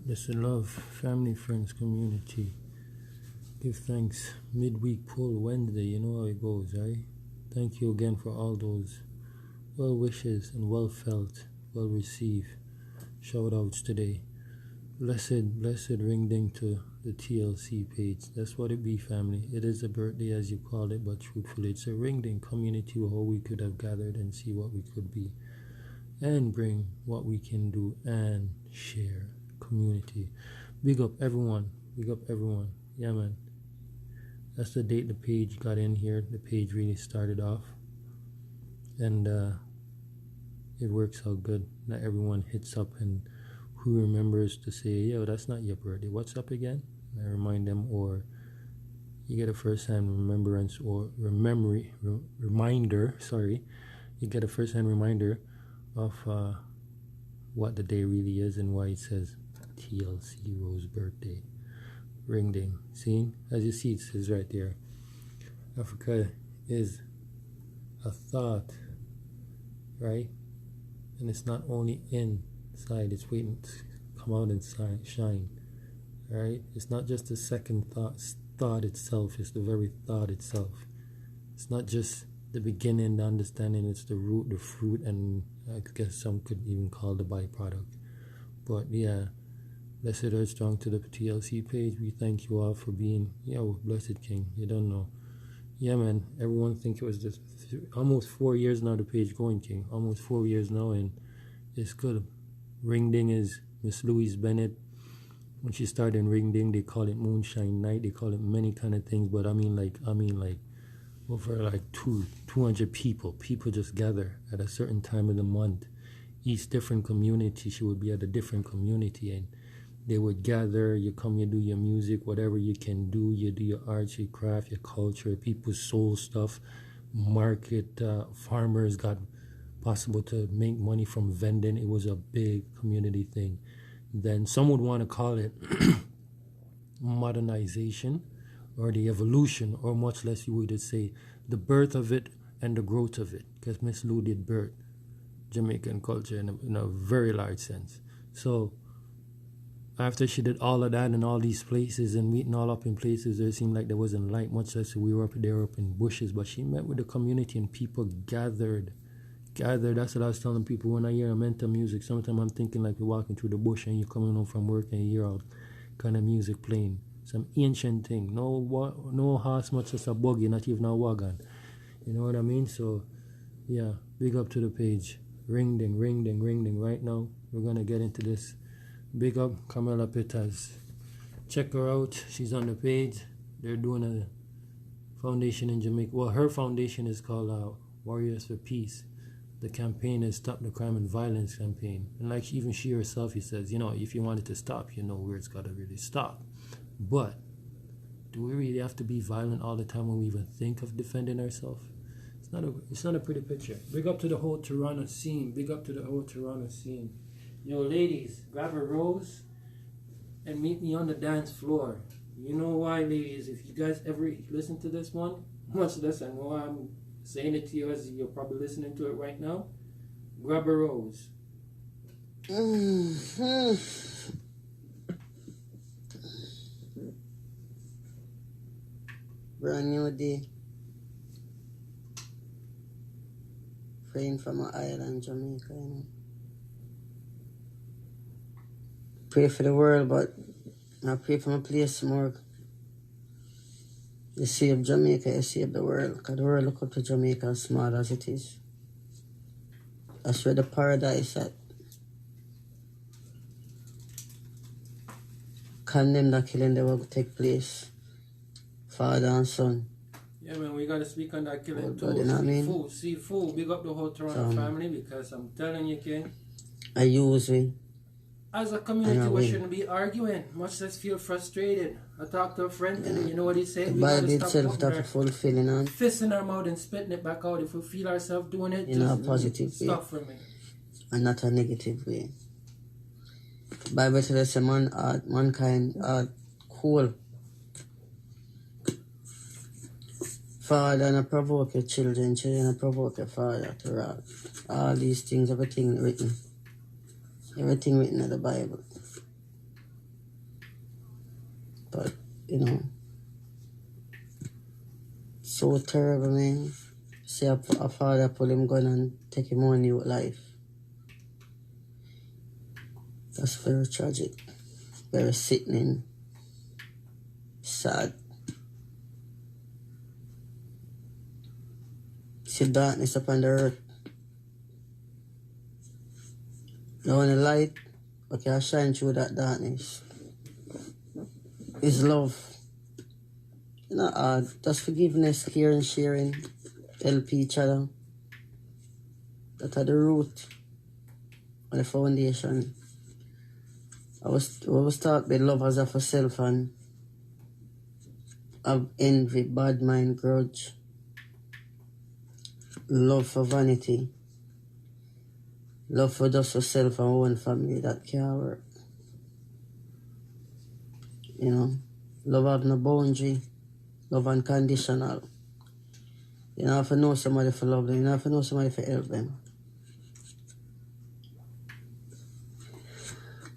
Listen, love, family, friends, community. Give thanks. Midweek pull Wednesday, you know how it goes, right? Thank you again for all those well wishes and well felt, well received shout outs today. Blessed ring ding to the TLC page. That's what it be, family. It is a birthday as you call it, but truthfully, it's a ring ding community where we could have gathered and see what we could be and bring what we can do and share. Community. Big up everyone. Big up everyone. Yeah, man. That's the date the page got in here. The page really started off. And it works out good. Not everyone hits up and who remembers to say, yo, that's not your birthday. What's up again? And I remind them, or you get a first-hand remembrance or reminder. You get a first-hand reminder of what the day really is and why it says TLC Rose birthday. Ring ding. See? As you see, it says right there. Africa is a thought, right? And it's not only inside, it's waiting to come out and shine. Right? It's not just the second thought itself, it's the very thought itself. It's not just the beginning, the understanding, it's the root, the fruit, and I guess some could even call the byproduct. But yeah, blessed earth strong to the TLC page. We thank you all for being, blessed King. You don't know. Yeah, man, everyone think it was just almost 4 years now the page going, King. Almost 4 years now, and it's good. Ring ding is Miss Louise Bennett. When she started in Ring ding, they call it Moonshine Night. They call it many kind of things, but I mean like over like 200 people just gather at a certain time of the month. Each different community, she would be at a different community, and they would gather. You come, you do your music, whatever you can do. You do your arts, your craft, your culture, people's soul stuff. Market, farmers got possible to make money from vending. It was a big community thing. Then some would want to call it modernization, or the evolution, or much less you would say the birth of it and the growth of it, because Miss Lou did birth Jamaican culture in a very large sense. So after she did all of that in all these places and meeting all up in places, it seemed like there wasn't light, much less we were up there up in bushes, but she met with the community and people gathered. That's what I was telling people when I hear mental music. Sometimes I'm thinking like you're walking through the bush and you're coming home from work and you hear all kind of music playing. Some ancient thing. No horse much as a buggy, not even a wagon. You know what I mean? So, yeah, big up to the page. Ring ding, ring ding, ring ding. Right now, we're going to get into this. Big up Camila Peters. Check her out. She's on the page. They're doing a foundation in Jamaica. Well, her foundation is called Warriors for Peace. The campaign is Stop the Crime and Violence campaign. And like even she herself, he says, if you want it to stop, where it's got to really stop. But do we really have to be violent all the time when we even think of defending ourselves? It's not a pretty picture. Big up to the whole Toronto scene. Yo, ladies, grab a rose and meet me on the dance floor. You know why, ladies? If you guys ever listen to this one, much less I know I'm saying it to you as you're probably listening to it right now. Grab a rose. Brand new day. Praying from an island, Jamaica, Pray for the world, but I pray for my place more. You save Jamaica, you save the world. Because the world look up to Jamaica as small as it is. That's where the paradise at. Condemn that killing that will take place. Father and son. Yeah, man, we gotta speak on that killing too. You know what I mean? Fool. Big up the whole Toronto family, because I'm telling you, King. I use me. As a community, we shouldn't be arguing. Much less feel frustrated. I talked to a friend today, you know what he said? The Bible itself that fulfilling and fist in our mouth and spitting it back out. If we feel ourselves doing it, in a positive way. Stop for me. And not a negative way. The Bible tells us mankind are cool. Father, not provoke your children, children provoke your father to wrath. All these things, everything written in the Bible. But, you know, so terrible, man. See a father pull him gun and take him on new life. That's very tragic. Very sickening. Sad. See darkness upon the earth. The only light that can shine through that darkness is love. You know, just forgiveness, caring, sharing, help each other. That are the root and the foundation. I was taught by love as of self and of envy, bad mind, grudge, love for vanity, love for just yourself and one family. That can't work. You know, love have no boundary, love unconditional. You don't have to know somebody for love them, you don't have to know somebody for help them.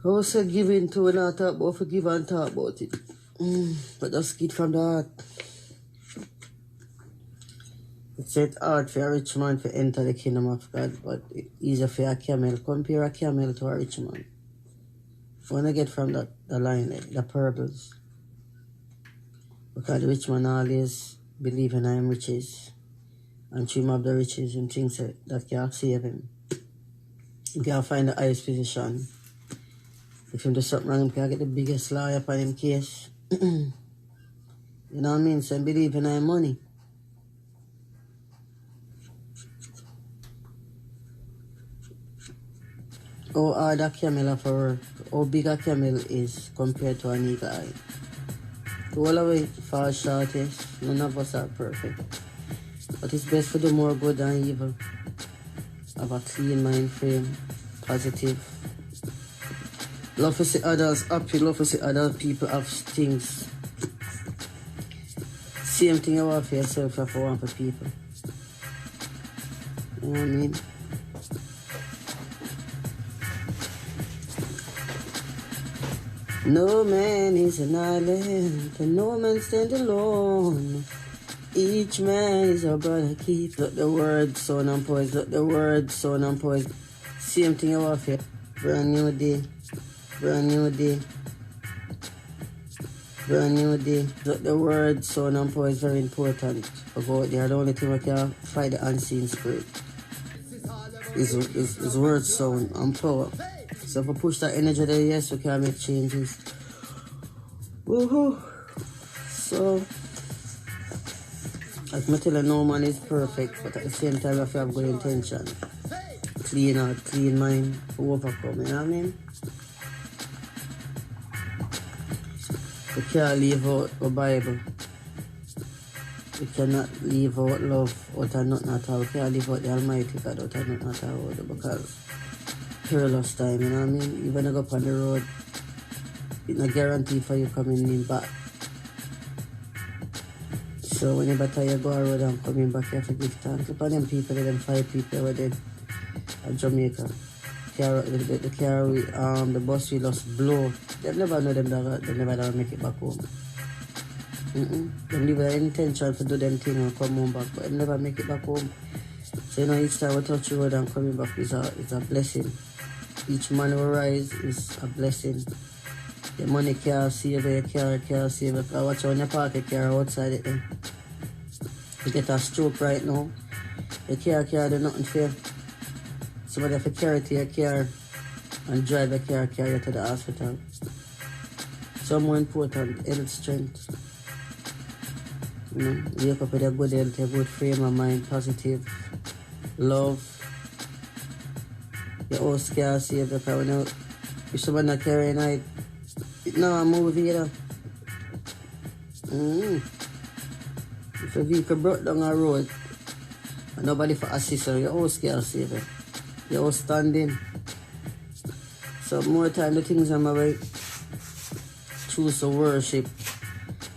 I also giving to when I talk about forgive and talk about it. But just get from the heart. It's set hard for a rich man to enter the kingdom of God, but it's easier for a camel. Compare a camel to a rich man. When I get from the line, the parables. Because the rich man always believe in him riches and dream of the riches and things that can save him. He can find the highest position. If him do something wrong, he can get the biggest lawyer upon him case. You know what I mean? So I believe in him money. How hard a camel have to work, how big a camel is compared to an eagle eye. All the way fall short, yes. None of us are perfect. But it's best to do more good than evil. Have a clean mind frame, positive. Love to see others happy, love to see other people have things. Same thing you want for yourself, you have to want for people. You know what I mean? No man is an island, and no man stand alone. Each man is a brother keep. Look the word, son and poise. Look the word, son and poise. Same thing you want for brand new day. Brand new day. Brand new day. Look the word, son and poise, very important. About there, the only thing we can fight the unseen spirit is word, sound, and power. So if we push that energy there, yes, we can make changes. Woohoo! So, like I tell you, no man is perfect, but at the same time, if you have good intention, clean heart, clean mind, to overcome, you know what I mean? We can't leave out the Bible. We cannot leave out love out of nothing at all. We can't leave out the Almighty God out of nothing at all, because perilous time, you know what I mean? Even if you go up on the road, it's no guarantee for you coming in back. So whenever you go on the road and coming back, you have to give thanks. Look at them people, them 5 people who were dead at Jamaica. The bus will just blow. They never know them that they never make it back home. They leave their intention to do them thing and come home back, but they never make it back home. So you know, each time we touch the road and coming back is a blessing. Each man who rise is a blessing. The money can't save it, your car can't save it. I watch when you park your car outside it then. You get a stroke right now. Your car can't do nothing for you. Somebody have to carry to your car and drive your car, carry you to the hospital. So more important, health strength. You know, wake up with a good health, a good frame of mind, positive, love. Your house can't save you, because when you, if someone not carrying it, it's not a movie, you know. If a vehicle broke down a road and nobody for assist you, your house can't save you. Your house standing. So more time the things on my way, choose to worship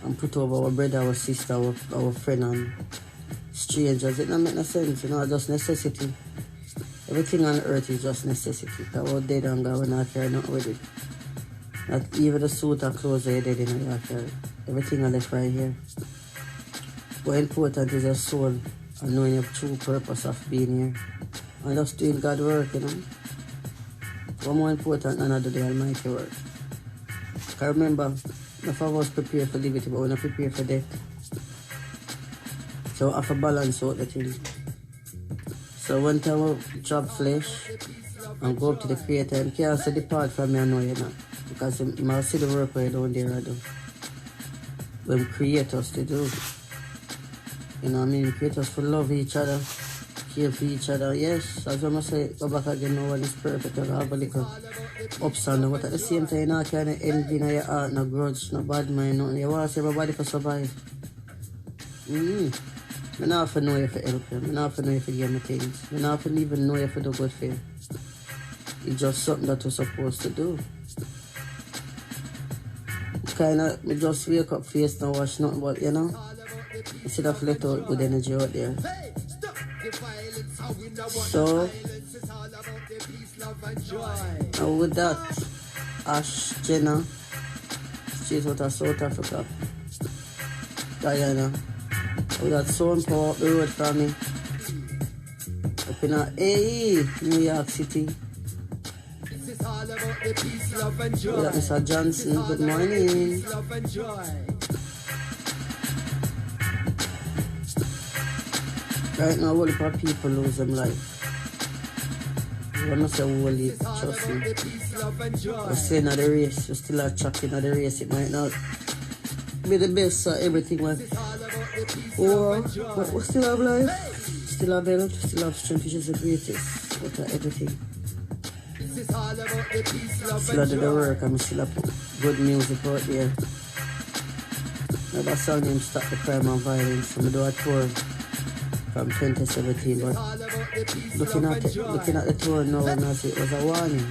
and put over our brother, our sister, our friend and strangers. It don't make no sense, you know, it's just necessity. Everything on earth is just necessity. Because we're dead and God, we're not carrying nothing with it. Not even the suit or clothes that you did in your carry. Everything I left right here. What important is your soul and knowing your true purpose of being here. And just doing God work, you know. What more important than I do the Almighty work. Because remember, enough of us prepare for liberty, but we're not prepared for death. So we have to balance out the thing. So one time we chop flesh and go up to the Creator, and can't say depart from me, I know you not. Because you must see the work where you down there I do. When create us to do. You know what I mean? Create us to love each other, care for each other. Yes, as I must say, go back again, no one is perfect. You have a little ups and downs. But at the same time, you know, kind of envy in your heart, no grudge, no bad mind, nothing. You want to see everybody to survive. I don't have to know you for help you. I don't have to know you for give me things. I don't have to even know you for do good for you. It's just something that we're supposed to do. Kind of, we just wake up face and wash nothing but, you know, instead of let out good energy out there. So, and with that, Ash Jenna, straight out of South Africa, Guyana, with that sound power up the road from me, up in a New York City. With that Mr. Johnson, good morning. Right now, a whole heap of people lose them life. I'm not saying whole heap, trust me. We're still in the race, we're still a track in the race. It might not be the best of everything, but we still have life, still have health, still have strength, which is the greatest out of everything. Still do the work and still have good music out there. I have a song named Stop the Crime and Violence. So I do a tour from 2017, but looking at the tour now, and I say it was a warning.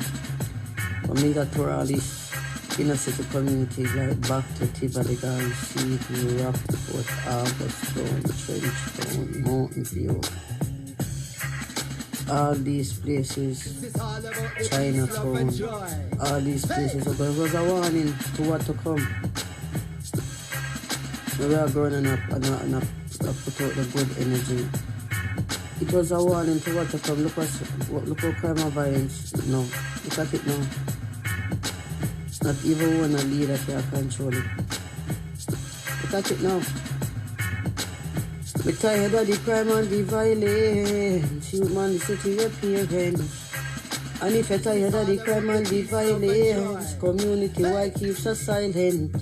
For me, that tour all these inner city communities like Back to Tibaligan, Seaview, Rockport, Argostone, Trenchtown, Mountain View. All these places, Chinatown, all these places, so there was a warning to what to come. We are growing and put out the good energy. It was a warning to what to come. Look how crime and violence now. Look at it now. Not even one leader can control it. Look at it now. We're tired of the crime and the violence. Human city your parents. And if you're tired of the crime and the violence, community, why keep so silent?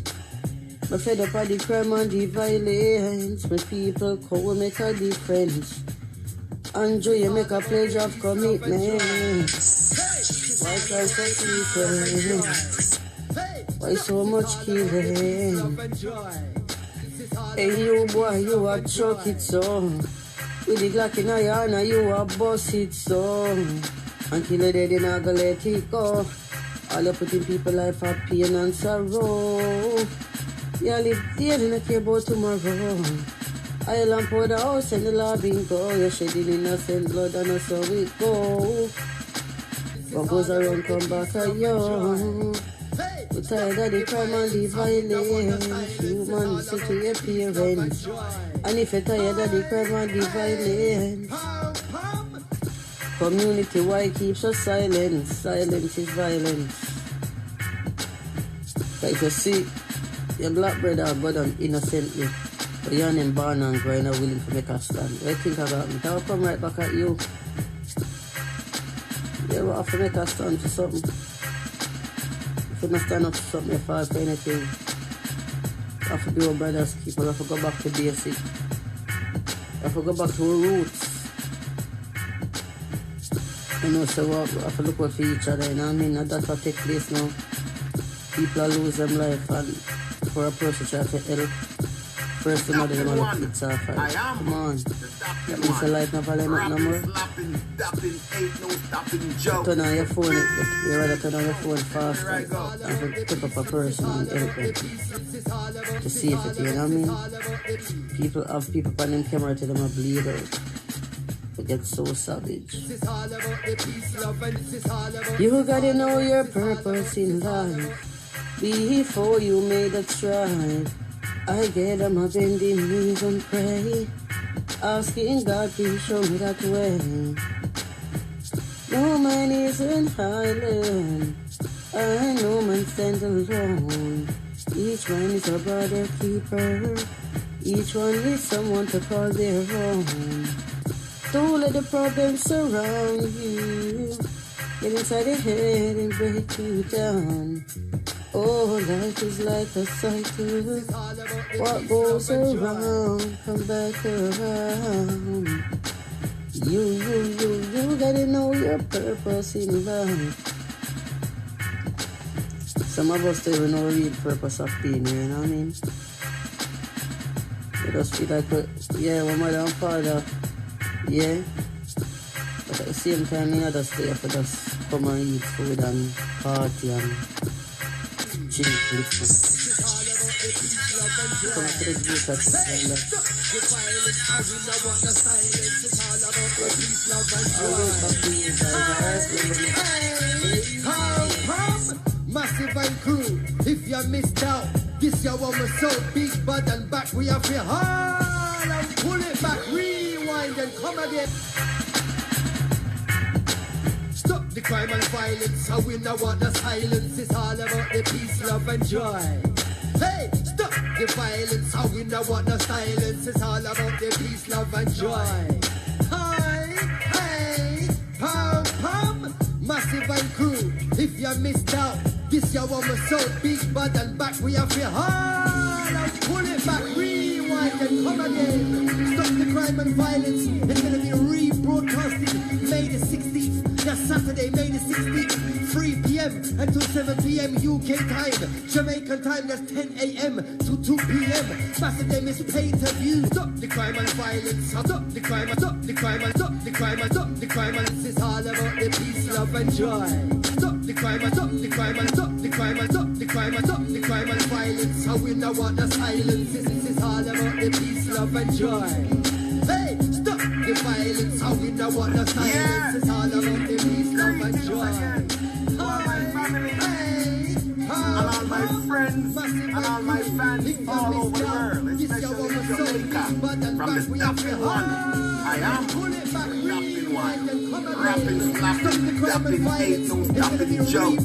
I'm fed up of the crime and the violence. My people come make a difference. Andrew, you make a pledge of commitment. Why can't sleep? Why so much killing? Hey you boy, you a chuck it so. With the Glock in your hand, you a bust it so. Until the dead, you not gonna let it go. All you putting people life of pain and sorrow. You live there and you care about tomorrow. I lamp for the house and the lobby go. You're shedding innocent blood and that's how we go. What goes around come back at you. We're tired of the crime and the violence. Human listen to your parents. And if you're tired of the crime and the violence, community, why keep so silent? Silence is violence. Like you see, your black brother go down innocently, but you're not born and growing up willing to make a stand. What do you think about me? I'll come right back at you. You have to make a stand for something. If you don't stand up for something, you fall for anything. You have to be our brother's keeper. You have to go back to basic. You have to go back to our roots. You know, so we have to look out for each other, you know what I mean? And that's what take place now. People lose them life, and for a person try to help. First thing they want to pizza fight. Come on. That means the life not value no more. Turn on your phone. You rather turn on your phone faster and pick up a person and help them to see if it, you know what I mean? People have people on them camera to them a bleed out. They get so savage. You gotta know your purpose in life. Before you made a try, I get on my bending knees and pray, asking God please show me that way. No man is an island, and no man stands alone. Each one is a brother keeper, each one is someone to call their own. Don't let the problems surround you, get inside your head and break you down. Oh, life is like a cycle, what goes around, come back around. You gotta know your purpose in life. Some of us don't even know the real purpose of being here, you know what I mean? We just feel like, we're mother and father, yeah. But at the same time, we just stay up for just come and eat food and party and chill, listen. Come to the group at Massive and crew, if you missed out, this year one was so big, bad and back, we have to hard and pull it back, rewind and come again. Stop the crime and violence, I we know what the silence is all about, the peace, love and joy. Hey, stop the violence, I we know what the silence is all about, the peace, love and joy. Hi, hey, pom pom, massive and crew, if you missed out, this year one was so big, bad and back, we have to hard and pull it back, rewind and come again. Stop the crime and violence, it's gonna be rebroadcasted May the 16th, that's Saturday, May the 16th, 3 p.m. until 7 p.m. UK time, Jamaican time, that's 10 a.m. to 2 p.m. Saturday is pay-to-view. Stop the crime and violence, stop the crime and stop the crime and stop the crime and stop the crime and this is all about the peace, love and joy. Stop the crime and stop the crime and stop the crime and stop the crime and stop the crime and violence. How we know what the silence is. This is all about the peace, love and joy. Hey, stop the violence. How we know what the silence is. All about the peace, love and joy. All my family, and all my friends, and all my fans all over the world, especially in Jamaica. From the Dublin one, I am Dublin one, rapping, slapping, dumping, eight, no dumping, joke.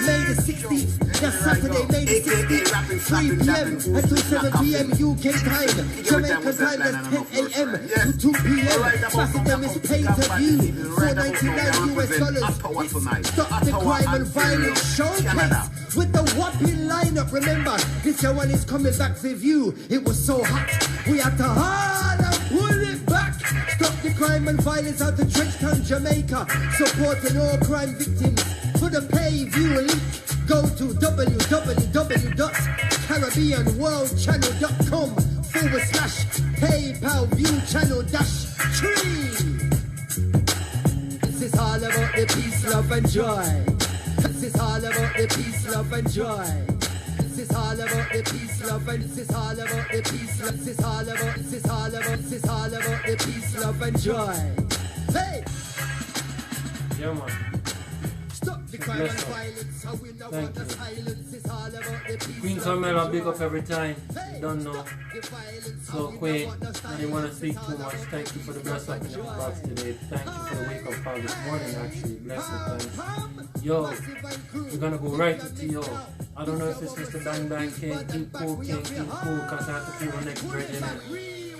May the 16th, that's Saturday, May the 16th, 3 p.m. until 7 p.m. UK time, Jamaica time, that's 10 a.m. to 2 p.m. Saturday is pay-to-view, $4.99 US. Stop the crime and violence showcase with the whopping lineup. Remember, this year one is coming back for you. It was so hot, we had to hard and pull it back. Stop the crime and violence out of Trenchtown, Jamaica, supporting all crime victims. For the pay-view link, go to www.caribbeanworldchannel.com/PayPal view channel -3. This is all about the peace, love and joy. This is all about the peace, love and joy. This is all about the peace, love and this is all about the peace, love. This is all about, this is all about, this is all about the peace, love and joy. Hey! Yeah, man. Stop the crime and violence. How we know what the silence is all about the peace. Queen Carmela, big up every time. You don't know. So, Queen, I didn't want to speak too much. Thank you for the blessed up in the box today. Thank you for the wake up call this morning, actually. Blessed thanks. Yo, we're gonna go right to yo. I don't know if it's Mr. Bang Bang King, keep cool, because I have to feel the next bread in it.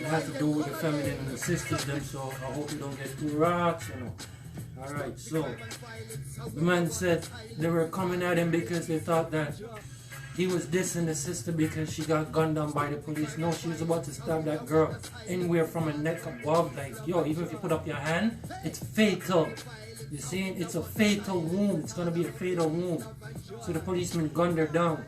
It has to do with the feminine and the sisters, them, so I hope you don't get too rocks, you know. Alright, so the man said they were coming at him because they thought that he was dissing the sister because she got gunned down by the police. No, she was about to stab that girl anywhere from her neck above. Like, yo, even if you put up your hand, it's fatal. You see, it's a fatal wound. It's gonna be a fatal wound. So the policeman gunned her down.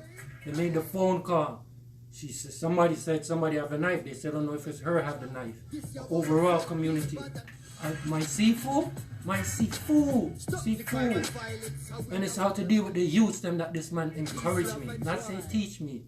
They made the phone call. She said, somebody said somebody have a knife. They said, I don't know if it's her have the knife. The overall community. My seafood, and it's how to deal with the youth them that this man encouraged me. Not say teach me,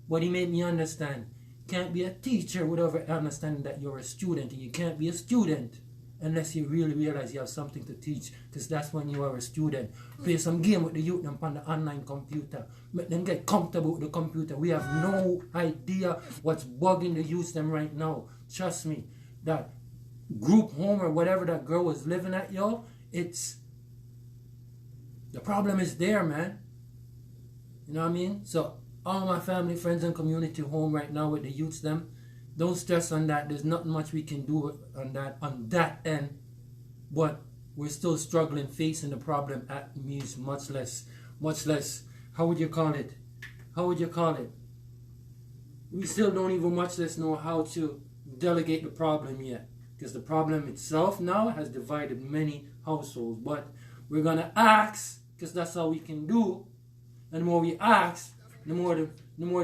but he made me understand. Can't be a teacher without understanding that you're a student, and you can't be a student unless you really realize you have something to teach, because that's when you are a student. Play some game with the youth them on the online computer. Make them get comfortable with the computer. We have no idea what's bugging the youth them right now. Trust me, that group home or whatever that girl was living at, yo, it's, the problem is there, man. You know what I mean? So all my family, friends, and community home right now with the youths them, don't stress on that. There's not much we can do on that end. But we're still struggling, facing the problem at Muse, much less, how would you call it? We still don't even much less know how to delegate the problem yet. Because the problem itself now has divided many households. But we're going to ask, because that's all we can do. And the more we ask, the more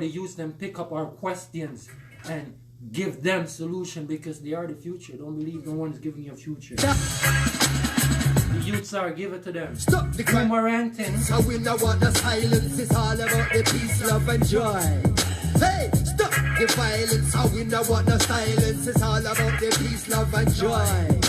the youth them pick up our questions and give them solution, because they are the future. Don't believe no one's giving you a future. The youths are, give it to them. Stop the crime. Ranting. So we know what the silence is all about, the peace, love and joy. Hey, stop the violence. So we know what the silence is all about, the peace, love and joy.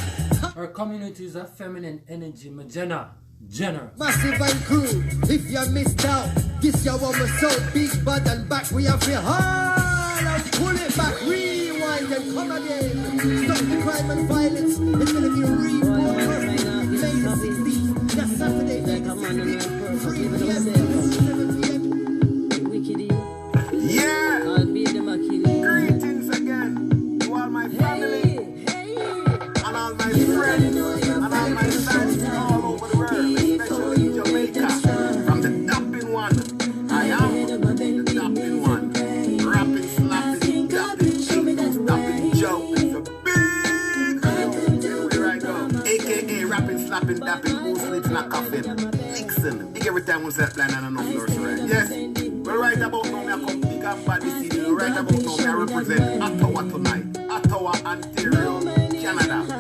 Our community is a feminine energy, Jenner. Massive and crew, if you missed out, this year one was so big, but and back we have to haul and pull it back, rewind and come again. Stop the crime and violence. It's gonna be reborn. May the 16th, that's Saturday, May the 16th, 3 p.m. to 7 p.m. Yeah! Greetings again to all my family and all my friends and all my fans all over the world, especially in Jamaica. From the Dumping One, I am the Dumping One. Rapping, slapping, dapping, cheap, dapping, joke. It's a big deal. Here I go. AKA rapping, slapping, dapping, who sleeps in a coffin. Nixon. Big every time we set plan and I know nurse, right? Yes. Well, right about now, I come big and bad this evening. Right about now, I represent Ottawa tonight. Ottawa, Ontario, Canada.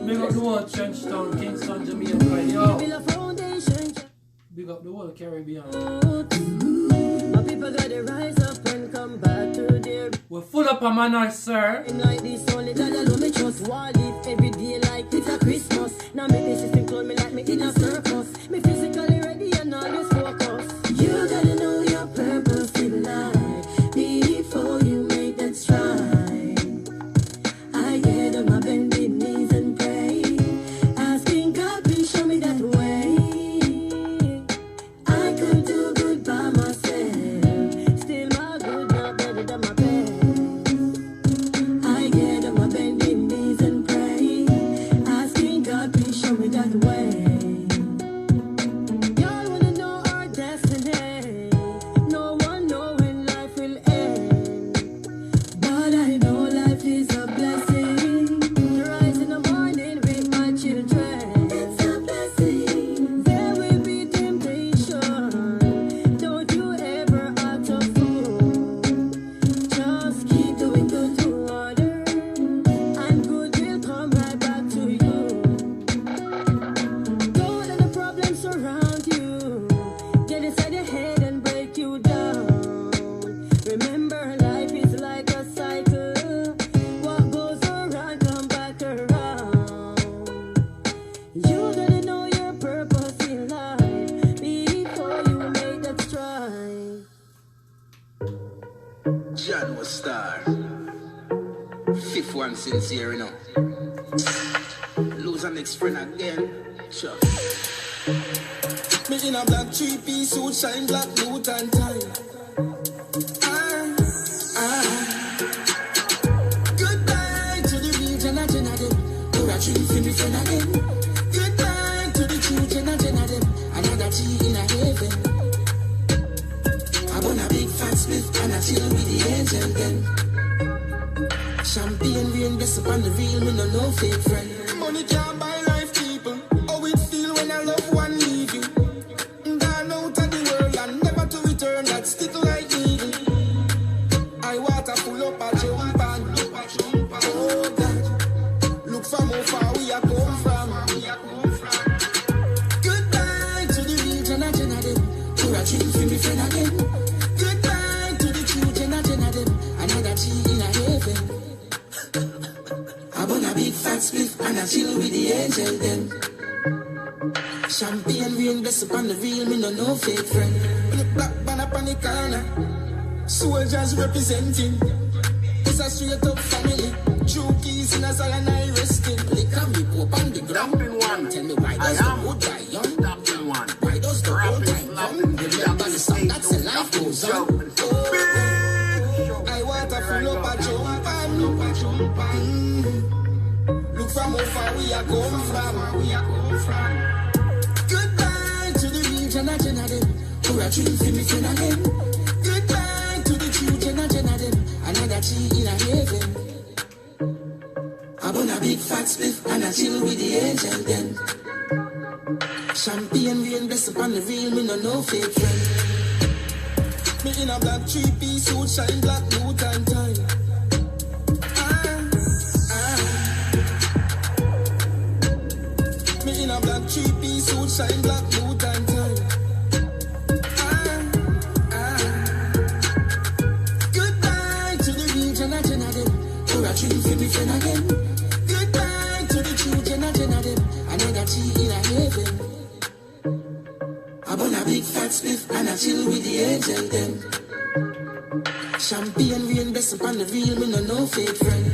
Big up the world, Trenchtown, Kingston, Jamaica, yo. Big up the world, Caribbean. My people gotta rise up and come back to their. We're full up a manner, sir. Like this, only that alone me trust. Wall live every day like it's a Christmas. Now me this system clone me like me in a circus. Me physically ready and always focus. You gotta know your purpose in life before you make that stride. I get on my bended knees and pray, asking God please show me that way. I could do good by myself, still my good not better than my best. I get on my bended knees and pray, asking God please show me that way. beautiful and sincere, you know. Lose an next friend again. Sure. Me in a black 3-piece suit, shine black boot and tie. Goodbye to the real Jenna them. You're a dream for me friend again. Goodbye to the true Jenna them. Another G in a heaven. I want a big fat split and I chill with the angel then. Champagne rain, best upon the real, me no fake friend. Money can't buy life, people. How it feel when a loved one leave you. Gone out of the world and never to return. That stick like needle. I water full up a jump and oh God, look from how far we are come from. Goodbye to the real Jenna them. You're a dream for me friend again. Goodbye to the true Jenna them. Another G in a heaven. I want a big fat split and I chill with the angel then. Champagne rain, bless upon the real, me no fake friend. The black man up on the corner, soldiers representing. It's a straight up family. True keys in a Zion I resting. They come me up on the ground. Tell me why does the wood die young? Why does the old time come? Remember the song that's the life goes on. I want to fill up a jump and look from how far we are come from. Goodbye to the real Jenna them. You're a dream for me friend again. Goodbye to the true Jenna them. Another G in a heaven. I want a big fat split and I chill with the angel then. Champagne rain, bless upon the real, me no fake friend. Me in a black 3-piece suit, shine black boot and tie. Me in a black 3-piece suit, shine black boot and tie. Goodbye to the real Jenna them. You're a dream for me friend again. Goodbye to the true Jenna them. Another G in a heaven. I want a big fat spliff and I chill with the angel then. Champagne rain, best upon the real, me no fake friend.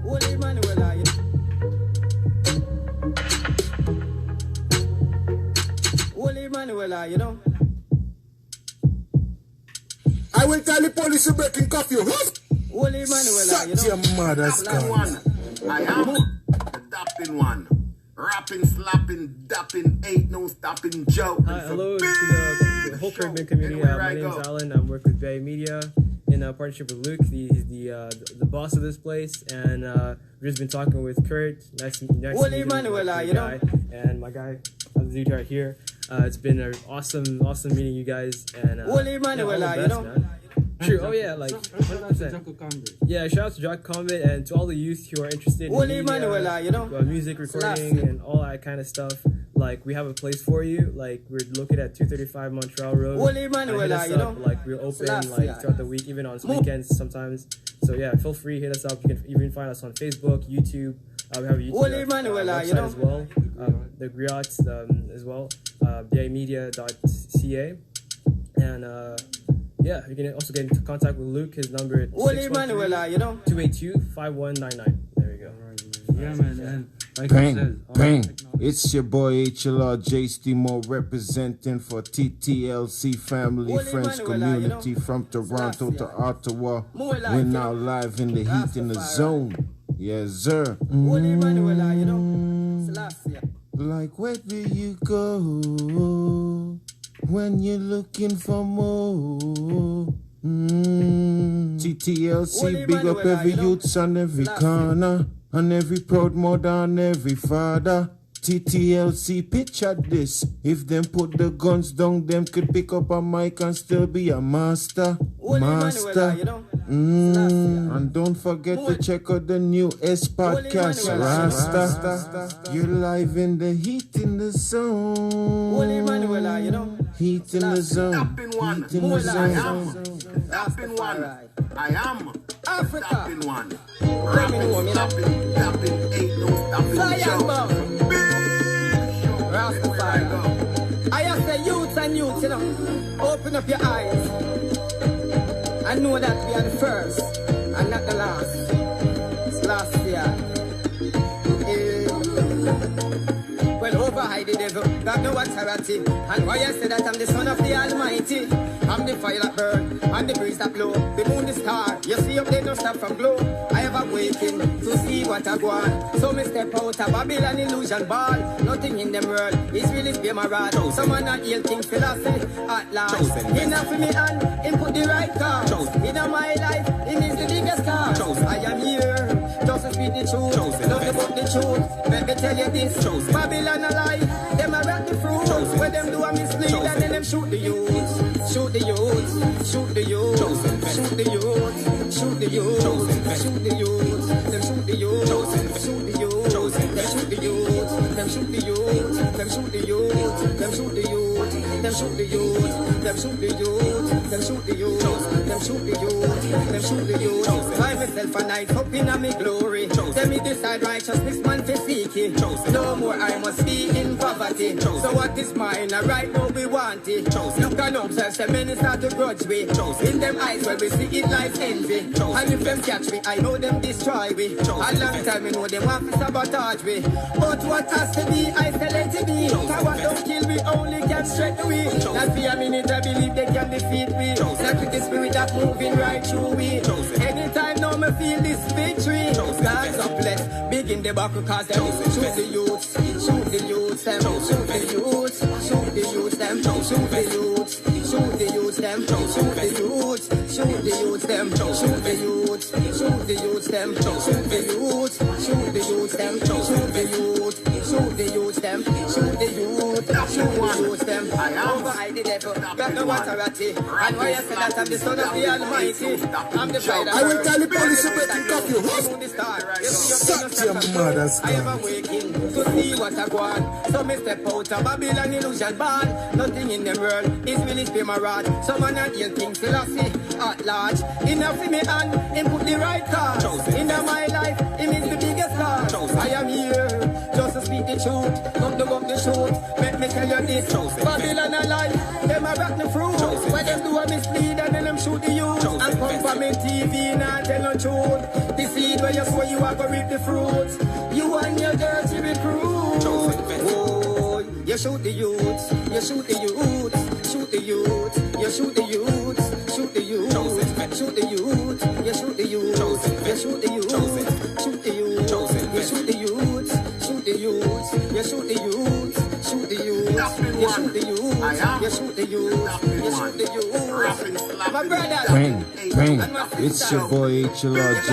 Holy Manuel, are you? Holy Manuel, are you know? I will tell the police you're breaking curfew. Holy Manuel, are you know? Shut your mother's gun. I am the dapping one. Rapping, slapping, dapping, ain't no stopping Joe. Hi, hello to the whole Caribbean community. My name is Alan. I'm working with Bay Media in partnership with Luke. He's the boss of this place, and we've just been talking with Kurt. Nice to meet you. You know? And my guy, the dude right here. It's been an awesome meeting you guys. And Holy Manuel, you know? Man. True. Oh yeah, like 100%. Yeah, shout out to Jack Combat and to all the youth who are interested in media, you know? Music recording and all that kind of stuff. Like we have a place for you. Like we're located at 235 Montreal Road. Holy Manuel, you know? Like we're open like throughout the week, even on weekends sometimes. So yeah, feel free, hit us up. You can even find us on Facebook, YouTube. We have a YouTube website, you know? As well. The Griots as well. BAmedia.ca. And yeah, you can also get into contact with Luke. His number is 282-5199. There you go. Yeah, man. Like Bang, bang. It's your boy HLR J Stimo representing for TTLC Family Friends Community from Toronto to Ottawa. We're now live in the heat in the zone. Yes, sir. Like, where do you go when you're looking for more? TTLC, big up every youths on every corner, on every proud mother, on every father. TTLC, picture this. If them put the guns down, them could pick up a mic and still be a master. Master. And don't forget to check out the new S podcast, Rasta. You're live in the heat in the zone. Heat in the zone. Heat in the zone. Dapping one. I am Africa. Dapping one. Rapping, dapping, ain't no stopping Joe. Rastafari. I have the youths and youths, you know, open up your eyes. I know that we are the first, and not the last. It's last year. Well, over high the devil, God no authority. And why I say that I'm the son of the Almighty. I'm the fire that burn, and the breeze that blow. The moon, the star, you see up there, no stop from glow. I have awakened to see what I want. So me step out of Babylon illusion ball. Nothing in them world is really be my rod. Someone not heal things philosophy at last. Enough for me and him put the right car. In my life, it is the biggest car. I am here, just to speak the truth. Nothing but the truth. Let me tell you this. Babylon a lie, them a rat the fruit. When them do a mislead and then them shoot the youth. Shoot the youth, shoot the youth, shoot the youth, shoot the youth, shoot the youth, them shoot the youth, shoot the youth, them shoot the youth, them shoot the youth, them shoot the youth, them shoot the youth, them shoot the youth, them shoot the youth, them shoot the youth, them shoot the youth, them shoot the youth. By myself a night up in a me glory. Tell me decide righteousness man to seek it. No more I must be in poverty. So what is mine? A right now we want it. Look and observe, say many start to grudge me. In them eyes where we see it like envy. And if them catch me, I know them destroy me. A long time me know them want to sabotage me. But what has to be, I say let it be. Power don't kill me, only can strengthen me. Not for a minute I believe they can defeat me. Not with the spirit that moving right through me. Anytime now me feel this victory. God's up, let's begin the battle cause them shoot the youths, shoot the youths, them shoot the youths, shoot the youths, them shoot the youths, shoot the youths, them shoot the youths, shoot the youths, them shoot the youths, shoot the youths, them shoot the youths, shoot the youths, them shoot the youths, shoot the youths, them shoot the youths, shoot the youths, them. Over I the devil, got no authority. And why I say that I'm the son of the Almighty, I'm the pride. I will tell the police to make him cuff you. Suck your mother's I am awaking to see what I want. So me step out of Babylon illusion ball. Nothing in the world is really be my rod. Someone not hear things philosophy at large. Enough for me and him put the right card. In my life, him is the biggest star. I am here just to speak the truth. Come to up the truth. Let me tell you this. Babylon a lie, them a rock the fruit. When them do a mislead and then them shoot the youth. And come from me TV and tell no truth. The seed where you sow you are gonna reap the fruits. You and your dirty recruit. Oh, you shoot the youths, you shoot the youths, shoot the youths, you shoot the youths, shoot the youths, shoot the youths, you shoot the youths, you shoot the youths, shoot the youths, you shoot the youths, shoot the youths, you shoot the youths, shoot the youths, you shoot the youths, you shoot the youths, you shoot the youths. My brother. Bang, bang. It's your boy HLR J.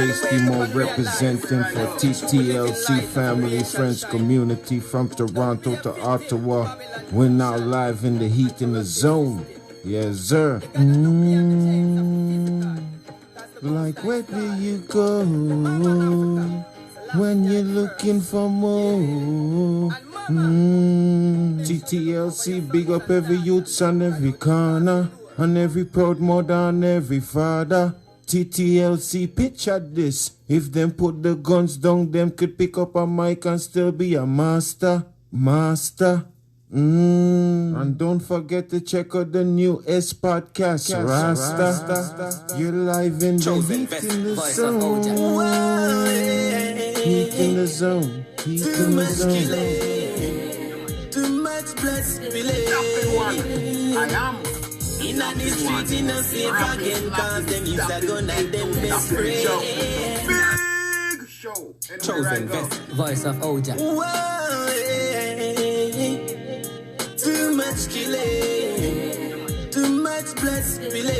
representing for TTLC family, friends, community from Toronto to Ottawa. We're now live in the heat in the zone. Yes, sir. Like where do you go when you're looking for more? TTLC, big up every youth on every corner, on every proud mother, on every father. TTLC, picture this. If them put the guns down, them could pick up a mic and still be a master. And don't forget to check out the new S podcast, Rasta. You're live in the heat in the zone. Heat in the zone. Heat in the zone. Too much blood spilling. I am. In the street, in the safe again, cause them youths are gonna them best friend. Big show. Chosen best voice of Oja. Too much killing, too much blood spilling.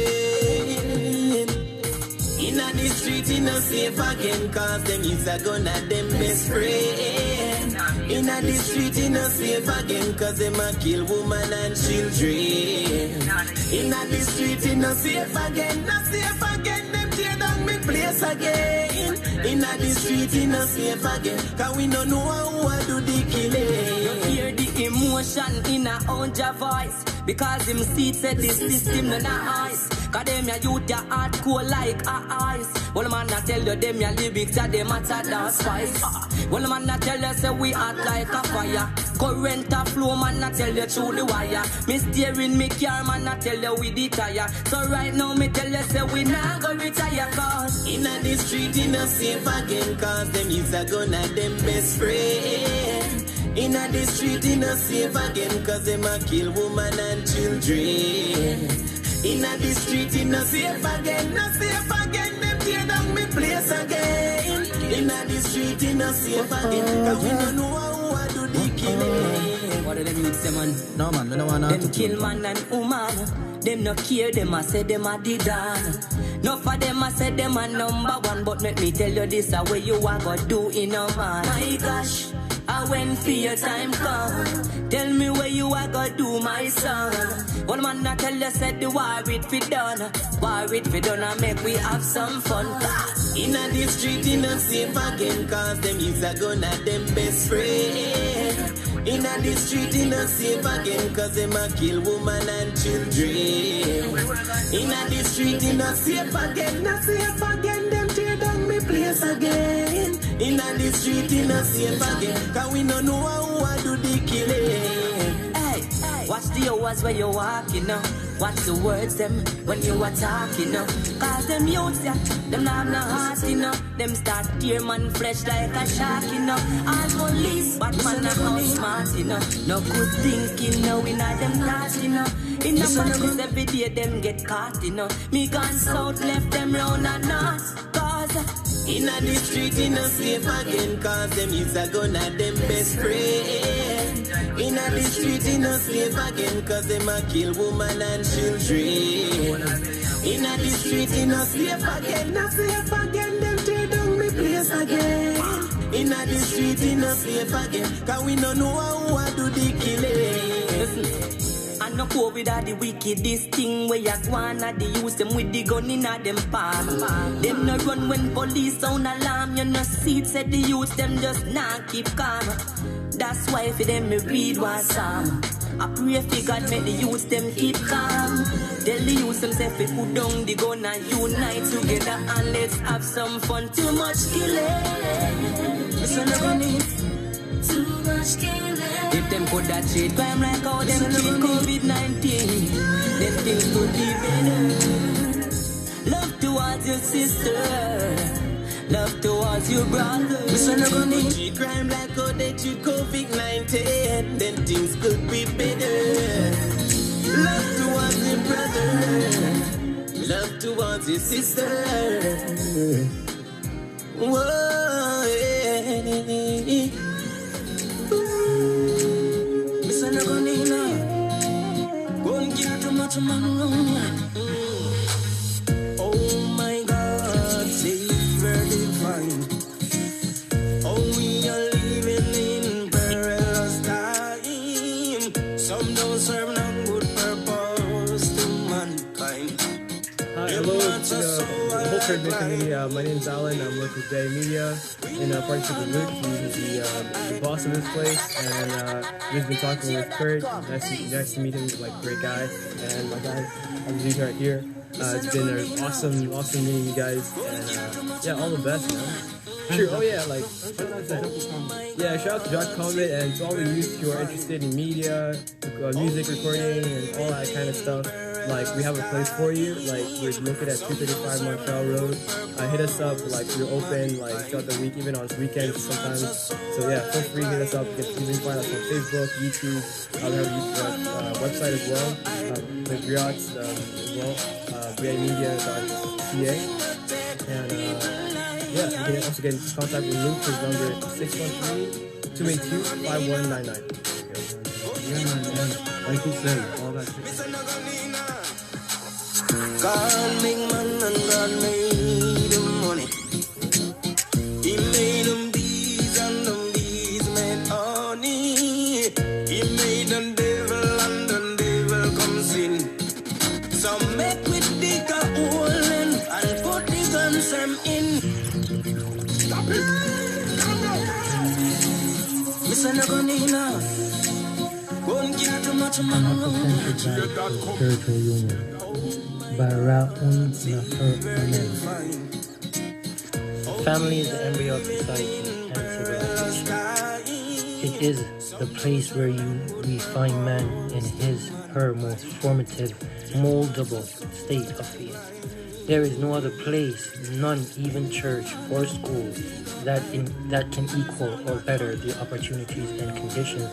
In the street, in the safe again, cause them youths are gonna them best friend. In the street, in the safe again, cause them a kill woman and children. In the street, in the safe again, them tear down me place again. In the street, in the safe again, cause we don't know who I do the killing. You hear the emotion in a Oja voice, because him seat said this system no nice. Cause them ya youth ya hardcore like a ice. Well man I tell you them ya lyrics that them matter than spice. Well man I tell you say we hot like a fire. Current a flow, man, I tell you through the wire. Me steering me car, man, I tell you with the tire. So right now, me tell you, say we not go retire, cause inna the street, inna safe again, cause them youths are gonna them best friend. Inna the street, inna safe again, cause them a kill woman and children. Inna the street, inna safe again, no safe again, them tear down me place again. Inna the street, inna safe again, cause we don't know how I do the killing. what do them youths, them man? No man, we don't want Them kill man and woman. Them no care, them a say them a the dan. No for them a say them a number one, but make me tell you this a way you a go do in a man. My gosh, I went for your time come. Tell me where you a go do, my son. One man a tell you said the war it fi done. War it fi done and make we have some fun. Inna the street, inna safe again, cause them youths are gonna them best friend. Inna the street, inna safe again, cause them a kill woman and children. Inna the street, inna safe again, no safe again, them tear down me place again. Inna the street, inna safe again, cause we no know how I do the killing. Hey, watch the hours where you walk, you know. Watch the words them when you are talking, you know. Cause them youths, yeah, them not have no heart, you know. Them start tear man flesh like a shark, you know. All police, but man are how smart, you know. No good thinking, no, we not them thoughts, you know. In the madness every day them get caught, you know. Me gone south, left them round and north. Cause inna the street, inna safe again, cause them youths are gonna them best friend. Inna the street, inna safe again, cause them a kill woman and children. Inna the street, inna safe again, no safe again, them tear down me place again. Inna the street, inna safe again, cause we no know how I do the killing. and no COVID are the wickedest thing where you go on at the use them with the gun in a them palm. Them no run when police sound alarm. You no see it said the youth them just not keep calm. That's why for them me read one psalm. I pray for God make the youth them keep calm. Tell the youth themself we put down the gun and unite together and let's have some fun. Too much killing. Listen to me. Too much killing. If them could that treat crime like how them treat COVID-19, then things could be better. Love towards your sister, love towards your brother. Listen to me. Treat crime like how they treat COVID-19, then things could be better. Love towards your brother, love towards your sister. Whoa, yeah. Listen to me now. Go and get too much money. Oh my God, Savior divine. Oh, we are living in perilous time. Some don't serve no good purpose to mankind. Hi, hello to the whole Caribbean community. My name is Alan. I'm with Jubilee Media in partnership with Luke. He's the boss of this place, and we've been talking with Kurt. Nice to meet him. Like, great guy, and my guy, I'm Luke right here. It's been an awesome meeting you guys, and yeah, all the best, man. Sure. Oh yeah, like yeah. Shout out to Jock Comet and to all the youth who are interested in media, music recording, and all that kind of stuff. Like, we have a place for you. Like, we're located at 235 Montreal Road. Hit us up. Like, we're open like throughout the week, even on weekends sometimes. So yeah, feel free to hit us up. You can find us on Facebook, YouTube. We have a website as well. The Griots as well. BAmedia.ca. And yeah, you can also get in contact with Luke. His number is 613-282-5199. Yeah, man. Like you said, all that shit. God make man and God made them money. He made them bees and them bees made honey. He made the devil and the devil comes in. So make we dig a hole and put the guns them in. Stop it! Listen to Gonina. Go and get too much money. Spiritual union. By route one and a hurt amen. Family is the embryo of society and civilization. It is the place where we find man in his, her most formative, moldable state of being. There is no other place, none, even church or school, that can equal or better the opportunities and conditions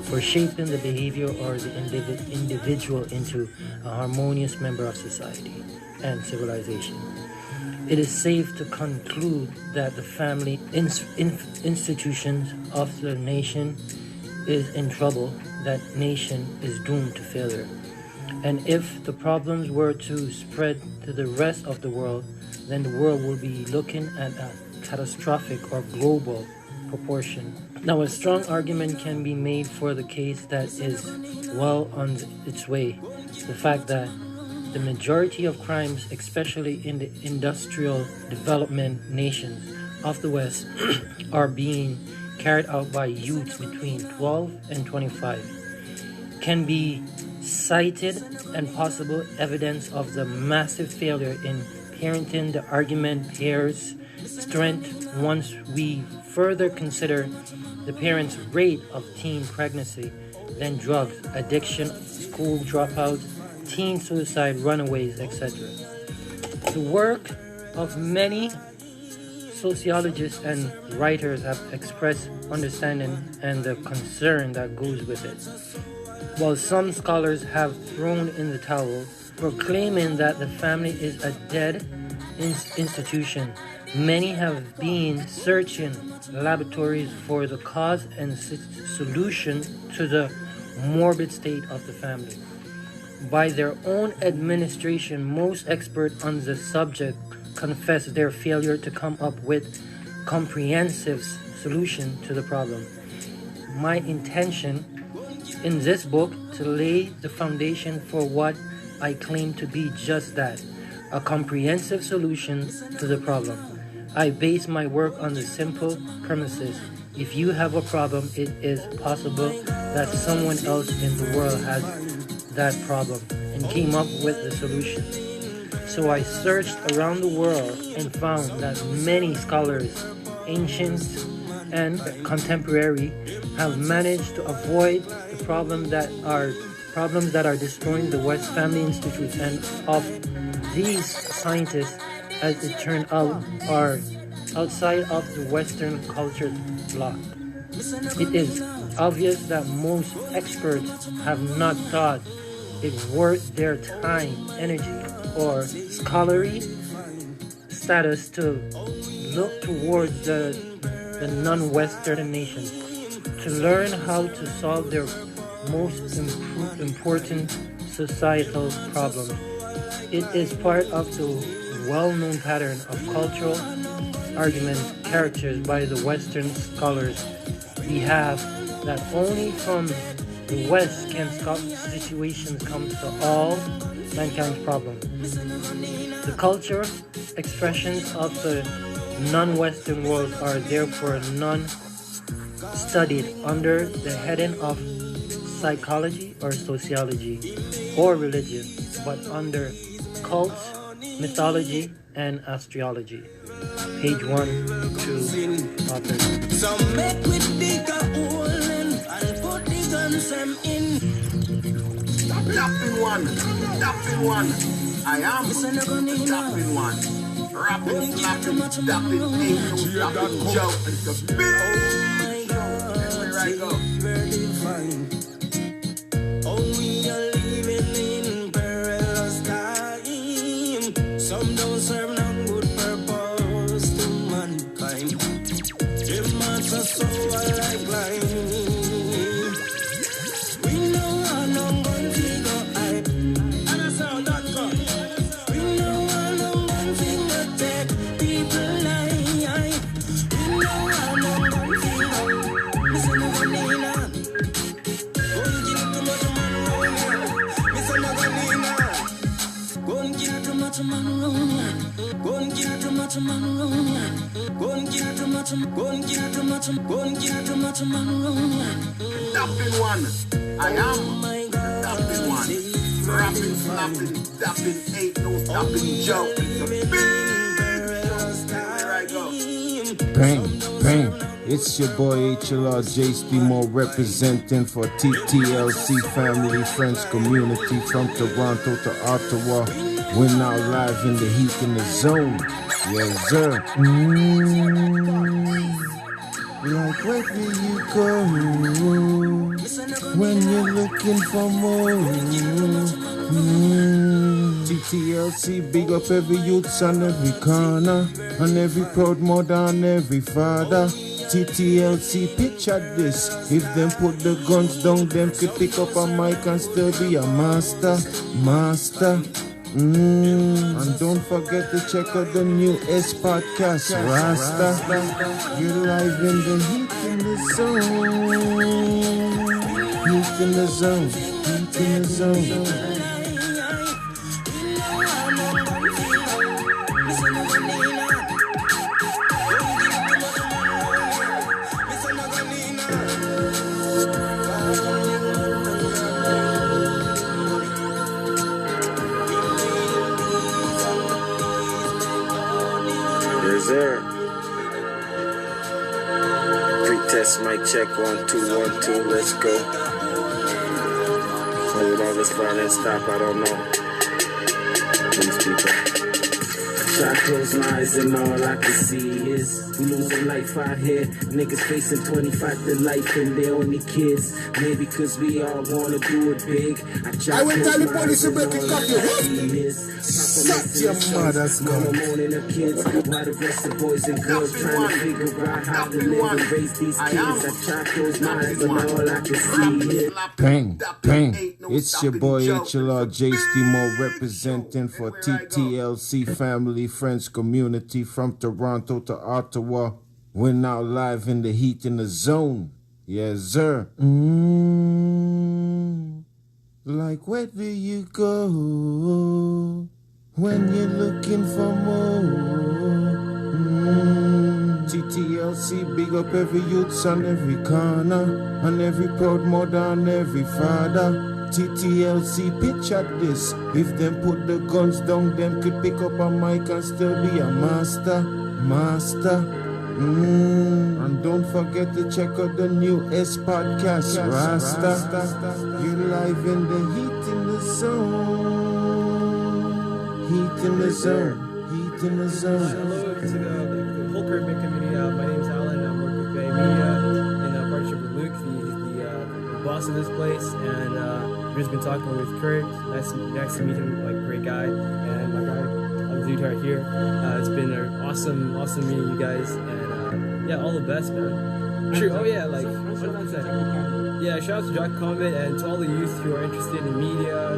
for shaping the behavior or the individual into a harmonious member of society and civilization. It is safe to conclude that the family institutions of the nation is in trouble, that nation is doomed to failure. And if the problems were to spread to the rest of the world, then the world will be looking at a catastrophic or global proportion. Now, a strong argument can be made for the case that is well on its way. The fact that the majority of crimes, especially in the industrial development nations of the West, are being carried out by youths between 12 and 25, can be cited and possible evidence of the massive failure in parenting. The argument bears strength once we further consider the parents' rate of teen pregnancy, then drugs, addiction, school dropouts, teen suicide, runaways, etc. The work of many sociologists and writers have expressed understanding and the concern that goes with it. While some scholars have thrown in the towel, proclaiming that the family is a dead institution, many have been searching laboratories for the cause and solution to the morbid state of the family. By their own administration, most experts on the subject confess their failure to come up with comprehensive solution to the problem. My intention in this book to lay the foundation for what I claim to be just that, a comprehensive solution to the problem. I base my work on the simple premises: if you have a problem, it is possible that someone else in the world has that problem and came up with the solution. So I searched around the world and found that many scholars, ancient and contemporary, have managed to avoid the problems that are destroying the West Family Institute, and of these scientists, as it turned out, are outside of the Western culture bloc. It is obvious that most experts have not thought it worth their time, energy, or scholarly status to look towards the non-Western nations to learn how to solve their most important societal problems. It is part of the well-known pattern of cultural arguments characterized by the Western scholars. We have that only from the West can situations come to all mankind's problems. The culture expressions of the non-Western world are therefore non-studied under the heading of psychology or sociology or religion, but under cults, mythology, and astrology. Page 1 to author. So make we dig a hole and put the guns in. Dapping one. I am dapping one. Rapping, slapping, dapping, ain't no stopping, Joe. It's a big show. Everywhere I go. Oh, we are living in perilous time. Some don't serve no good purpose to mankind. Them mats are so like lime. We know how long gun finger hype. And I sound that gun. We know how long gun finger take people life. We know how long gun finger. Listen to the Nina. Gun kill too much man round here. Listen to the Nina. Gun kill too much man round here. Gun kill too much man round here. Gun kill too much man round here. Dapping one. I am dapping one. Rapping, slapping, dapping, ain't no stopping, Joe. It's a big show. Everywhere I go. Bang. It's your boy HLR J. More representing for TTLC family, friends, community from Toronto to Ottawa. We're now live in the heat in the zone. Yes, sir. Like where do you go when you're looking for more? TTLC, big up every youth on every corner, and every proud mother and every father. TTLC, picture this. If them put the guns down, them could pick up a mic and still be a master. And don't forget to check out the new S podcast, Rasta. You're live in the heat in the zone. Heat in the zone. Heat in the zone. Sir. Pre-test mic check 1 2 1 2. Let's go. Hold on, let's run and stop. I don't know. These people. I close my eyes and all I can see is we losing life out here. Niggas facing 25 to life and they only kids. Maybe cause we all wanna do it big. I went to the police to break it up. Such your mother's gone. Morning of kids, while the rest of boys and girls trying to figure out how to live and raise these kids. I try to close my eyes and all I can see is bang, bang. It's your boy HLR J. More representing for TTLC family, friends, community from Toronto to Ottawa. We're now live in the heat in the zone. Yes, sir. Like where do you go when you're looking for more? TTLC, big up every youth on every corner, and every proud mother and every father. TTLC, picture this. If them put the guns down, them could pick up a mic and still be a master. And don't forget to check out the new S podcast, Rasta. You're live in the heat in the zone. Heat in the zone. Heat in the zone. Hello to the whole Caribbean community. My name's Alan. I'm working with Bay Media in partnership with Luke. He's the boss of this place. And we've just been talking with Kurt. Nice to meet him. Like, great guy. And my guy, the dude right here. It's been an awesome meeting you guys. And yeah, all the best, man. True. Oh yeah, like what did I say? Yeah, shout out to Jack Comet and to all the youth who are interested in media,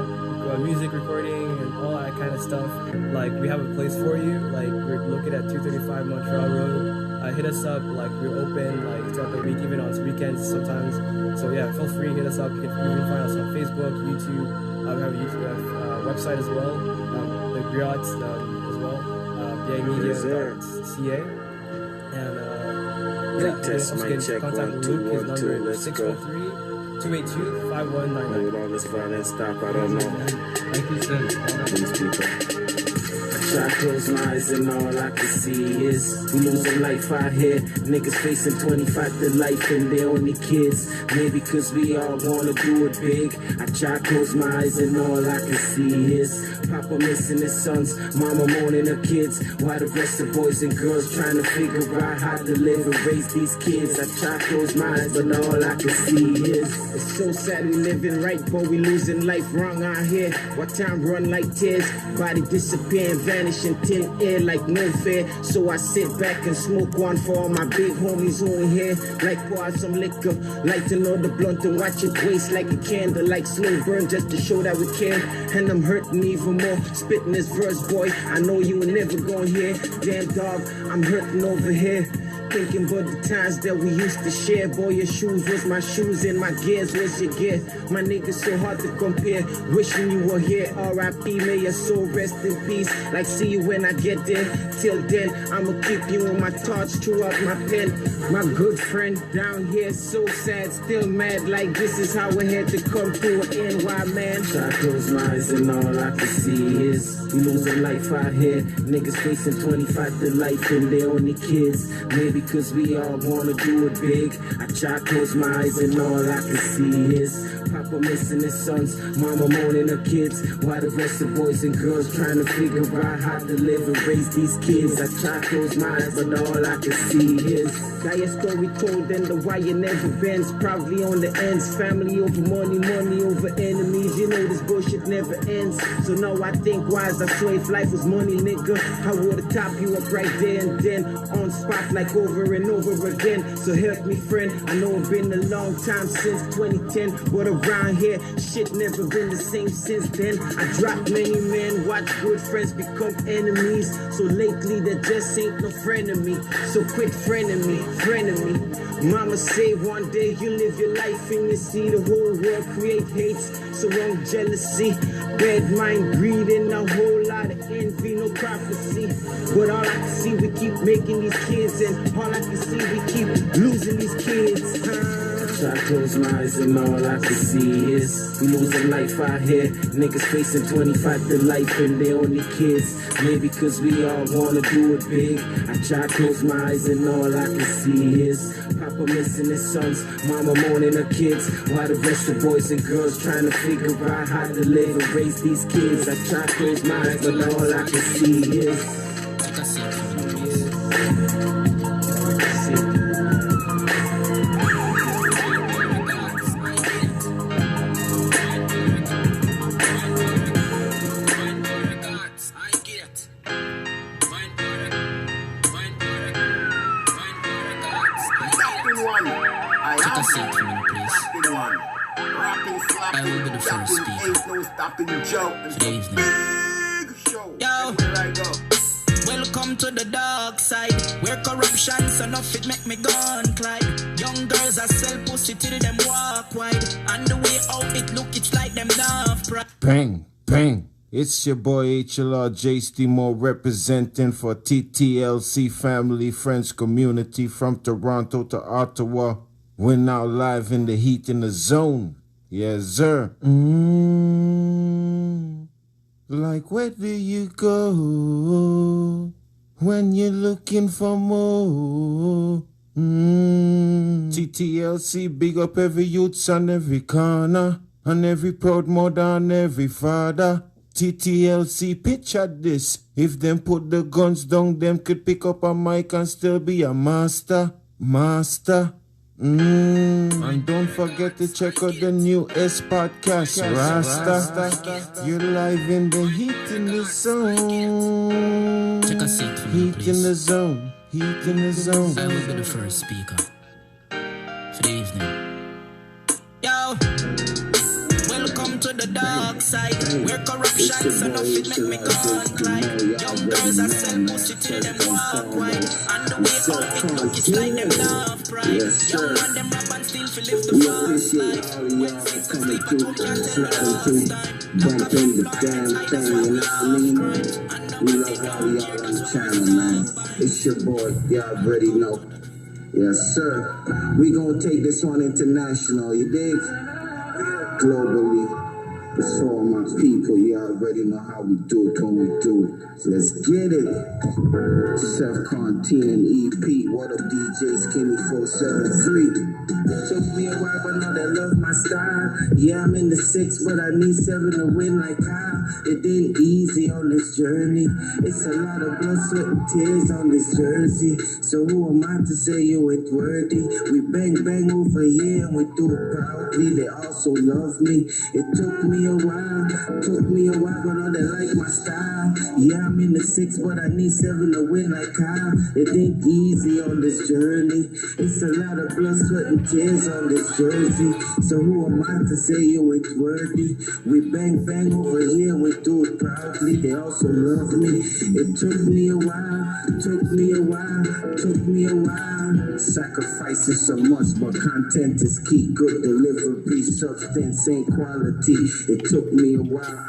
music recording, and all that kind of stuff. Like, we have a place for you. Like, we're looking at 235 Montreal Road. Hit us up. Like, we're open like throughout the week, even on weekends sometimes. So yeah, feel free, hit us up. You can even find us on Facebook, YouTube. We have a YouTube website as well. The Griots as well. BAmedia.ca. And yeah, test mic check 1 2 1 2. Let's go. 282-5199. Hold on, let's run and stop. I don't know. Like you said, These people. I close my eyes and all I can see is we losing life out here. Niggas facing 25 to life and they only kids. Maybe cause we all wanna do it big. I try to close my eyes and all I can see is Papa missing his sons, Mama mourning her kids, while the rest of boys and girls trying to figure out how to live and raise these kids. I try to close my eyes but all I can see is it's so sad we living right but we losing life wrong out here. What time run like tears, body disappearing, vanish in thin air like no fair. So I sit back and smoke one for all my big homies who in here. Like pour out some liquor, lighten all the blunt and watch it waste like a candle, like slow burn just to show that we care. And I'm hurting even more, spitting this verse, boy. I know you ain't never gonna hear. Damn dog, I'm hurting over here. Thinking about the times that we used to share. Boy, your shoes was my shoes and my gears was your gear. My niggas so hard to compare. Wishing you were here. R.I.P. May your soul rest in peace. Like see you when I get there. Till then, I'ma keep you in my thoughts throughout my pen. My good friend down here, so sad, still mad. Like this is how we had to come to an end. Why, man? Try to close my eyes and all I can see is we losing life out here. Niggas facing 25 to life and they only kids. Maybe cause we all wanna do it big. I try to close my eyes and all I can see is Papa missing his sons, Mama mourning her kids, while the rest of boys and girls trying to figure out how to live and raise these kids. I try to close my eyes, but all I can see is dire story told and the wire never bends. Proudly on the ends, family over money, money over enemies. You know this bullshit never ends. So now I think wise, I swear if life was money, nigga, I would've top you up right there and then on spot like over and over again. So help me friend, I know it's been a long time since 2010, but around here shit never been the same since then. I dropped many men, watch good friends become enemies. So lately there just ain't no friend of me. So quit friending me, friend of me. Mama say one day you live your life and you see the whole world create hates, so wrong jealousy, bad mind, greed, and a whole lot of envy, no prophecy. But all I can see, we keep making these kids, and all I can see, we keep losing these kids. I close my eyes and all I can see is we losing life out here. Niggas facing 25 to life and they only kids. Maybe cause we all wanna do it big. I try to close my eyes and all I can see is Papa missing his sons, Mama mourning her kids, while the rest of boys and girls trying to figure out how to live and raise these kids. I try to close my eyes but all I can see is welcome to the dark side, where corruption so enough it make me gone Clyde. Young girls are sell pussy till them walk wide, and the way out it look it's like them daft pride. Bang, bang. It's your boy HLR J. Moore representing for TTLC Family Friends Community from Toronto to Ottawa. We're now live in the heat in the zone. Yes, sir. Like where do you go when you're looking for more? TTLC, big up every youth on every corner, and every proud mother and every father. TTLC, picture this. If them put the guns down, them could pick up a mic and still be a master. And don't forget to check out the new S podcast, Rasta. You're live in the heat in the zone. Check a seat for me, Heat please. in the zone. Heat in the zone. I will be the first speaker for the evening. Yo, welcome to the dark side, where corruption so enough it make me gone Clyde. Young girls are sell pussy till them walk wide, and the way out it look it's like them love pride. Young man them rap and still feel live the fast life. When sisters sleep at home can't tell the last time. Bumping the damn thing, you know what I mean? We love all y'all on the channel, man. It's your boy, y'all already know. Yes, sir. We gonna take this one international, you dig? Globally. It's for all my people. You already know how we do it when we do it. Let's get it. Self-contained EP. What up, DJ Skinny 473? Took me a while, but now they love my style. Yeah, I'm in the 6, but I need 7 to win like Kyle. It ain't easy on this journey. It's a lot of blood, sweat, and tears on this jersey. So who am I to say you ain't worthy? We bang, bang over here, and we do it proudly. They also love me. It took me a while, but now they like my style. Yeah, I'm in the 6, but I need 7 to win like Kyle. It ain't easy on this journey. It's a lot of blood, sweat, and tears on this jersey. So who am I to say you ain't worthy? We bang, bang over here, we do it proudly. They also love me. It took me a while, Sacrifices so much, but content is key. Good delivery, substance ain't quality. It took me a while,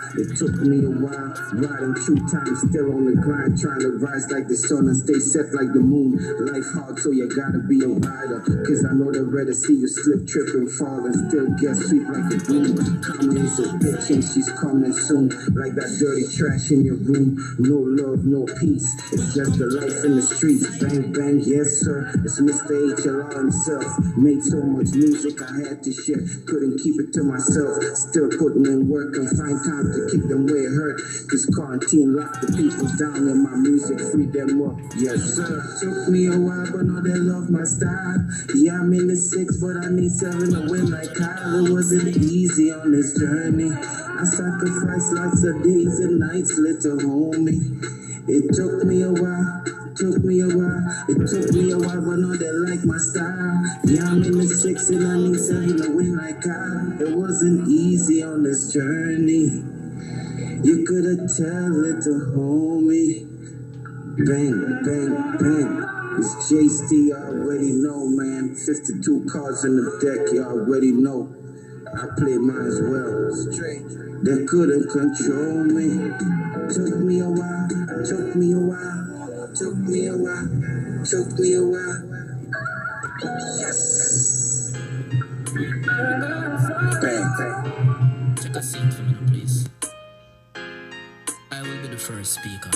riding through time, still on the grind, trying to rise like the sun and stay set like the moon. Life hard, so you gotta be a rider, cause I know the red to see you slip, trip, and fall and still get sweet like a broom. Comments a bitch and she's coming soon. Like that dirty trash in your room. No love, no peace. It's just the life in the streets. Bang, bang, yes, sir. It's Mr. HLR himself. Made so much music I had to share. Couldn't keep it to myself. Still putting in work and find time to keep them where it hurt. Cause quarantine locked the people down and my music freed them up. Yes, sir. Took me a while, but now they love my style. Yeah, I'm in the 6, but I need 7 to win like Kyle. It wasn't easy on this journey. I sacrificed lots of days and nights, little homie. It took me a while, it took me a while, but now they like my style. Yeah, I'm in the 6 and I need 7 to win like Kyle. It wasn't easy on this journey. You could've tell, little homie. Bang, bang, bang. It's JST, you already know, man. 52 cards in the deck, you already know. I play mine as well. Straight. They couldn't control me. Took me a while, took me a while, took me a while, took me a while. Yes. Bang, bang. Take a seat for me, please. I will be the first speaker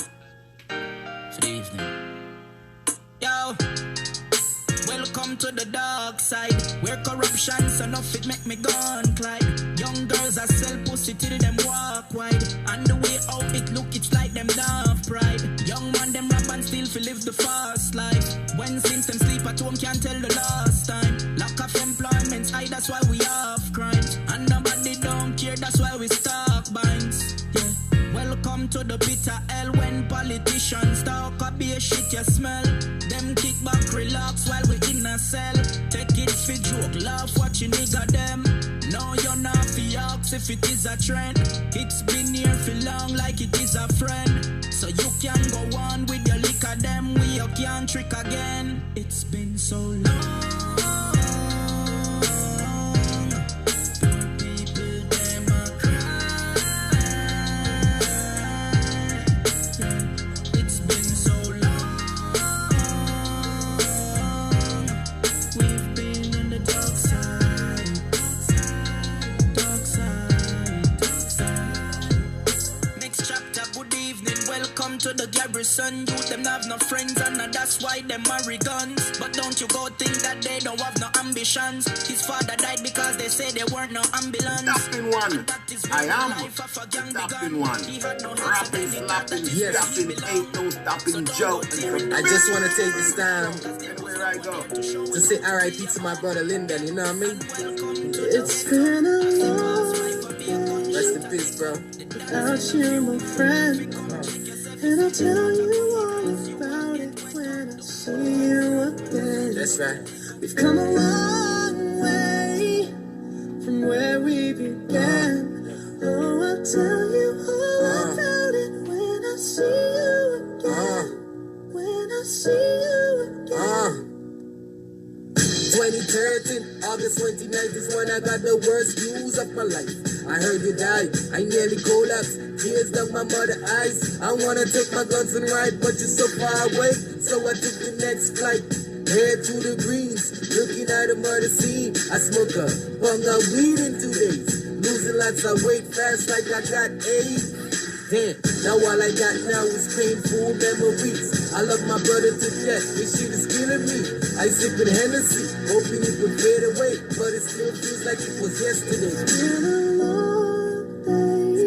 for the evening. Yo, welcome to the dark side, where corruption's enough it make me gone Clyde. Young girls are sell pussy till them walk wide, and the way out it look it's like them love pride. Young man them rap and still fi live the fast life. When since them sleep at home can't tell the last time. Lack of employment's high, that's why we have crimes, and nobody don't care, that's why we stock binds. Yeah. Welcome to the bitter hell when politicians talk a beer shit you smell. Them kick back, relax while we in a cell. Take it for joke, laugh watch you nigga them. No, you're not fi ask if it is a trend. It's been here for long like it is a friend. So you can go on with your liquor them, we you can't trick again. It's been so long. To the garrison, youth them have no friends and that's why them marry guns. But don't you go think that they don't have no ambitions. His father died because they say there weren't no ambulance. Dapping one, I am dapping one. Rapping, slapping, dapping, ain't no stopping joke. I just want to take this time where I go to say R.I.P. to my brother Lyndon, you know what I mean? It's been a long day. Rest in peace, bro. Without you, my friend. And I'll tell you all about it when I see you again. That's right. We've come a long way from where we began. Oh, I'll tell you all about it when I see you again. When I see you again. 2013, August 29th is when I got the worst news of my life. I heard you died, I nearly collapsed. Tears down my mother's eyes. I wanna take my guns and ride, but you're so far away. So I took the next flight. Head to the greens, looking at a murder scene. I smoke a bung of weed in 2 days. Losing lots of weight fast like I got AIDS. Damn, now all I got now is painful memories. I love my brother to death, this shit is killing me. I sip in Hennessy, hoping it would fade away, but it still feels like it was yesterday. It's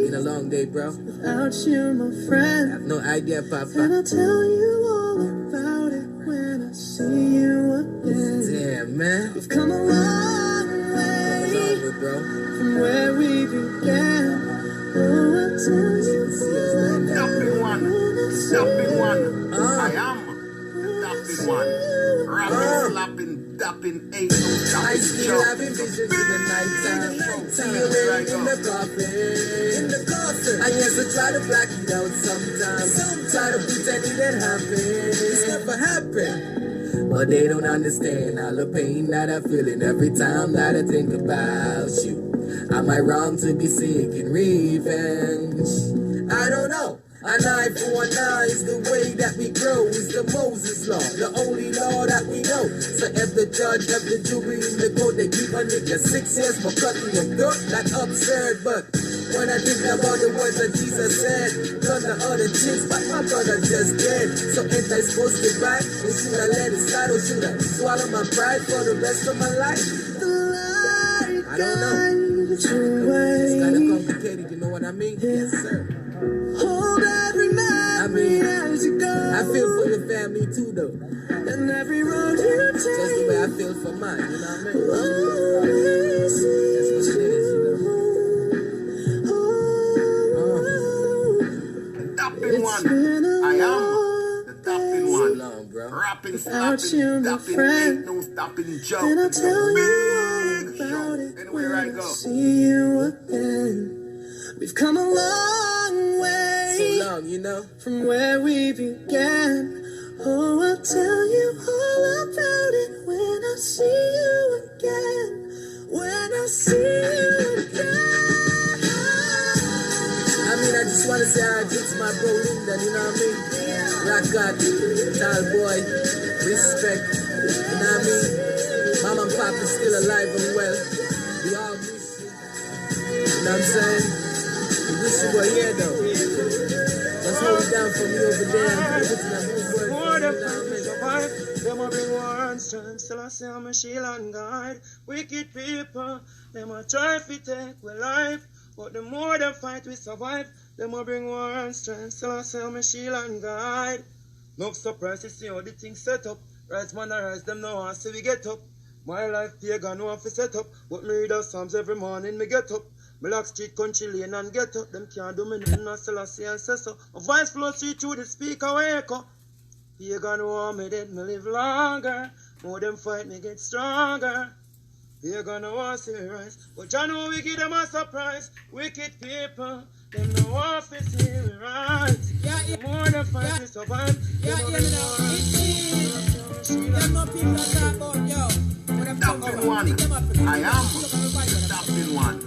been a long day, bro. Without you, my friend. I have no idea, Papa. And I'll tell you all about it when I see you again. Damn, man. We've come a long way bro. from where we began. Oh, I'll tell you dapping one, dapping one. I am dapping one. Rapping, slapping, dapping, ain't no I stopping still joke. having visions in the nighttime. See you in the coffin. I guess I try to black it out sometimes. Try to pretend it didn't happen. It's never happened. But they don't understand all the pain that I'm feeling every time that I think about you. Am I wrong to be seeking revenge? I don't know. An eye for an eye is the way that we grow, is the Moses law, the only law that we know. So if the judge, if the jury in the court, they keep a nigga 6 years for cutting a throat, that's absurd. But when I think about the words that Jesus said, none of other chicks, but my brother just dead. So ain't I supposed to ride? Or should I let it slide? Or should I swallow my pride for the rest of my life? I don't know. It's kind of complicated, you know what I mean? Yes, sir. Hold every memory as you go. I feel for your family too, though. And every road you take. Just the way I feel for mine, you know what I mean? Always that's what it is, you know. The tapping one. I am the tapping one. So long, bro. Rapping, slapping, tapping, ain't no stopping joke. And I'll tell you big about show. it Anywhere I go. See you again. We've come a long way. So long, you know. From where we began. Oh, I'll tell you all about it when I see you again. When I see you again. I mean, I just want to say I get to my bro Linda, you know what I mean? Rock God, tall boy, respect, you know what I mean? Mama and Papa still alive and well. We all miss you. You know what I'm saying? We wish you were here though. Let's hold it down for me over there. More than we survive, them a bring war and strength. Still I say I'm a shield and guide. Wicked people, them a try to take we life. But the more them fight we survive, them a bring war and strength. Still I say I'm a shield and guide. No surprise to see how the things set up. Right man I rise them now and see we get up. My life pagan no have to set up. But me read the Psalms every morning me get up. Me lock street country lane and get up. Them can't do me nothing and still I say and say so. A voice flow straight through the speaker wake up. Pagan want me dead, me live longer. More them fight, me get stronger. Pagan want see me rise. But I know we give them a surprise. Wicked people, them no want to see me rise. More them fight, we survive. Them no people that talk about, yo. Tapping one. I am the tapping one.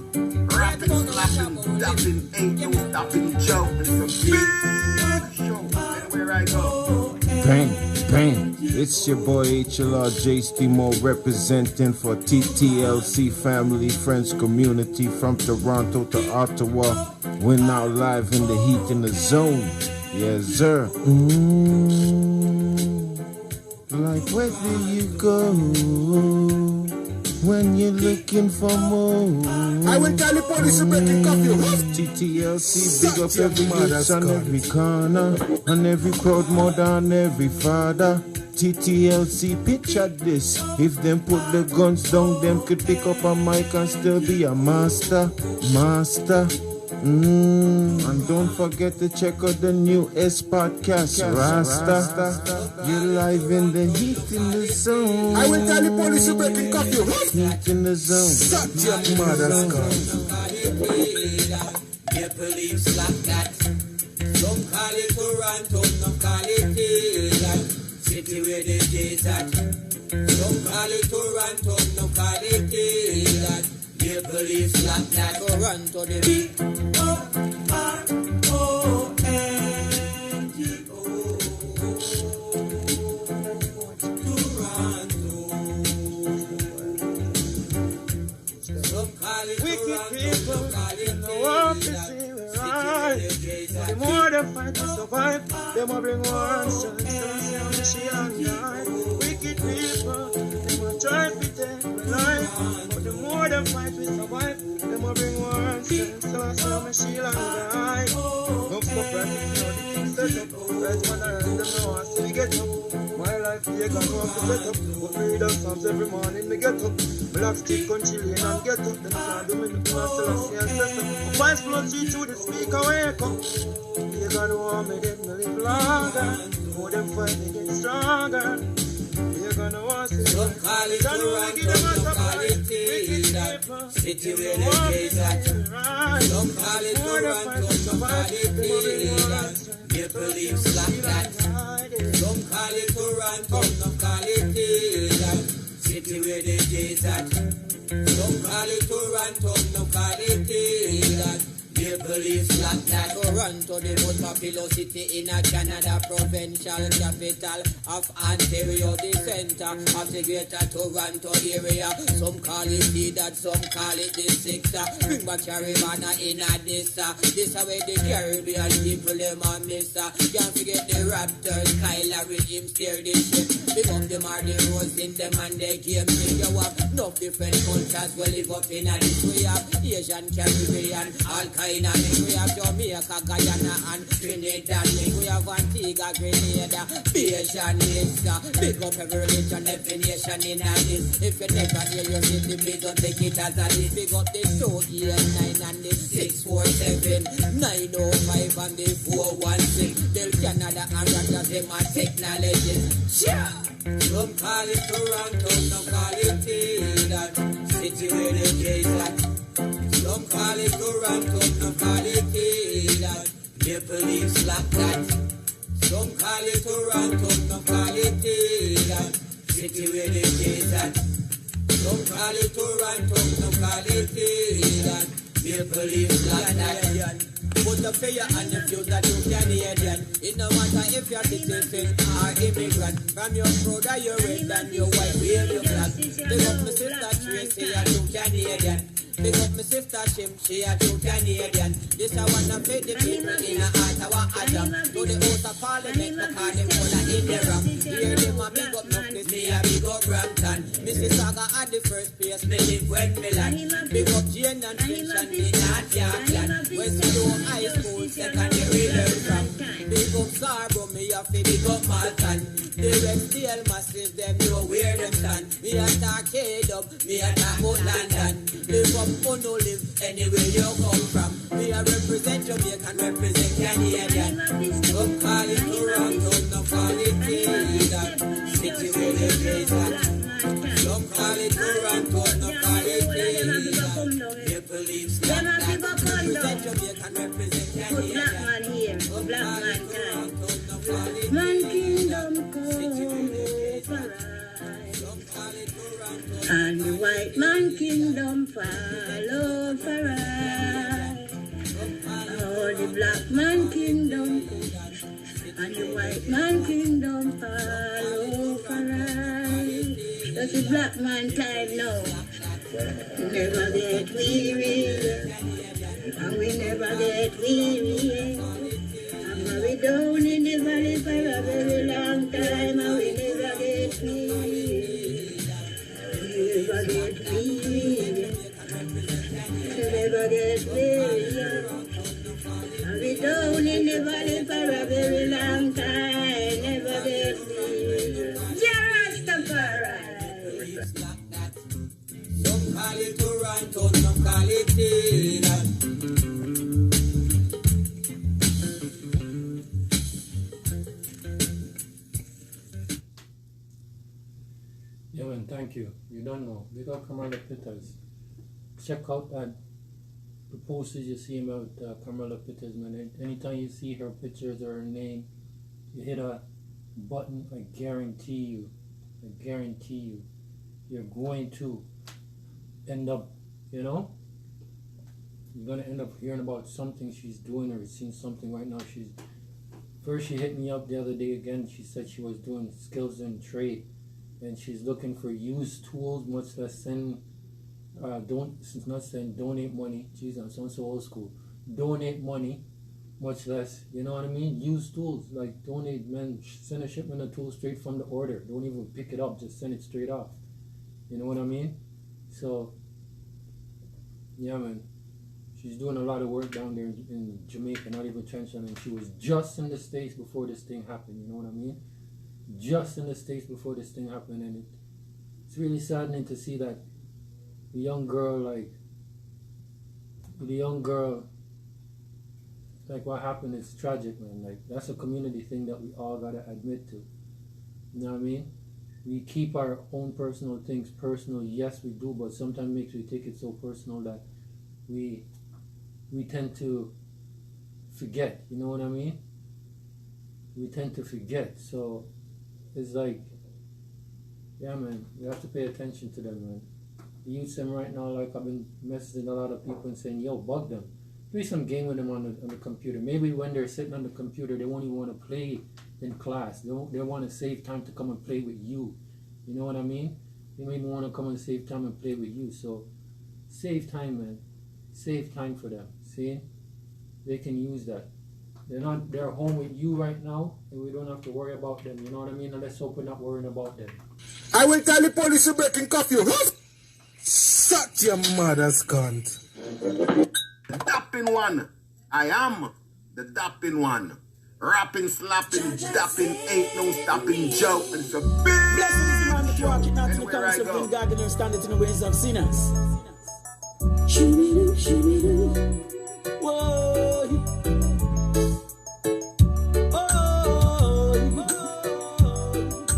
Rapping, slapping, tapping, ain't no stopping joke. It's a big show. Anywhere I go. Bang, bang. It's your boy HLR J. Mo representing for TTLC Family Friends Community from Toronto to Ottawa. We're now live in the heat in the zone. Yes, sir. Like, where do you go when you're looking for more? I will tell the police to break it up, you. TTLC, big up every youth on every corner, on every proud mother, on every father. TTLC, picture this. If them put the guns down, them could pick up a mic and still be a master. And don't forget to check out the new S podcast, Rasta. You're live in the heat in the zone. I will tell the police to break it up, you. Heat in the zone. Shut your mother's gun. People leave slack that. Some call it Toronto, some call it England. City where the days at. Some call it Toronto, some call it England. People leave slack that. Toronto the beat. Wicked people, no one to see we rise. The more them fight to survive, them will bring war and strength. So I say I'm a shield and guide. Wicked people, them will try to take my life. But the more them fight we survive, them will bring war and strength. So I say I'm a shield and guide. No surprise, you know the things set up. Right man I rise them now and see we get up. My life pagan no have to set up. But me read the Psalms every morning me get up. Me lock street country lane and get up. Them can't do me nothing and still I see and say so. My voice flow through the speaker wake up. Pagan want me dead, me live longer. More them fight, me get stronger. Pagan want see me rise. I know we give them a surprise. Wicked people, City where the want days me at. see me rise. Some call it More them fight, Toronto, we some call survive. it Them will bring war and England. strength. People leave slack that. Some call it Toronto, some call it England. City where the days at. Some call it Toronto, some call it England. Maple Leaf flag that Toronto, the most populous city in a Canada, provincial capital of Ontario, the center of the greater Toronto area. Some call it the that, some call it the sixer. Bring back Caribana in a this way the Caribbean people them a miss. Can't forget the Raptors, Kyler with him steer the ship. Big up the Mardi Rose in them and they game. You have enough different cultures we live up in a this. We have Asian, Caribbean, all kind of things. We have Jamaica, Guyana and Trinidad. We have Antigua, Grenada, Bajan, Easter. Big up every religion, every nation in a this. If you never hear your city, please don't take it as a this. Big up the 289 and the 647, 905 and the 416. Del Canada and Russia, them are technology. Some call it Toronto, some call it that city where the case at. Some call it Toronto, some call it that Maple Leafs like that. Some call it Toronto, some call it that city where the case at. Some call it Toronto, some call it that Maple Leafs like that. Put up for your hand if you that you Canadian. It no matter if you're citizen or immigrant. From your brother, your red and your white, wave your flag. Big up my sister Tracy, a true Canadian. Big up my sister Shim, she a true Canadian. This I wanna pay the people in a Ottawa, Adam. To the House of Parliament, because them all are in the ram. Hear them a big up Nucleus, me a big up Brampton. Mrs. Saga at the first place, me live when Milan. Big up Jane and Finch and me not Yorkland. West View High School, secondary learn from. Big up Scarborough, me a fi big up Malton. The Rexdale massive, them know where them stand. Me a talk K-Dub, me a talk out London. Live up, no live anywhere you come from. Me a represent Jamaica and represent Canadian. Some call it Toronto, some call it Canada. City where the place at. Some call it Toronto, some call it Canada. Maple Leafs like that. Represent Jamaica and represent Canadian. Put black man here, black man time. Man kingdom come over. And the white man kingdom follow for us. Oh, the black man kingdom come. And the white man kingdom follow for us. That's the black man time now. Never get weary. And we never get weary. And we down in the valley for a very long time. And we never get weary. Never get weary. Never get weary. And we down in the valley for a very long time. Never get weary. Jarastafari. Some call it Toronto, some call it Taylor. Yeah, man, thank you. You don't know. Big up Carmela Pitters. Check out that the posters you see about Carmela Pitters, man. Anytime you see her pictures or her name, you hit a button, I guarantee you, you're going to end up, you're going to end up hearing about something she's doing or seeing something right now. First she hit me up the other day again. She said she was doing skills and trade. And she's looking for used tools, much less donate money. Jeez, I'm so old school. Donate money, much less, you know what I mean? Use tools, like donate, man. Send a shipment of tools straight from the order. Don't even pick it up, just send it straight off. You know what I mean? So, yeah, man. She's doing a lot of work down there in Jamaica, not even intentional. And she was just in the States before this thing happened, you know what I mean? Just in the States before this thing happened, and it's really saddening to see that the young girl, like what happened is tragic, man. Like, that's a community thing that we all gotta admit to. You know what I mean? We keep our own personal things personal, yes we do, but sometimes it makes we take it so personal that we tend to forget, you know what I mean? We tend to forget, so it's like, yeah, man, we have to pay attention to them, man. The youth them right now, like I've been messaging a lot of people and saying, yo, bug them. Play some game with them on the computer. Maybe when they're sitting on the computer, they won't even want to play in class. They want to save time to come and play with you. You know what I mean? They may want to come and save time and play with you. So save time, man. Save time for them. See? They can use that. They're home with you right now, and we don't have to worry about them. You know what I mean? And let's hope we're not worrying about them. I will tell the police you're breaking curfew. Suck your mother's cunt. The dapping one. I am the dapping one. Rapping, slapping, dapping, ain't no stopping, joke. And it's a big Blessed is the man that walketh not in the Anywhere I counsel of go. the ungodly, nor standeth in the ways of sinners. Whoa.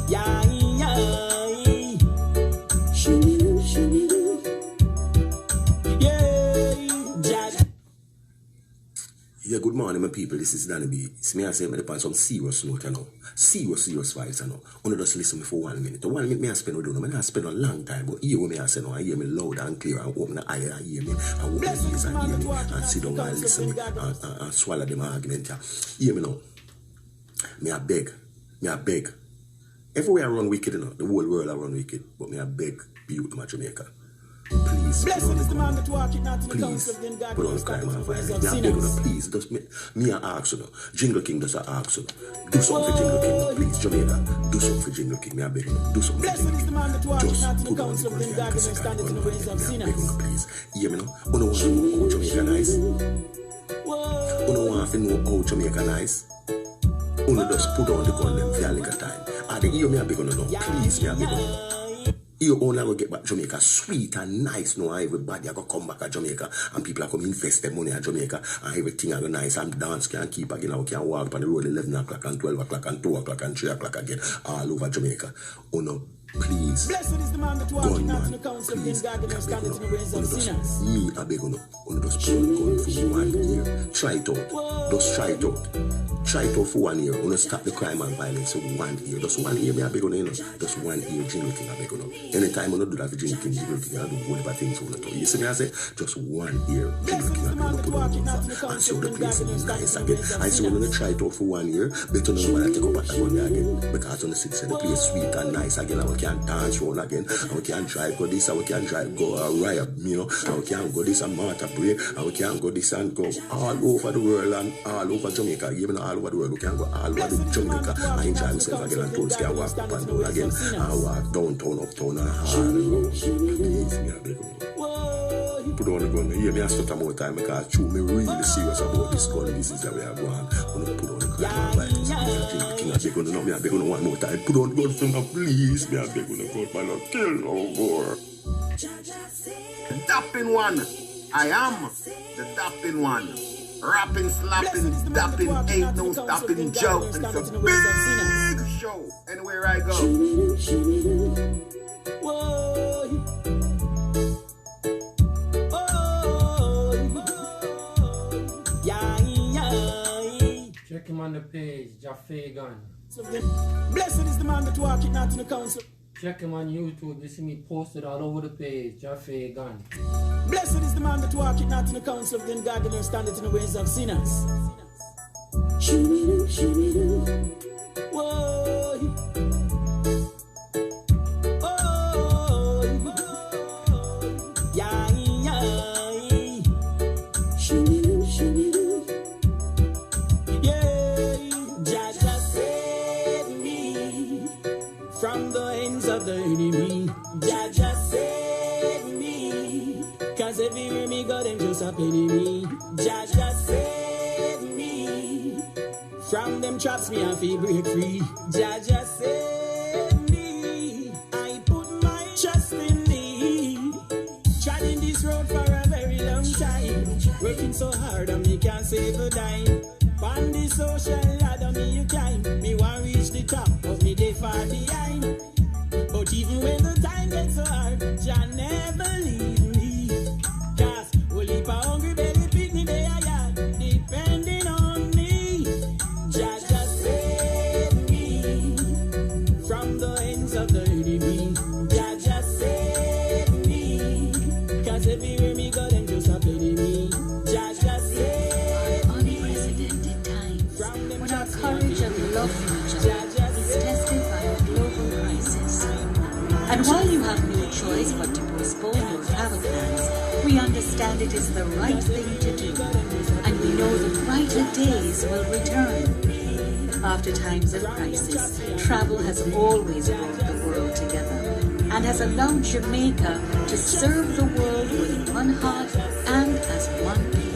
Yeah, yeah. Yeah, good morning, my people. This is Danny B. It's me, I say, I'm upon some serious note, you know. Serious vibes, you know. Only just listen me for 1 minute. The 1 minute me I spend with you, I spend a long time, but here me I say, no, I hear me loud and clear, and open the eye and hear me, and open the ears and hear me, and sit down and listen me, and swallow them argument, yeah. Hear me now. Me I beg. Everywhere I run wicked, you know. The whole world I run wicked, but me I beg youth in Jamaica. Please, blessed is the man that walketh not in the counsel of the ungodly, put on crime and violence. Me beg you, please, just me I ask you, Jingle King does I ask you, do something for Jingle King, please, Jamaica, do something for Jingle King. Me I beg you, do something for Jingle King. Just put on the gun and cause I can't go no way. Me I beg you, please. Hear me now. You don't want to know how Jamaica nice. You don't want to know how Jamaica nice. You just put on the gun them for a little time. And the ear me I beg you know, please, me I beg you. You only will get back Jamaica sweet and nice now. Everybody are going to come back to Jamaica and people are going to invest their money at Jamaica and everything are going to nice and dance can keep again. I can walk on the road 11 o'clock and 12 o'clock and 2 o'clock and 3 o'clock again all over Jamaica. Oh no, please. Blessed is the man that walketh not in the counsel of the ungodly, nor standeth in the ways of sinners. Me, I beg you, just put on the gun for 1 year. Try it out. Just try it out. Try it out for 1 year. Wanna stop the crime and violence for 1 year. Just 1 year, me I beg you, just 1 year, Jingle King, I beg you. Anytime I do that for Jingle King, I do whatever things I want to do. You see me, I say, just 1 year, Jingle King, I beg you, put on the gun and see how the place is nice again. I say, we're gonna try it out for 1 year, better than when I take up at the gun again. Because on the city, say the place sweet and nice again, and we can dance round again, and we can drive go this, and we can drive go riot, you know, and we can go this and Martha break, and we can go this and go all over the world and all over Jamaica, even all over the world. We can go all over the Jamaica and enjoy myself again, and tourists can walk up and down again and walk downtown, uptown and all the road. Please, me I beg you. Put on the gun. You hear me I stutter more time because true me really serious about this gun. This is the way I go on. I'm gonna put on the crime and violence. Me I King I beg you, me I beg you one more time. Put on the gun for me, please. Me I beg you, God, man, not kill no more. The dapping one. I am the dapping one. Rapping, slapping, dapping, ain't no stopping, joke. And it's a big show. Anywhere I go. Check him on the page, Jaffe Gun. Blessed is the man that walketh not in the counsel. Check him on YouTube. You see me posted all over the page, Jaffe Gun. Blessed is the man that walketh not in the counsel of the ungodly, nor standeth in the ways of sinners. Yeah, yeah. Jaja save me from the hands of the enemy. Jaja save me, cause everywhere me go them just a penny me. Jaja save me from them traps me and feel break free. Jaja save me, I put my trust in thee. Treading this road for a very long time, working so hard and me can't save a dime. On the social ladder me you climb, me want reach the top of me day far behind. But even when the time gets so hard, Jah never leave me. Cause we'll leave a hungry belly picnic day a yard, depending on me. Jah just save me from the hands of the enemy. Jah just save me, cause everywhere me go them just a penny me. Jah just save me. and it is the right thing to do. And we know the brighter days will return. After times of crisis, travel has always brought the world together and has allowed Jamaica to serve the world with one heart and as one people.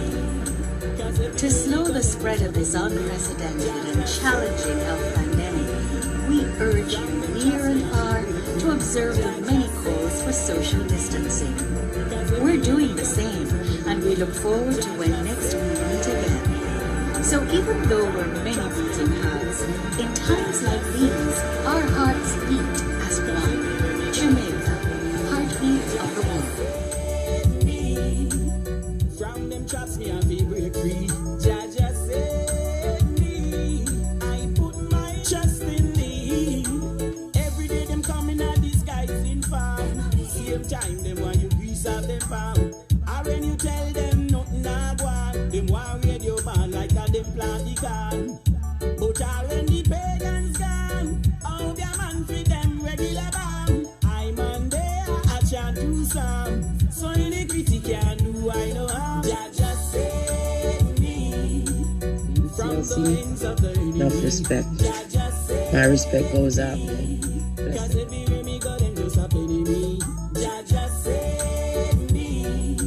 To slow the spread of this unprecedented and challenging health pandemic, we urge you near and far to observe the many calls for social distancing. We're doing the same, and we look forward to when next we meet again. So even though we're many beating hearts, in times like these, our hearts beat as one. Jamaica, heartbeat of the world. From them traps me and be break free. Jaja save me. I put my trust in thee. Every day them coming out disguising farm. Same time them want you grease up them farm. And when you tell them nothing I want, them want read your man like a them plant the can. But all when the pagans gone, how their man fit them regular bam. I'm on there, I can't do some. So iniquity can do, I know how. Jaja save me from the ends of the enemy. Enough respect. My respect goes out. Cause everywhere me go, them just a penny me. Jaja save me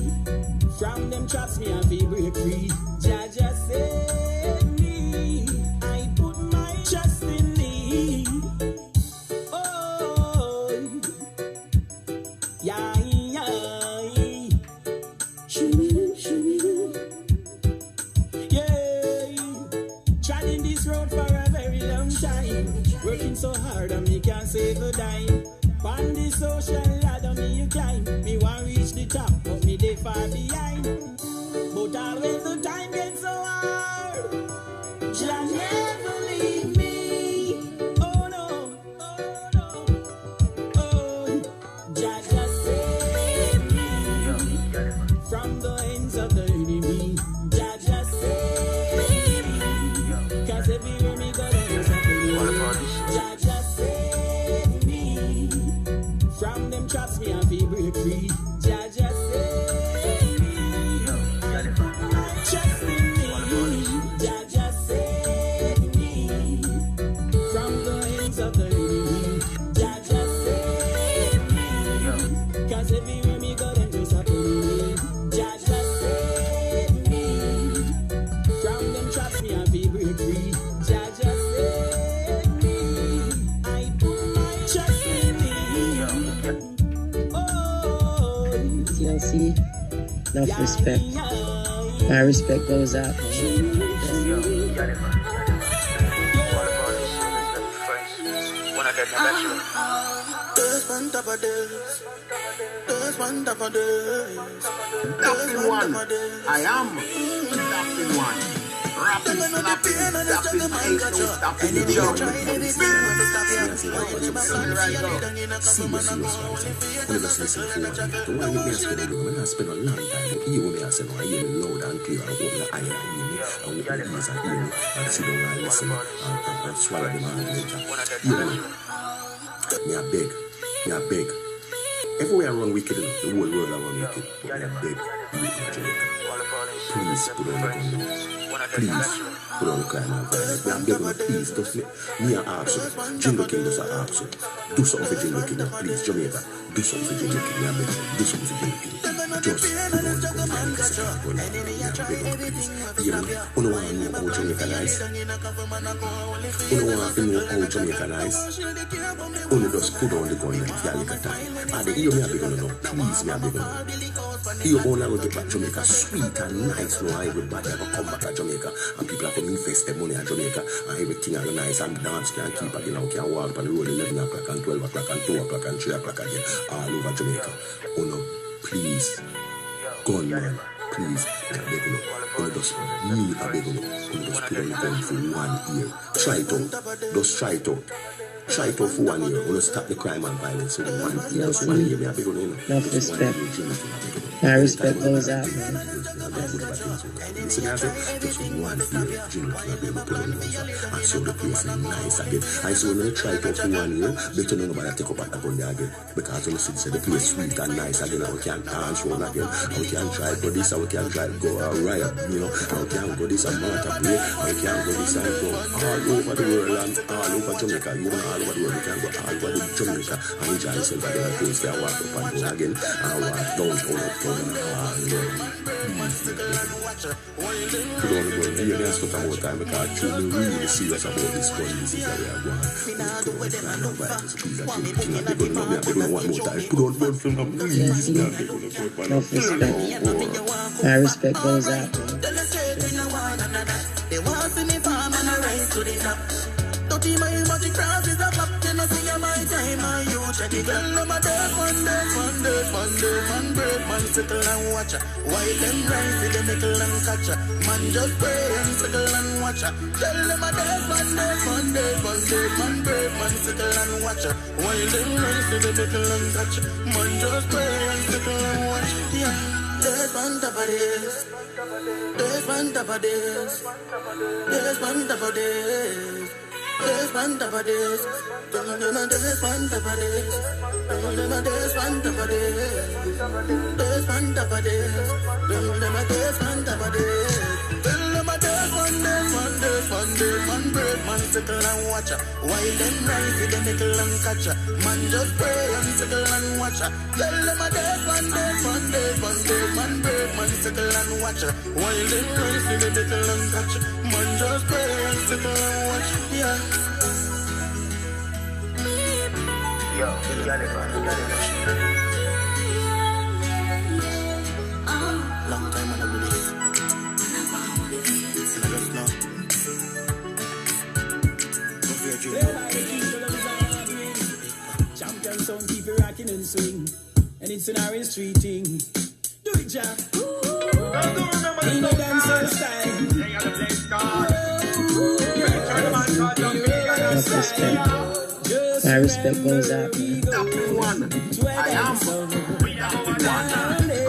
from them traps me and be break free. Jaja save me. I put my trust in thee. Oh, yeah, yeah. Shoo-be-doo. Yeah. Treading this road for a very long time. Working so hard and me can't save a dime. On the social ladder me you climb. Me want reach the top but me dey far behind. But always the time gets so hard. Jah never leave me. Oh no, oh no, oh. Jah just save me from the hands of the enemy. Jah just save me. Cause everywhere me go there's a enemy. Jah just save me from them traps me and be break free. Jah just save me. Trust in me. Jah just save me from the hands of the enemy. Jah just save me. Cause everywhere me go them just a penny. Jah just save me from them traps me and be break free. Jah just save me. I put my trust in thee. Oh, TLC, enough respect. My respect goes out. There's one top of this. There's one top of this. Nothing one. I am nothing one. Rapping, slapping, stopping, ain't no stopping the job. The one you may spend a little, I spend a long time. You may have said, I hear me loud and clear. I hold my eye and hear me. I hold my ears and hear me. And sit down and listen. And swallow them and later. You know, me I beg. Everywhere I run wicked, the whole world I run wicked. But me I beg you in Jamaica. Please put on the gun now. Please put on the crime and violence. Me I beg you, please. Just me I ask you. Jingle King does I ask you. Do something for Jingle King, please. Jamaica, do something for Jingle King. Me I beg you. Do something for Jingle King. Just put on the gun violence. Me I beg you, please. You know, you don't want to know how Jamaica nice. You don't want to know how Jamaica nice. Only just put on the gun like you like a time. And the me I beg you, please, me I beg you. You only will get back Jamaica sweet and nice. No, everybody ever come back to Jamaica and people have to invest their money in Jamaica and everything are nice and dance can keep again. Now can walk on the road 11 o'clock and 12 o'clock and 2 o'clock and 3 o'clock again all over Jamaica. Oh no, please, gunman, please, I beg you. Only just me, I beg you. Only just put on the gun for 1 year. Try it out. Just try it out. try it out for 1 year. We'll stop the crime and violence. So 1 year, just 1 year, I beg you, you know. Enough respect. I respect those out there. Just 1 year, Jimmy, I be able to play and so the place is nice again. I say when you try it out for 1 year, better know nobody take up at the gun there again. Because when you see the place sweet and nice again, and we can dance one again, and we can try for this, and we can try go riot, you know, and we can go this and Martha Play, and we can go this and go all over the world and all over Jamaica, you know, all over the world, we can go all over the Jamaica and enjoy yourself again and place there, walk up and down again, and walk downtown, uptown, and all, you know. We don't go here and stuff about time because truly really serious about this gun disease that we are going. I respect those out there. They want to see me farm and I rise to the top. Don't see my body cross is a pop. You know see my time and you check it. Tell them a death, man, bird, man, sickle and watch. While them rise, see them mickle and catch. Man just pray and sickle and watch. Tell them a death, man, bird, man, sickle and watch. While them rise, see them mickle and catch. Man just pray and sickle and watch. Yeah. There's one top of this. There's one top of this. There's one top of this. There's one top of this. There's one top of this. There's one top of this. There's one top of this. There's one top of this. Tell them a there's one bird, man, sickle and watch. While them rise, see them mickle and catch. Man just pray and sickle and watch. Tell them a there's one bird, man, sickle and watch. While them rise, see them mickle and catch. Man just pray and sickle and watch. Yeah. Yo, you got it, man. Long time on the release. And I just know. Champion sound, keep it rocking and swing. And it's an orange street thing. Do it, Jack. In a dancehall style. They got a place called. I respect those out there. Stopping one. I am. We are one.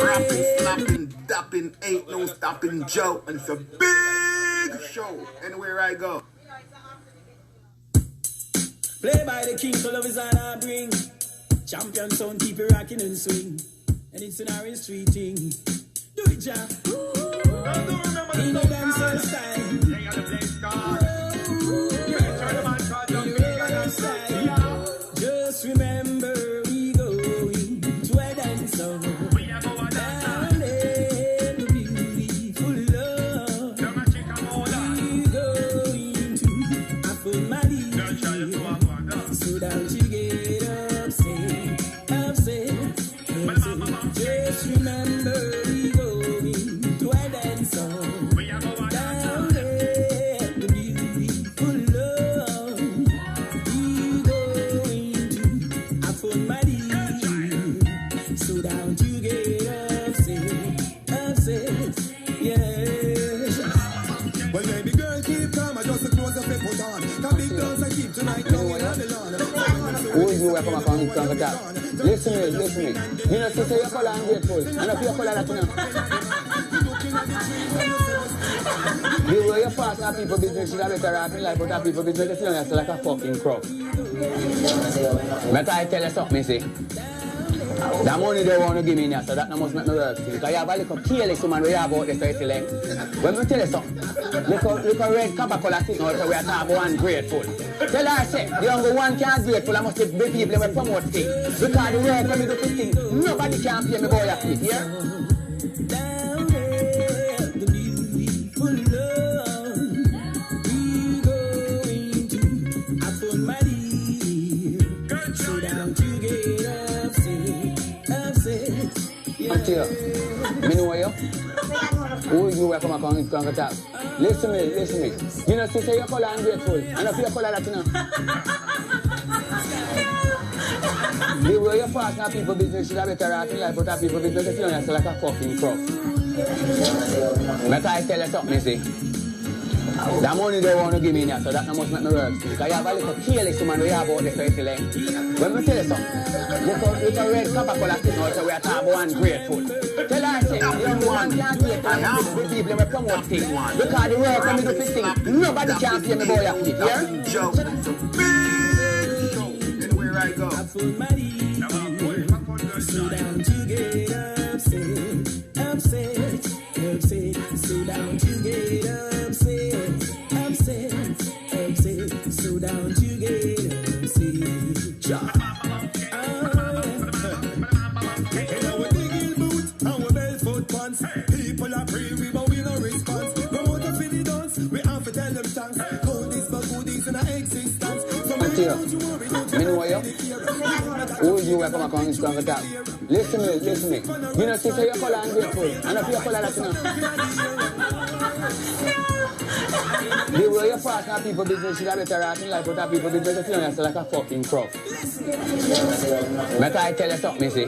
Rapping, slapping, dapping, ain't no stopping Joe. And it's a big show anywhere I go. Play by the king, so love is all I bring. Champion sound, keep it rocking and swing. And it's an orange street thing. Do it, Jack. In a dancehall style. They got a place called. Just remember we going to a dance hall. We are going down in the beautiful love. We going to Apple Mali. So don't you get upset. Just remember we going to a dance hall. We are going down in the beautiful love. We going to Apple Mali. So don't you get upset. Yes. Well, baby girl, keep calm. I just close up and put on. Come big dance I keep tonight long in the lawn. Who is you welcome up on this song attack? Listen me. You know, sister, you're color ungrateful. And if you're color Latino. The way you pass our people business is a better rap in life, but our people business is still like a fucking crop. But I tell you something, see. The money they want to give me now, so that must make me work. Because you have a little careless woman where you have about this, so it's like, when we tell you something, look a red copper color thing out, so we are talking about ungrateful. Tell her, say, the only one can't grateful, I must be people who promote things. Because the work when we do this thing, nobody can pay me boy a fee, yeah? Me know you. Who you welcome up on this conga talk? Listen me. You know, sister, you're color ungrateful. And if you're color Latino. The way you pass our people business should have better rap in life, but our people business is like a fucking crop. But I tell you something, see. That money they want to give me now, so that must make me work. Because you have a little careless woman we have out there, so it's length. When we tell you something, little red Coca-Cola sitting out, so we are talking about ungrateful. Tell her, say, the young one can't do it, the people we promote things. Because the work when we do this thing, nobody can pay me boy up here. Big show. Anywhere I go. Slow down to get upset. Slow down to get upset. Slow down to get upset. In our digging boots, our bell-foot pants, people are free, but we no response. Promote a feel dance, we have to tell them thanks. Goodies for goodies in our existence. So me know you. Who you welcome to come into the top? Listen me. You know, sister, your color ungrateful. And if your color that's enough. The way you pass now people business, you better act in life, but people business, you know, you're like a fucking crop. But I tell you something, see.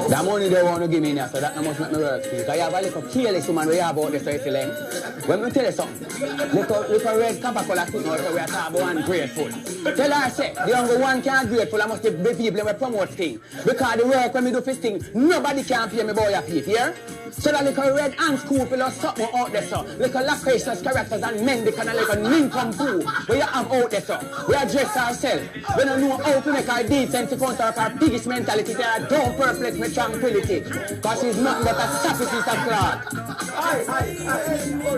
That money they want to give me now, so that must make me work. Because you have a little careless woman we have out there, so it's length. When we tell you something, little red Coca-Cola sitting out, so we are talking about ungrateful. Tell her, say, the younger one can't grateful, I must be people who promote things. Because the work when we do this thing, nobody can pay me boy a pay, here. So that little red and school will something out there, so. Little loquacious characters and men, they kind of like a nincompoop where you have out there, so. We address ourselves. We don't know how to make our decency counter our biggest mentality. They are don't perplex with tranquility. Because she's nothing but a sappy piece of cloth.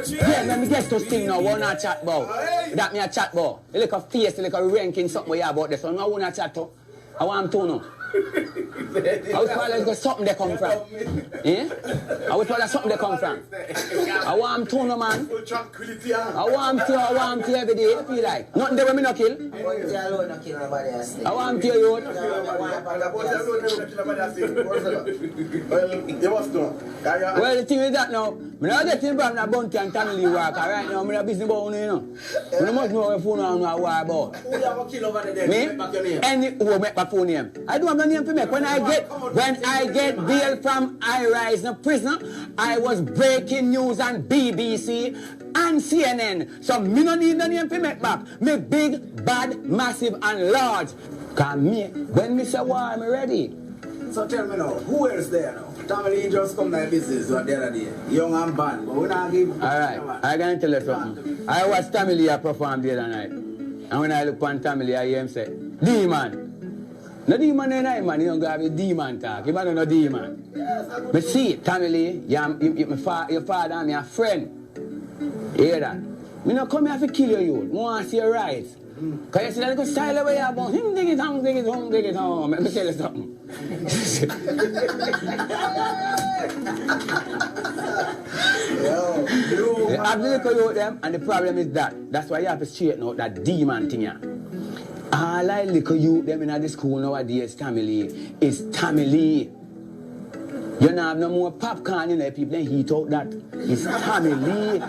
Yeah, let me get to this thing now. What not chat about? That me a chat about. You look a face, you look a ranking, something we have about there. So now I want to chat to. I want to know. I would call it something they come from. Yeah? I would call it something they come from. I want to know, man. I want to every day. I feel like. Nothing there when me no kill. I want to you. Well, the thing is that now, I'm not getting from the bounty and family work. Right now, I'm not busy about you know. I must know if you know what about. Me? Any who make my phone name. I don't have no name for me. When I get bail from I-Rise in prison, I was breaking news on BBC and CNN. So me no need no name for me back. Me big, bad, massive and large. Cause me, when me say war, me ready. So tell me now, who else there now? Family just come to my business the other day. Young and bad, but we not give. Alright, I can tell you something. I watch Tamale perform the other night. And when I look on Tamale, I hear him say, Demon. No demon in night, man. You don't have a demon talk. You man no demon. But see, Tamale, your father and your friend. You hear that? Me not come here to kill you. I want to see your rise. Because you see that little style of way you have on him, dig it home. Let me tell you something. You have to look at them, and the problem is that. That's why you have to straighten out that demon thing here. All I look at you, them in the school nowadays, Tamale, is Tamale. You don't have no more popcorn in there, people, then heat out that. It's Tamale.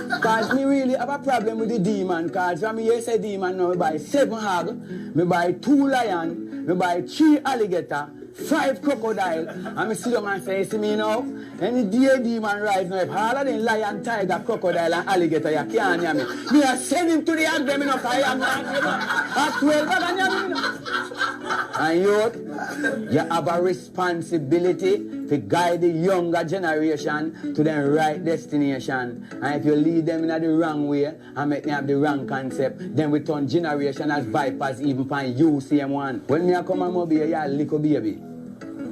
Because me really have a problem with the demon, because when me say demon now, I buy 7 hog, I buy 2 lion, I buy 3 alligator, 5 crocodile, and I sit down and say, see me now, any day demon rise now, if all of them lion, tiger, crocodile, and alligator, you can't hear me. Me I send him to the hog, them enough, I am not, at 12, but I am and you have a responsibility to guide the younger generation to their right destination. And if you lead them in the wrong way and make them have the wrong concept, then we turn generation as vipers even from you, same one. When me come and mobile, you're a little baby.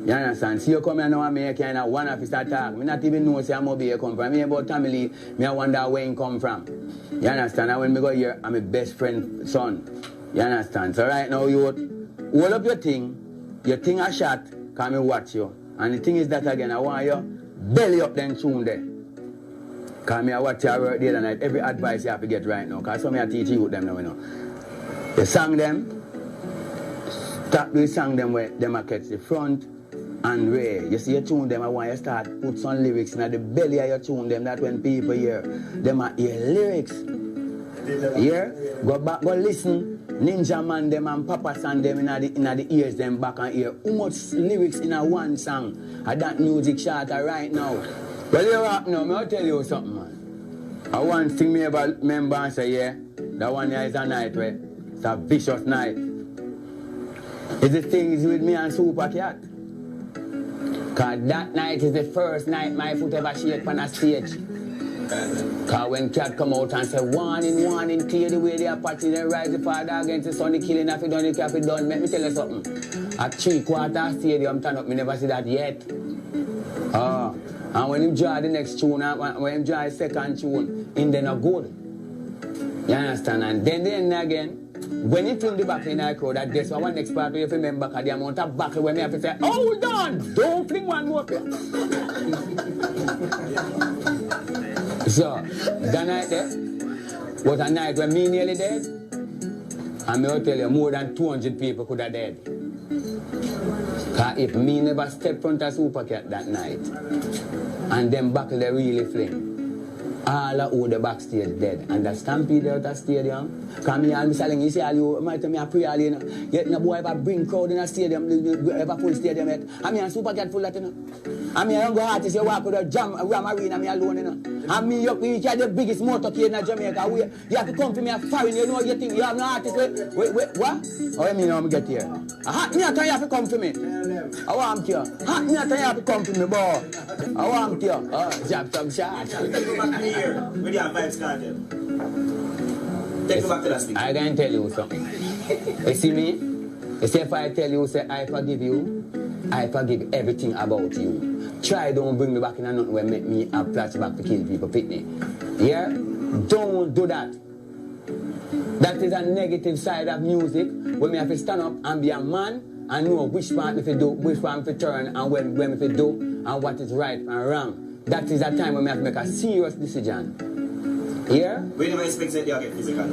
You understand? See you come here now and me kind of one officer talk. Me not even know say I'm mobile come from. Me about family, me I wonder where he come from. You understand? And when me go here, I'm my best friend son. You understand? So right now you hold up your thing a shot, can me watch you. And the thing is that again, I want you belly up then tune there. Because me I watch your work day and night. Every advice you have to get right now. Because some of you teach you them now, you know. You sang them, start doing song them where them are catch the front and rear. You see you tune them, I want you start put some lyrics in the belly of your tune them, that when people hear, them are hear lyrics. Hear? Go back, go listen. Ninja Man them and Papa San them in the ears them back and hear how much lyrics in a one song. And that music shorter right now. Well, you know, no, I'll tell you something, man. I want thing me about remember and say, yeah, that one here is a night where it's a vicious night. It's the things with me and Super Cat. Cause that night is the first night my foot ever shake on a stage. Cause when Cat come out and say, warning, clear the way they are party, then rise the father against the son, the killing, if you done, the cap it done. Let me tell you something. At 3/4 stadium turn up, me never see that yet. And when you draw the next tune, when you draw the second tune, in then a good. You understand? And then again, when you fling the buckle in the crowd, that's what one next part where you remember the amount of buckle when you have to say, hold on, don't fling one more. So, that night there was a night when me nearly dead. And me will tell you, more than 200 people could have dead. Because if me never stepped front of Supercat that night, and them buckle they really fling, all of the backstage dead. And the stampede out of stadium, because me and Mr. Ling, you see all you, might tell me I pray all you know, yet no boy ever bring crowd in a stadium, ever full stadium yet. And me and Supercat full that, you know. And me a young artist, you walk with a Ram Arena, me alone, you know. And me, you carry the biggest motorcade in Jamaica. You have to come to me a foreign, you know, you think you have no artist. Wait, what? Oh, you mean I'm get here? Me a tell you have to come to me. I want you. Me a tell you have to come to me, boy. I want you. Oh, jab some shot. Take me back in the year. Where the vibes started. Take me back to that speech. I can tell you something. You see me? You see if I tell you, say I forgive you, I forgive everything about you. Try don't bring me back in a nothing where make me a flashback to kill people, pick me. Yeah? Don't do that. That is a negative side of music where me have to stand up and be a man and know which part me to do, which part me to turn, and when me to do, and what is right and wrong. That is a time when me have to make a serious decision. Yeah? When do you expect that you get physical?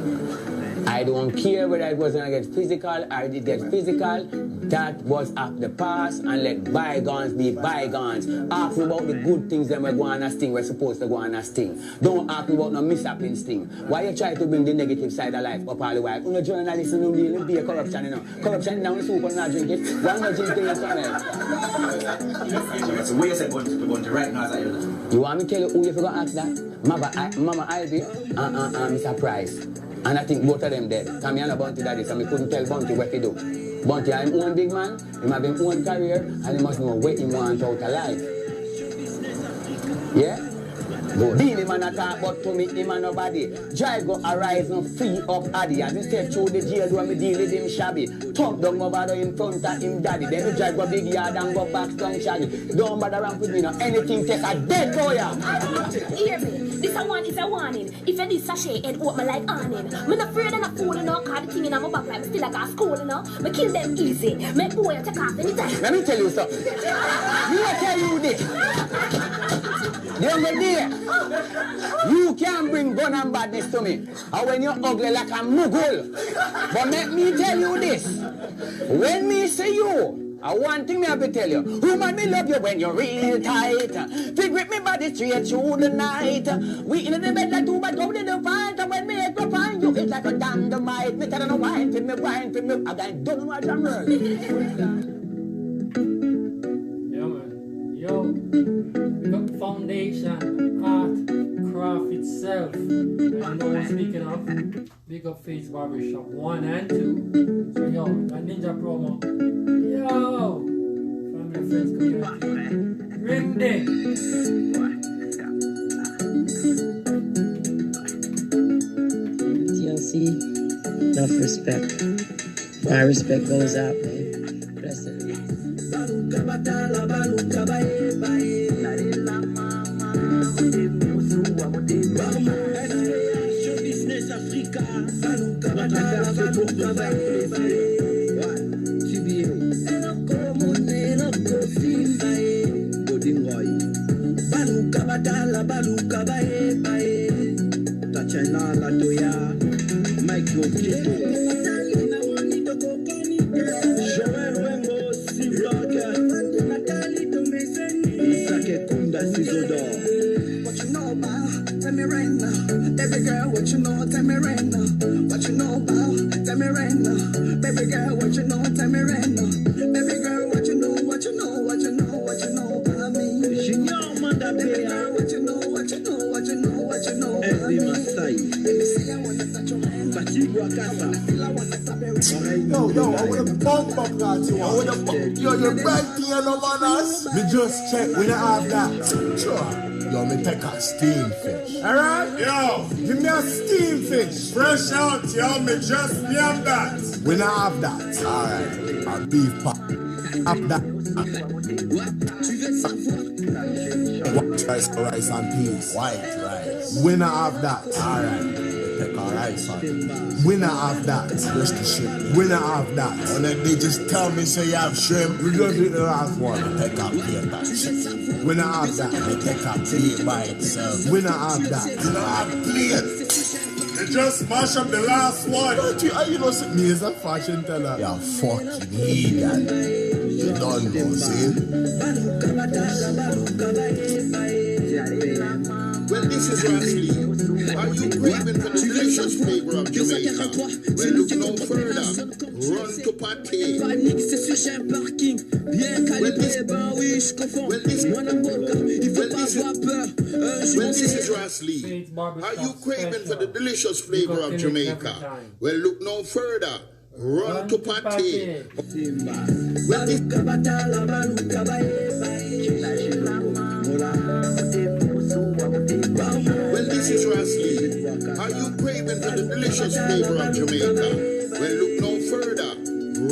I don't care whether it was going to get physical or it did get physical. That was of the past, and let bygones be bygones. Ask me about the good things that we're going to sting, we're supposed to go on a sting. Don't ask me about no mishap sting. Why you try to bring the negative side of life up all the while? No journalists don't really be a corruption, you know. Corruption down the soup and not drink it. Why not drink it or something else? So where you say going to right now? You want me to tell you who you forgot to ask that? Mama Ivy and Mr. Price. And I think both of them dead. Because I am a Bounty daddy, so I couldn't tell Bounty what to do. Bounty is his own big man, he have his own career, and he must know what he wants out of life. Yeah? But Billy man a talk about to me, him and nobody. Drive go arise and free up Addy. As he step through the jail when me deal with him shabby. Thump down my bother in front of him daddy. Then he drive go big yard and go back strong shaggy. Don't bother around with me now. Anything take a dead for ya. Hear me. This a one is a warning. If you this sachet and open my like awning. Me not afraid of no fool, you know. Cause the thing in my back like me still like a school, you know. Me kill them easy. Make boy take off anytime. Let me tell you something. Me I tell you this. The other day, you can bring gun and badness to me. And when you're ugly like a muggle. But let me tell you this. When me see you, one thing me have to tell you. Woman, me love you when you're real tight. Fit with me body straight through the night. We in the bed like two, but out in the fight. And when me hit me find you, it's like a dynamite. Me tell you no wine for me. I got done what I'm Yo, we got foundation, art, craft itself. And you know what speaking of, big up Face Barbershop 1 and 2. So yo, that ninja promo. Yo, family, friends, community. Ring day. TLC, enough respect. My respect goes out, man. Bless it. Business Africa. Baluka bae bae. Tachana la doya. Micro Kito. Joel Wengo Sivlaka. Isake Kunda Sizodor. What you know about? Tell me right now. Baby girl, what you know? Tell me right now. What you know about? Tell me right now. Baby girl, what you know? Tell me right now. Baby girl, what you know? What you know? What you know? What you know about me? You know, man, that baby girl. life. Fatigue Wakasa. Yo, I wanna bump up that you want. Yo, you're right here, no manners. Me just check, we don't have that. Sure. Yo, me take a steam fish. Alright? Yo, give me a steam fish. Fresh out, yo, me just name that. We don't have that. Alright. A beef pot. Up that. Rice and peas. White rice. We don't have that. Alright. Take our rice on. We don't have that. Just the shrimp. We don't have that. And then they just tell me say you have shrimp. We just eat the last one. Take out plate that shit. We don't have that. They take out plate by itself. We don't have that. We don't have plate. They just smash up the last one. Don't you know me as a fashion teller? You're fucking idiot. You don't know, see? Well, this is Rasli. Are you craving for the delicious flavor of Jamaica? Well, look no further. Run to party. Well, this is Rasli. Are you craving for the delicious flavor of Jamaica? Well, look no further. Run to party. Well, this is Rasli. Are you craving for the delicious flavor of Jamaica? Well, look no further.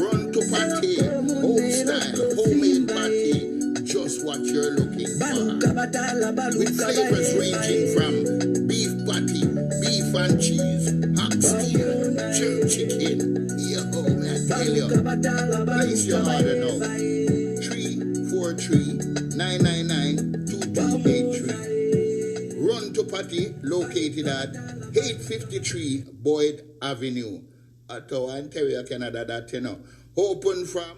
Run to party. Home style, homemade party. Just what you're looking for. With flavors ranging from beef patty, beef and cheese, oxtail, jerk chicken. Yo, man, tell you. Place your order now. 343-999-2283. Run to party located at 853 Boyd Avenue, Ottawa, Ontario, Canada. That you know. Open from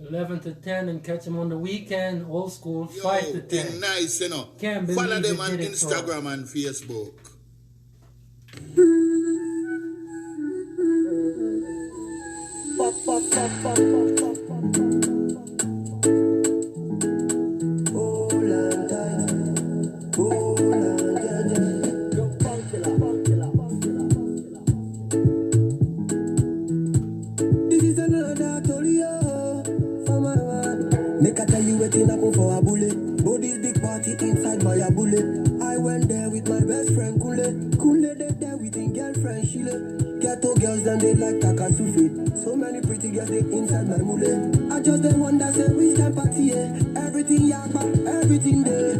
11 to 10 and catch them on the weekend. Old school, 5 to 10. Nice, you know. Can't believe follow them it on did it Instagram and Facebook. Make I tell you waiting up for a bullet. Oh, this big party inside my bullet. I went there with my best friend Kule. Kule they there with his girlfriend Shile. Ghetto girls then they like Takasufi. So many pretty girls they inside my mule. I just the one that say we can party, yeah. Everything yakba, everything there.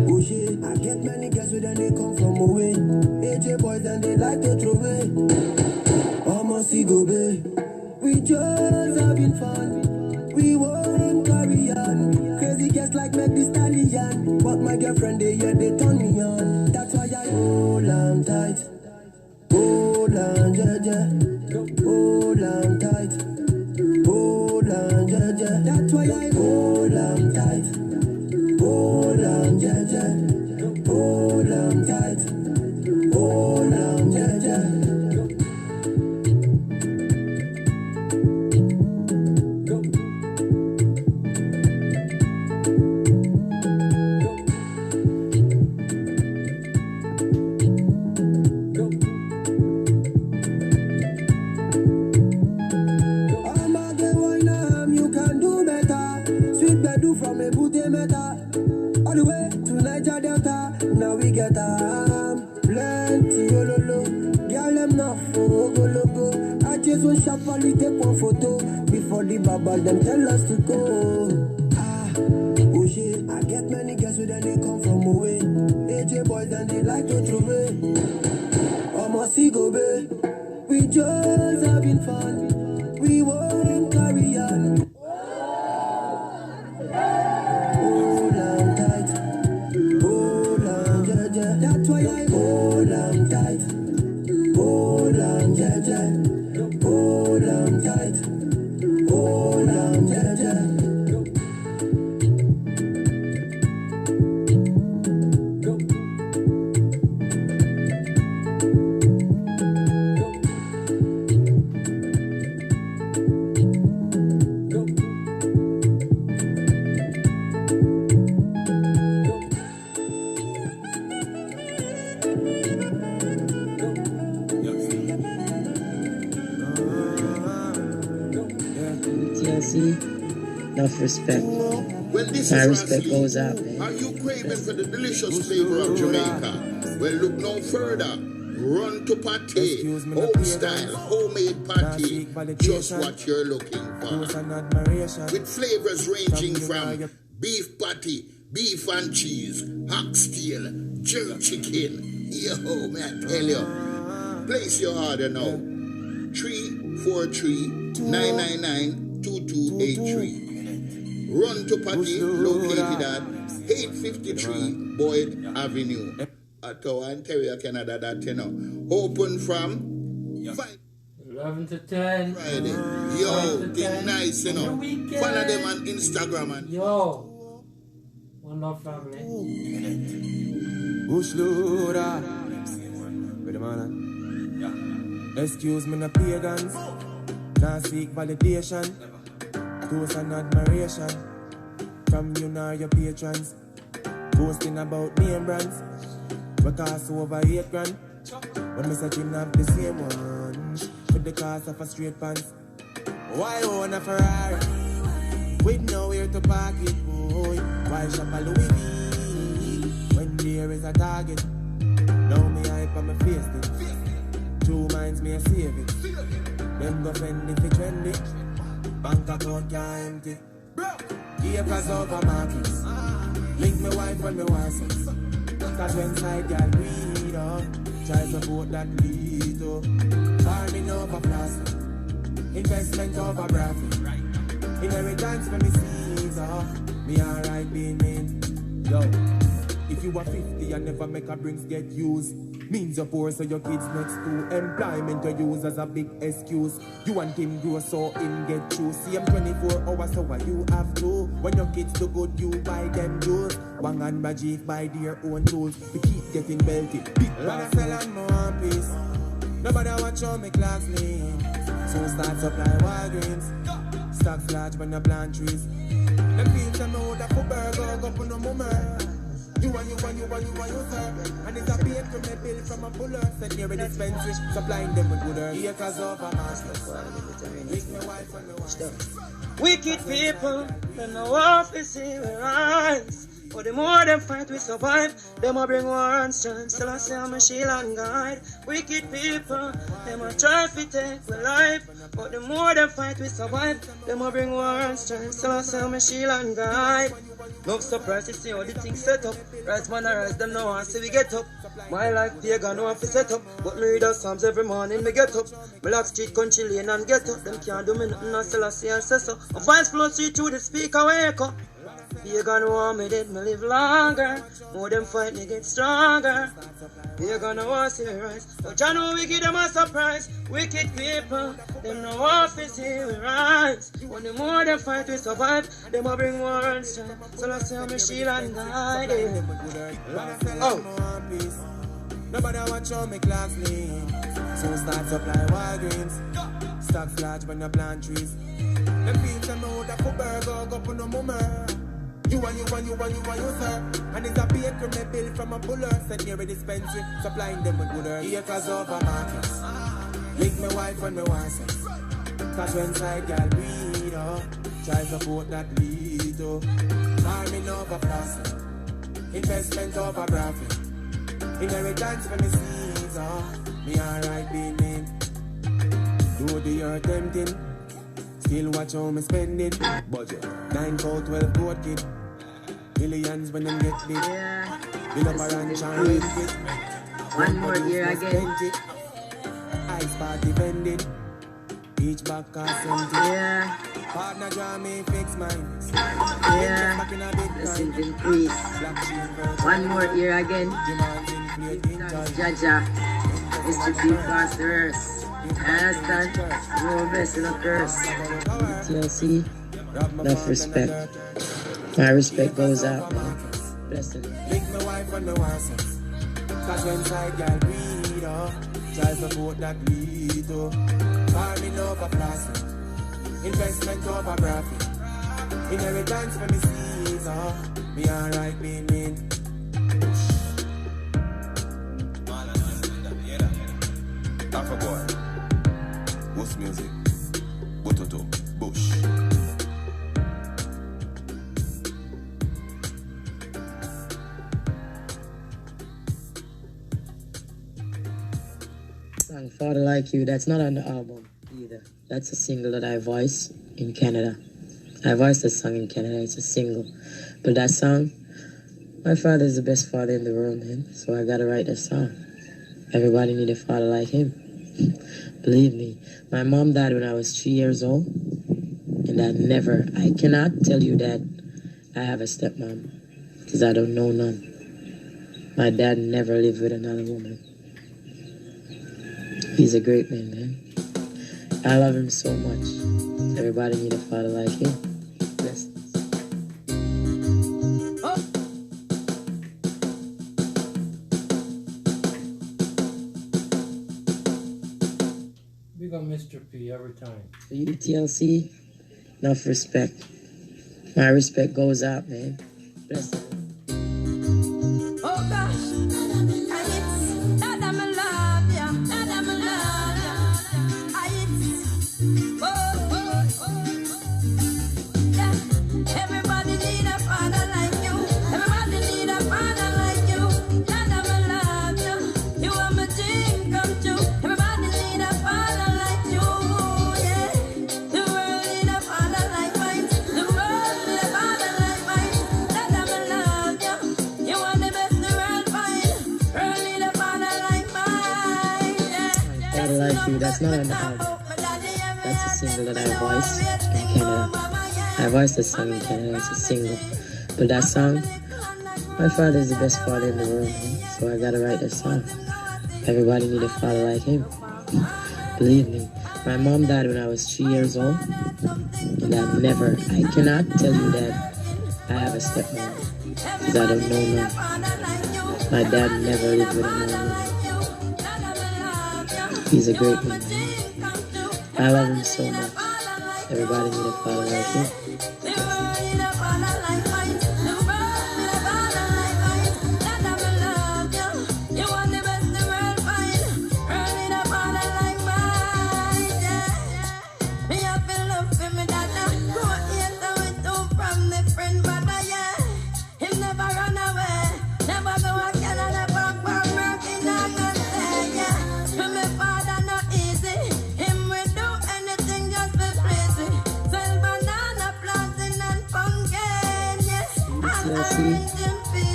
Oh shit, I get many girls with them they come from away. AJ boys then they like to throw away. Almost go babe. We just having fun. We won't carry on. Crazy girls like make this stallion. But my girlfriend they turn me on. That's why I hold on tight. Hold on, jaja. Hold on tight. Hold on, jaja. That's why I hold on tight. Hold on, jaja. Hold on tight. Hold on, jaja. From a booty meta, all the way to Niger Delta. Now we get plenty ololo. Girl, them not for go logo. I just want sharply take one photo before the bubble them tell us to go. Oh shit, I get many girls with them they come from away. AJ boys and they like to throw away. Almost go babe. We just having fun. We won't carry on. That's why I hold on tight. Hold on, jaja. Hold on tight. Hold on, jaja. Enough respect. Well, this My is respect Rasley. goes out, man. Are you craving for the delicious flavor of Jamaica? Well, look no further. Run to Party. Home style, homemade party. Just what you're looking for. With flavors ranging from beef patty, beef and cheese, oxtail, jerk chicken. Yo, man, I tell you. Place your order now. 343-999-2283. Run to Party, located at 853 Boyd Avenue. Ottawa, Ontario, Canada, that you know. Open from 11 to 10. Friday. Yo, thing nice, you know. Follow them on Instagram and yo. One love family. Bush loader. Wait a minute. Excuse me, no pagans. Now seek validation. Toast and admiration from you nor your patrons. Boasting about name brands. We cost over 8 grand. When me searching have the same ones with the cost of a straight pants. Why own a Ferrari with nowhere to park it, boy? Why shop a Louis V when there is a target? Now me hype on my face it. 2 minds me a save it. Them go fend if it trendy. Bank account can't empty. Acres over markets. Link me wife when me want sex. Cause when side girl breed up, try support that lead up. Farming over plastic, investment over graphic. Inheritance for me Caesar, me alright being mean. Yo, if you are 50 and never make a brings get used, means you're poor so your kids next to employment you use as a big excuse. You want him grow so him get through. See him 24 hours so what you have to. When your kids do good you buy them jewels. Wang and Rajiv buy their own tools. We keep getting belted. Big bag sell and more one piece. Nobody watch how me clocks lean. So start supply Walgreens. Stocks large when you plant trees. Them fields them know that for burger go for no more. You and you, sir. And it's a paid from a bill from a puller. Send here with dispensary, supplying them with good earth. Acres over masters. Wicked people, them no office here we rise. But the more them fight we survive, them a bring war and strife. Still I say I'm a shield and guide. Wicked people, them a try to take my life. But the more them fight we survive, them a bring war and strife. Still I say I'm a shield and guide. No surprise to see how the things set up. Rise man a rise, them now want see we get up. My life pagan no have to set up. But me read the Psalms every morning, me get up. Me lock street, country lane and get up. Them can't do me nothing, I still I see and say so. A voice flow straight through the speaker, wake up. Pagan want me dead, me live longer. More them fight, me get stronger. Pagan want see me rise. But I know wicked, them a surprise. Wicked people, them no office here we rise. When the more them fight, we survive. Them a bring war and strife. So let's say I'm a shield and guide. Oh. Nobody watch how me clocks lean. So start supply Walgreens. Stocks large when you plant trees. Them fields them know that for burger go for no more. You and you, sir. And it's a paid from a bill from a puller. Send here with dispensary, supplying them with good earth. Acres over markets. Link me wife when me want sex. Cause when side girl breed up, try support that lead up. Farming over plastic, investment over graphic. Inheritance for me Caesar, me alright being mean. Do the earth tempting, still watch how me spending. Budget 9 for 12 goat kid. Millions when them get big. Build up a ranch and rent it. One more year again. Ice party vending. Each back cost empty. Yeah. Partner draw me fix mine. Yeah. Blessings increase. One more year again. Jaja. Distribute past the earth. Understand? No blessing or curse. TLC. Enough respect. My respect goes out, man. Blessing. Link my wife when me want sex. Cause when side girl breed up, try support that lead up. Farming over plastic, investment over graphic. Inheritance for me Caesar, me alright being mean. Alpha boy, Bush music, Bototo, Bush. song Father Like You, that's not on the album either. That's a single that I voiced in Canada. I voiced that song in Canada, it's a single. But that song, my father is the best father in the world, man. So I gotta write that song. Everybody need a father like him. Believe me, my mom died when I was 3 years old. And I cannot tell you that I have a stepmom. Because I don't know none. My dad never lived with another woman. He's a great man. I love him so much. Everybody need a father like him. Bless. We got Mr. P every time. For you, TLC, enough respect. My respect goes out, man. Bless you. Oh gosh, Dad, I'm in love, yeah. Dad, I'm in love, yeah. Everybody need a father like you. Everybody need a father like you. Dad, I'm in love, yeah. You are my dream come true. Everybody need a father like you, yeah. The world need a father like mine. The world need a father like mine. Dad, I'm in love, yeah. You are the best the world find. World need a father like mine, yeah. Father Like You, that's not on the album. That's a single that I voiced in Canada. I voiced that song in Canada, it's a single. But that song, my father is the best father in the world, man. So I gotta write that song. Everybody need a father like him. Believe me, my mom died when I was 3 years old. And I cannot tell you that I have a stepmom. Because I don't know none. My dad never lived with another woman. He's a great man. I love him so much. Everybody need a father like him.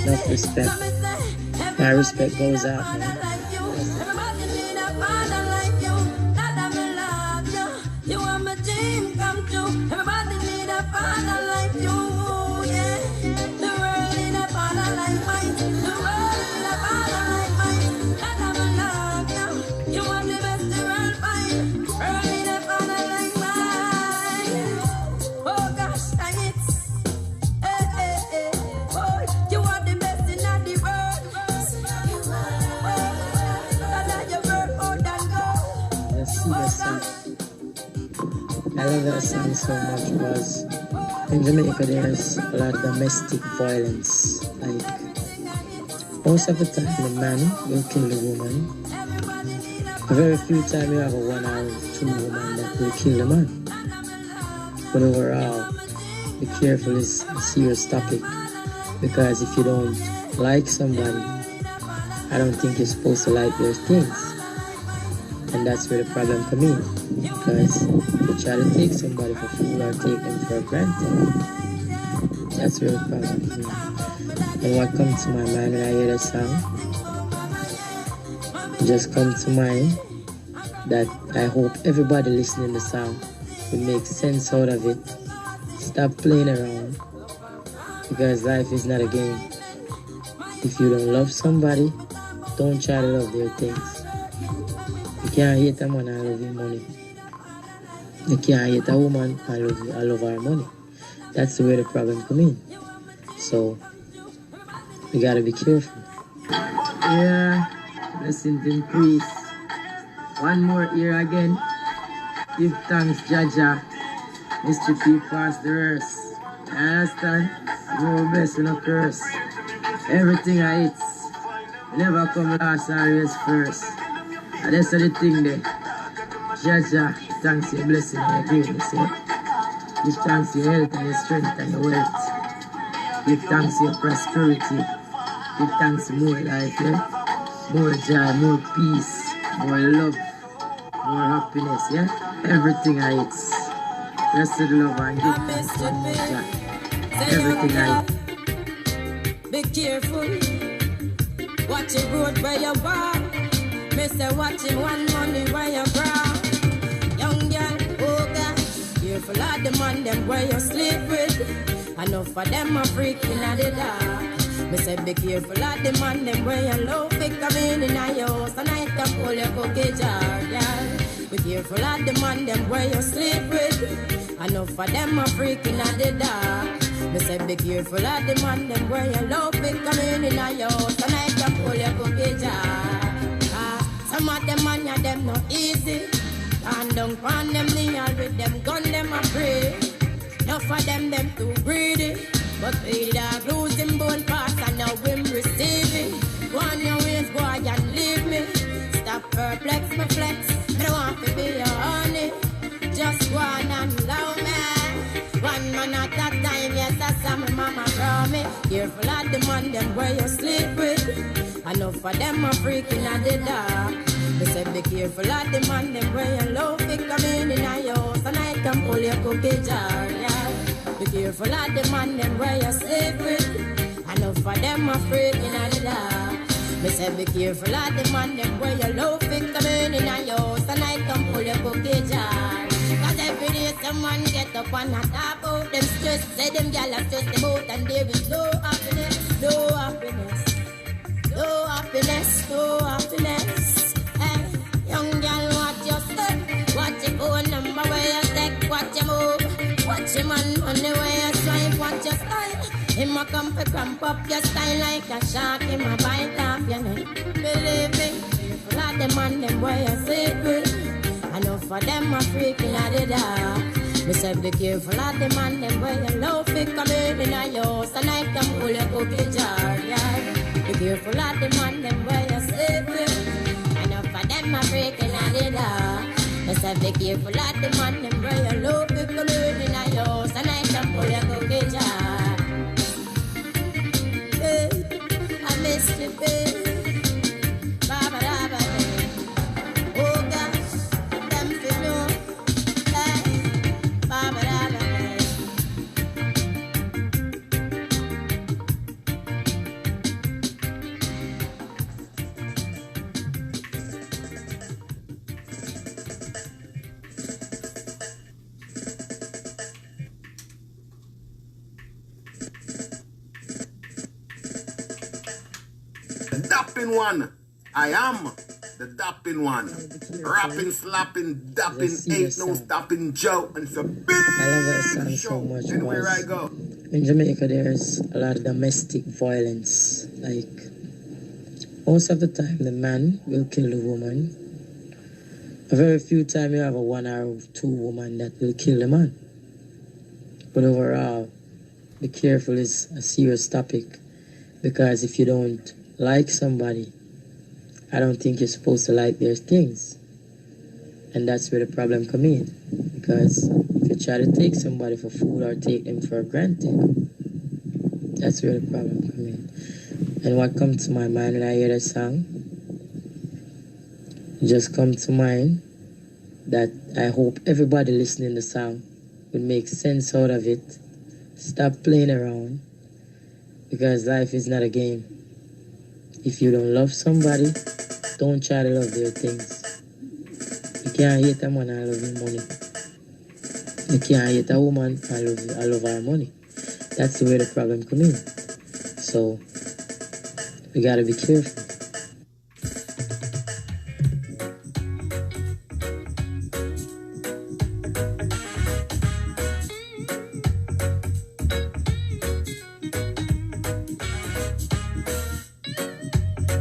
Enough respect. My respect goes out, man. You are my dream come true. Everybody need a father like you, yeah. The world need a father like mine. The world need a father like mine. Dad, I'm in love, yeah. You are the best the world find. World need a father like mine. Oh gosh, and it's boy, you are the best in the world. Dad, your world more than gold. Let's see that song. I love that song so much because in Jamaica there's a lot of domestic violence. Like most of the time the man will kill the woman. Very few times you have a 1 or 2 women that will kill the man. But overall, be careful, it's a serious topic. Because if you don't like somebody, I don't think you're supposed to like their things. And that's where the problem comes in. Because you try to take somebody for fool or take them for granted. That's where the problem comes in. And what comes to my mind when I hear that song, it just comes to mind that I hope everybody listening to the song will make sense out of it. Stop playing around. Because life is not a game. If you don't love somebody, don't try to love their things. You can't hate a man and love his money. You can't hate a woman and love her money. That's the way the problem comes in. So, we gotta be careful. Yeah, blessings increase. One more year again. Give thanks, Jaja. Mr. P past the verse. You understand? No blessing, no curse. Everything I eat, never come last, always first. And that's the thing there. Jaja, thanks for your blessing and your greatness, yeah? Give thanks for your health and your strength and your wealth. Give thanks for your prosperity. Give thanks for more life, yeah? More joy, more peace, more love, more happiness, yeah? Everything I eat. Blessed love and give thanks to God. Everything I eat. Be careful. Watch it road where you walk. Me say watch him one money where you grow. Young girl, oh God, careful of the man them where you sleep with. Enough of them a freaking at the dark. Me say be careful of the man them where you love it come in your house and I can pull your cookie jar, girl. Be careful of the man them where you sleep with. Enough of them a freaking at the dark. Me say be careful of the man them where you love it come in your house and I can pull your cookie jar. Some of them man ya them no easy. And don't find them near with them gun them a pray. Enough of them too greedy. But we dog losing bone parts and now him receiving. Go on your ways, boy, and leave me. Stop perplex my flex. I don't want to be your honey. Just go on and love me. One man at a time, yes, that's how my mama brought me. Careful of the man them where you sleep with. Enough of them are freaking at the dark. They said be careful of the man them where you love it come in your house and I can pull your cookie jar, yeah. Be careful of the man them where you sleep with. Enough of them are freaking at the dark. They said be careful of the man them where you love it come in your house and I can pull your cookie jar. Cause every day someone get up and talk about them stress. Say them gyal are stressed about and there is no happiness, no happiness. No happiness, no happiness. Hey, young girl, watch your step. Watch your phone number where you take. Watch your move. Watch your man money where you swipe. Watch your style. Him a come to cramp up your style like a shark. Him a bite off your neck. Believe me, people of the man them where you sleep with. Enough of them are freaking at the dark. Me say be careful of the man them where you love it come in a house and I can pull your cookie jar, yeah. Be careful of the man them where you sleep with. Enough of them are freaking at the dark. Me say be careful of the man them where you love it come in a house and I can pull your cookie jar. Hey, I miss you, babe. Dapping one. I am the dapping one. Rapping, slapping, dapping, ain't no stopping Joe. And it's a big I love that song so much. Anywhere I go. In Jamaica, there's a lot of domestic violence. Like, most of the time, the man will kill the woman. A very few times you have a 1 or 2 woman that will kill the man. But overall, be careful is a serious topic. Because if you don't like somebody, I don't think you're supposed to like their things. And that's where the problem comes in. Because if you try to take somebody for food or take them for granted, that's where the problem comes in. And what comes to my mind when I hear that song, it just comes to mind that I hope everybody listening to the song will make sense out of it. Stop playing around. Because life is not a game. If you don't love somebody, don't try to love their things. You can't hate a man and love his money. You can't hate a woman and love her money. That's where the problem comes in. So, we gotta be careful.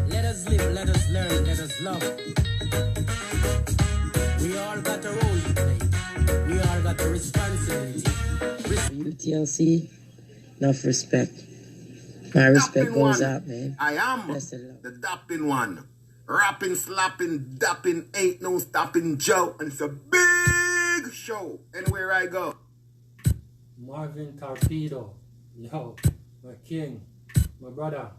Let us live, let us learn, let us love. We all got a role to play. We all got a responsibility. UTLC, enough respect. My respect goes out, man. I am the dapping one. Rapping, slapping, dapping, ain't no stopping Joe. And it's a big show anywhere I go. Marvin Torpedo, yo, my king, my brother.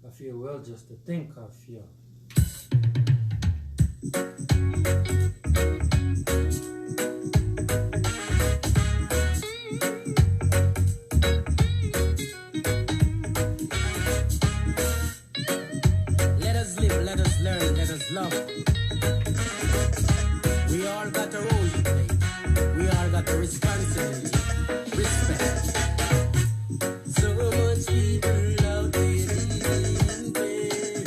I feel well just to think of you. Let us live, let us learn, let us love. We all got a role to play. We all got a responsibility. Respect. So much people out there in pain.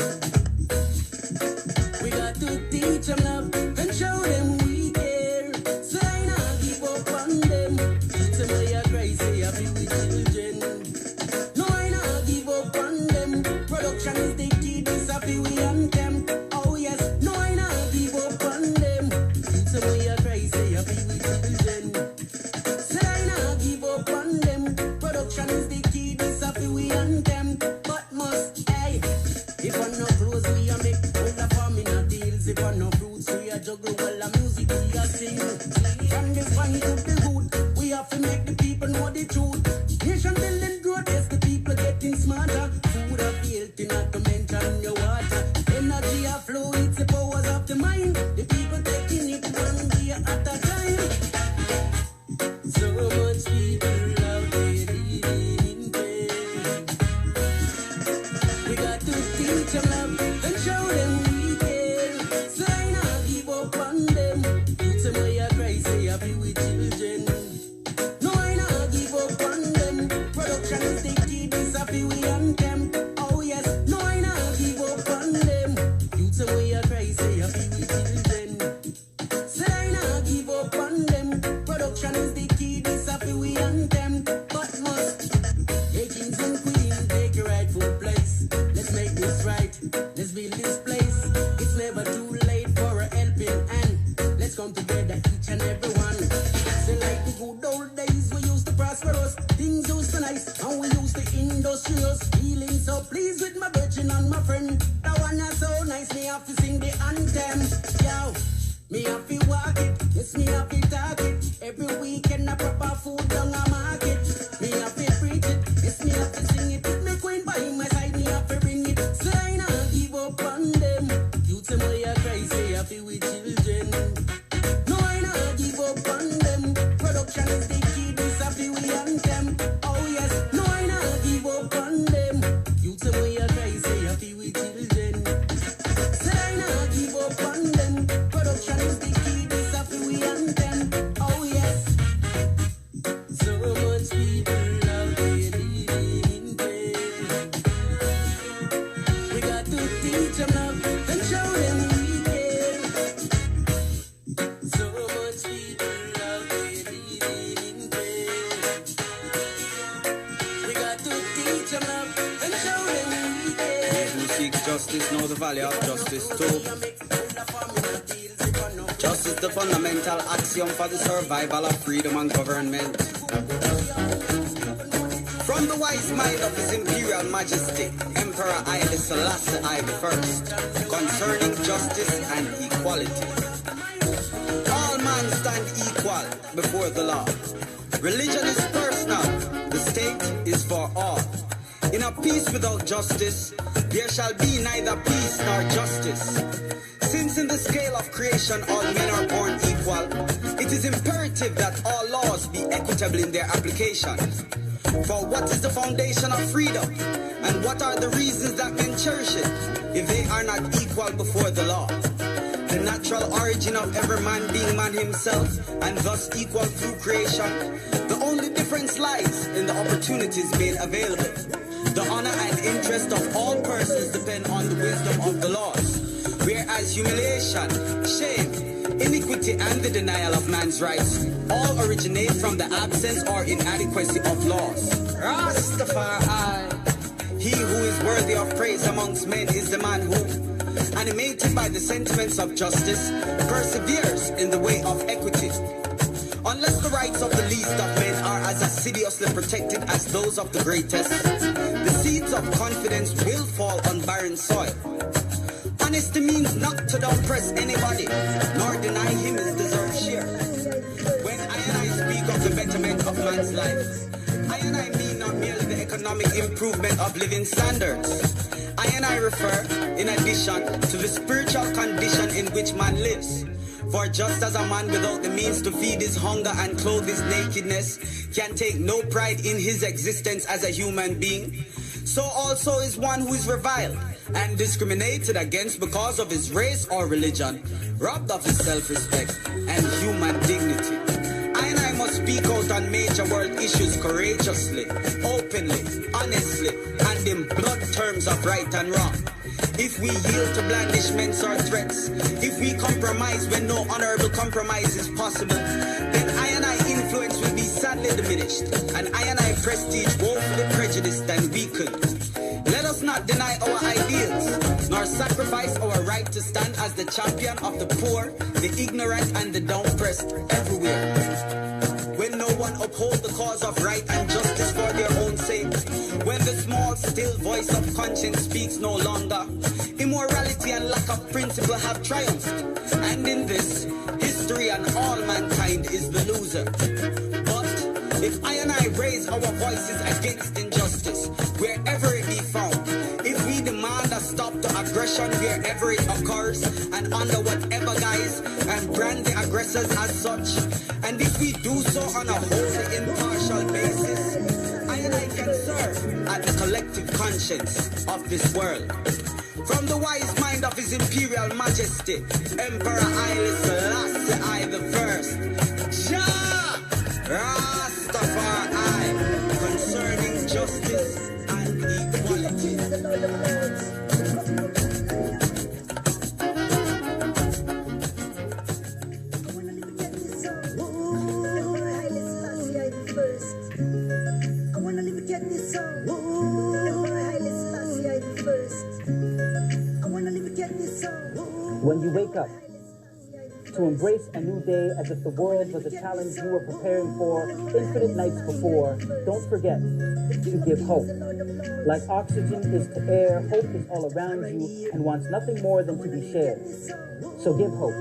We got to teach them love and show them we care. So I not give up on them. It's a way I cry, say I be with children. No, I not give up on them. Production is the key, this I feel we on them. Oh yes, no, I not give up on them. It's a way I cry, say I be with children. Say I not give up on them. Production is the key, this I feel we on them. But must, hey, if I no clothes we a make, all the farming a deals. If I no fruits we a juggle, all the music we a sing. From the fine to the hood, we have to make the people know the truth. Nation building growth, yes, the people getting smarter. Food of healthy, not to mention your water. Energy a flow, it's the powers of the mind. The people taking it one day at a time. So much people out there living in pain. We got to teach them love and show them we care. So I not give up on them. It's a way I cry, say I be with children. No, I not give up on them. Production is the key, this I feel we on them. Oh yes, no, I not give up on them. It's a way I cry, say I be with children. Say I not give up on them. Production is the key, this I feel we on them. But must, hey kings and queens, take your rightful place. Let's make this right, let's build this place. It's never too late for a helping hand. Let's come together, each and every one. Say like the good old days, we used to prosperous. Things used to nice, and we used to industrious. Feeling so pleased with my virgin and my friend. That one is so nice, me have to sing the anthem. Yo, me have to walk it, yes, me have to talk it. Every weekend a proper food down a market. Me have to preach it, yes, me have to sing it. If me queen by my side, me have to bring it. So I not give up on them. You tell me I cry, say I feel with children. No, I not give up on them. Production is the key, this I feel we on them. Oh yes, no, I not give up on them. You tell me I cry, say I feel with children. Say I not give up on them. Production is the key, this I feel we on them. Oh yes. So much people out there living in pain. We got to teach them love and show them we care. So much people out there living in pain. We got to teach them love and show them we care. Who seeks justice know the value of justice too. Justice the fundamental axiom for the survival of freedom and government. From the wise mind of His Imperial Majesty, Emperor Haile Selassie I First, concerning justice and equality. All men stand equal before the law. Religion is personal, the state is for all. In a peace without justice, there shall be neither peace nor justice. Since in the scale of creation all men are born equal, it is imperative that all laws be equitable in their application. For what is the foundation of freedom? And what are the reasons that men cherish it if they are not equal before the law? The natural origin of every man being man himself and thus equal through creation. The only difference lies in the opportunities made available. The honor and interest of all persons depend on the wisdom of the laws. Whereas humiliation, shame, iniquity and the denial of man's rights all originate from the absence or inadequacy of laws. Rastafari, he who is worthy of praise amongst men is the man who, animated by the sentiments of justice, perseveres in the way of equity. Unless the rights of the least of men are as assiduously protected as those of the greatest, the seeds of confidence will fall on barren soil. Honesty means not to downpress anybody, nor deny him his deserved share. When I speak of the betterment of man's life, I mean not merely the economic economic improvement of living standards. I refer, in addition, to the spiritual condition in which man lives. For just as a man without the means to feed his hunger and clothe his nakedness can take no pride in his existence as a human being, so also is one who is reviled and discriminated against because of his race or religion, robbed of his self-respect and human dignity. I must speak out on major world issues courageously, openly, honestly, and in blunt terms of right and wrong. If we yield to blandishments or threats, if we compromise when no honorable compromise is possible, then I influence will be sadly diminished, and I prestige woefully prejudiced and weakened. Let us not deny our ideals, nor sacrifice our right to stand as the champion of the poor, the ignorant, and the down-pressed everywhere. When no one upholds the cause of right and justice for their own sake, when the small, still voice of conscience speaks no longer, immorality and lack of principle have triumphed, and in this, history and all mankind is the loser. But if I raise our voices against injustice, wherever it be found, if we demand a stop to aggression wherever it occurs, and under whatever guise, and brand the aggressors as such, and if we do so on a wholly impartial basis, I can serve at the collective conscience of this world. From the wise mind of His Imperial Majesty, Emperor Haile Selassie I the First, Jah Rastafari, concerning justice and equality. When you wake up, to embrace a new day as if the world was a challenge you were preparing for infinite nights before, don't forget to give hope. Like oxygen is to air, hope is all around you and wants nothing more than to be shared. So give hope.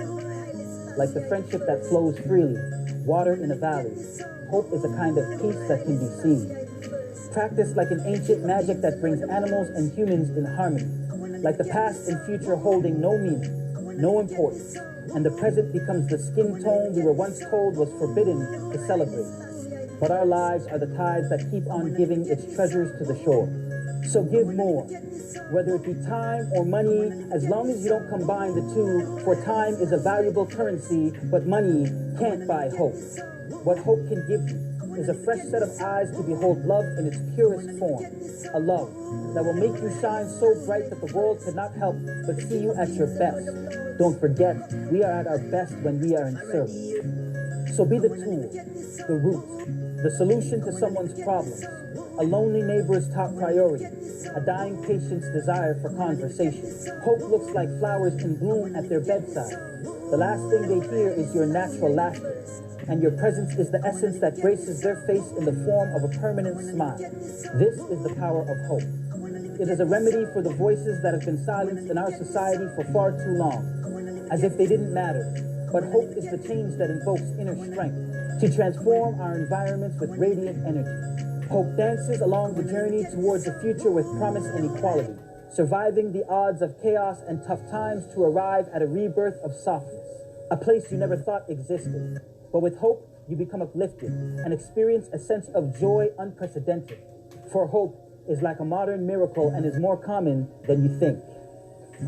Like the friendship that flows freely, water in a valley, hope is a kind of peace that can be seen. Practice like an ancient magic that brings animals and humans in harmony. Like the past and future holding no meaning, no importance, and the present becomes the skin tone we were once told was forbidden to celebrate. But our lives are the tides that keep on giving its treasures to the shore. So give more, whether it be time or money, as long as you don't combine the two, for time is a valuable currency, but money can't buy hope. What hope can give you is a fresh set of eyes to behold love in its purest form, a love that will make you shine so bright that the world could not help but see you at your best. Don't forget, we are at our best when we are in service. So be the tool, the root, the solution to someone's problems, a lonely neighbor's top priority, a dying patient's desire for conversation. Hope looks like flowers in bloom at their bedside. The last thing they hear is your natural laughter, and your presence is the essence that graces their face in the form of a permanent smile. This is the power of hope. It is a remedy for the voices that have been silenced in our society for far too long, as if they didn't matter. But hope is the change that invokes inner strength to transform our environments with radiant energy. Hope dances along the journey towards a future with promise and equality, surviving the odds of chaos and tough times to arrive at a rebirth of softness, a place you never thought existed. But with hope, you become uplifted and experience a sense of joy unprecedented. For hope is like a modern miracle and is more common than you think.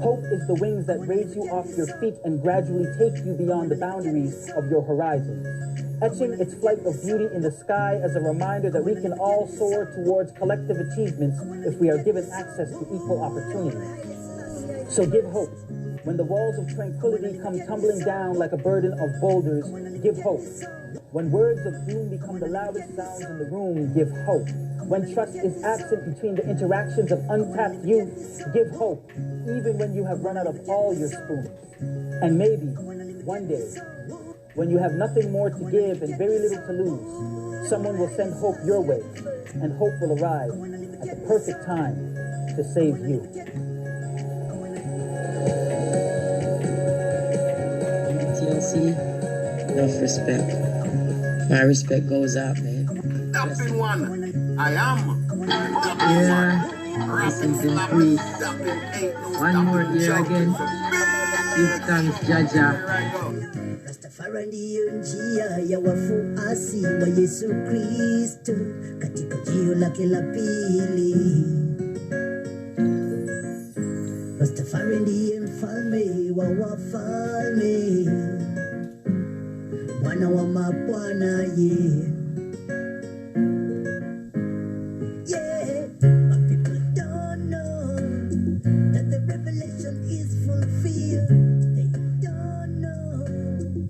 Hope is the wings that raise you off your feet and gradually take you beyond the boundaries of your horizons, etching its flight of beauty in the sky as a reminder that we can all soar towards collective achievements if we are given access to equal opportunities. So give hope. When the walls of tranquility come tumbling down like a burden of boulders, give hope. When words of doom become the loudest sounds in the room, give hope. When trust is absent between the interactions of untapped youth, give hope, even when you have run out of all your spoons. And maybe, one day, when you have nothing more to give and very little to lose, someone will send hope your way, and hope will arrive at the perfect time to save you. TLC, enough respect. My respect goes out, man. Tapping one. I am Yeah, blessings increase. One more year again. Give thanks, Jaja. Rastafari njia ya wafuasi wa Yesu Kristo katika jio lake la pili. Rastafari ndiye mfalme wa wafalme, Bwana wa mabwana, yeah. Yeah, but people don't know that the revelation is fulfilled. They don't know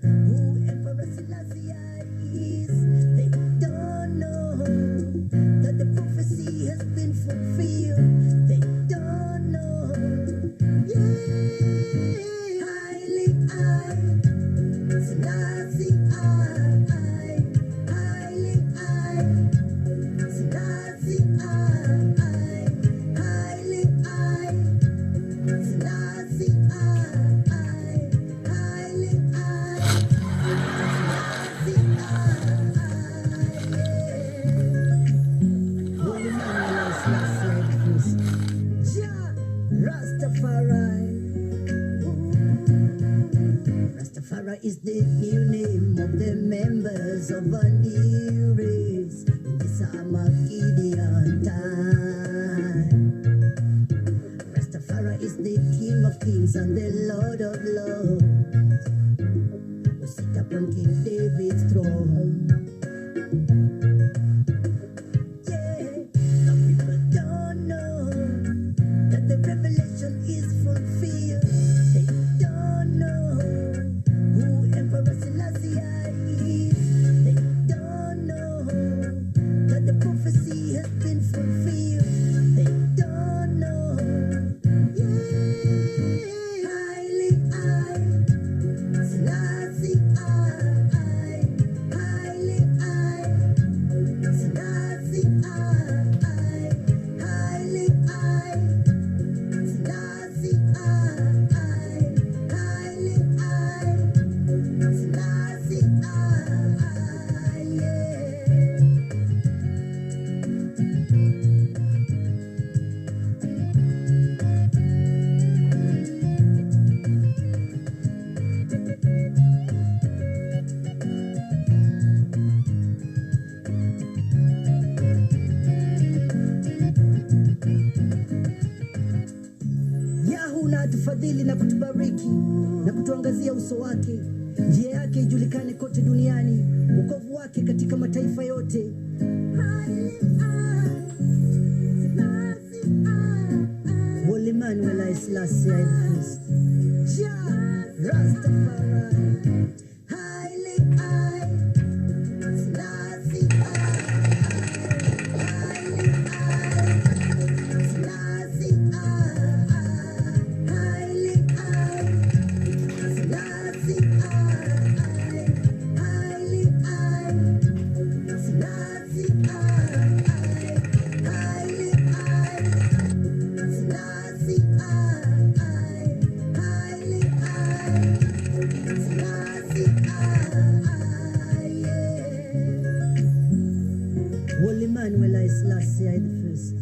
who Emperor Selassie is. They don't know that the prophecy has been fulfilled. They don't know. Yeah, highly I, Selassie I, highly I, Selassie I, highly I, Selassie I, highly I, Holy man, Jah Rastafari. Rastafari is the new name of the members of a new race in this Armageddon time. Rastafari is the King of Kings and the Lord of Lords, who sit upon King David's throne. Yeah, some people don't know that the revelation is fulfilled. They don't know who Emperor Selassie is. They don't know that the prophecy has been fulfilled. They don't know. Yeah, highly I, Selassie I, highly I, Selassie I, highly I, Selassie I, highly I, Selassie I, yeah. Yahu na atufadhili na kutubariki na kutuangazia uso wake, njia yake ijulikane kote duniani, wokovu wake katika mataifa yote. Holy man, well I Selassie I the first. Jah Rastafari, highly I, Selassie I, highly I, Selassie I, highly I, Selassie I, highly I, Selassie I, highly I, Selassie I, highly I, Selassie I, yeah. Holy man, well I Selassie I the first.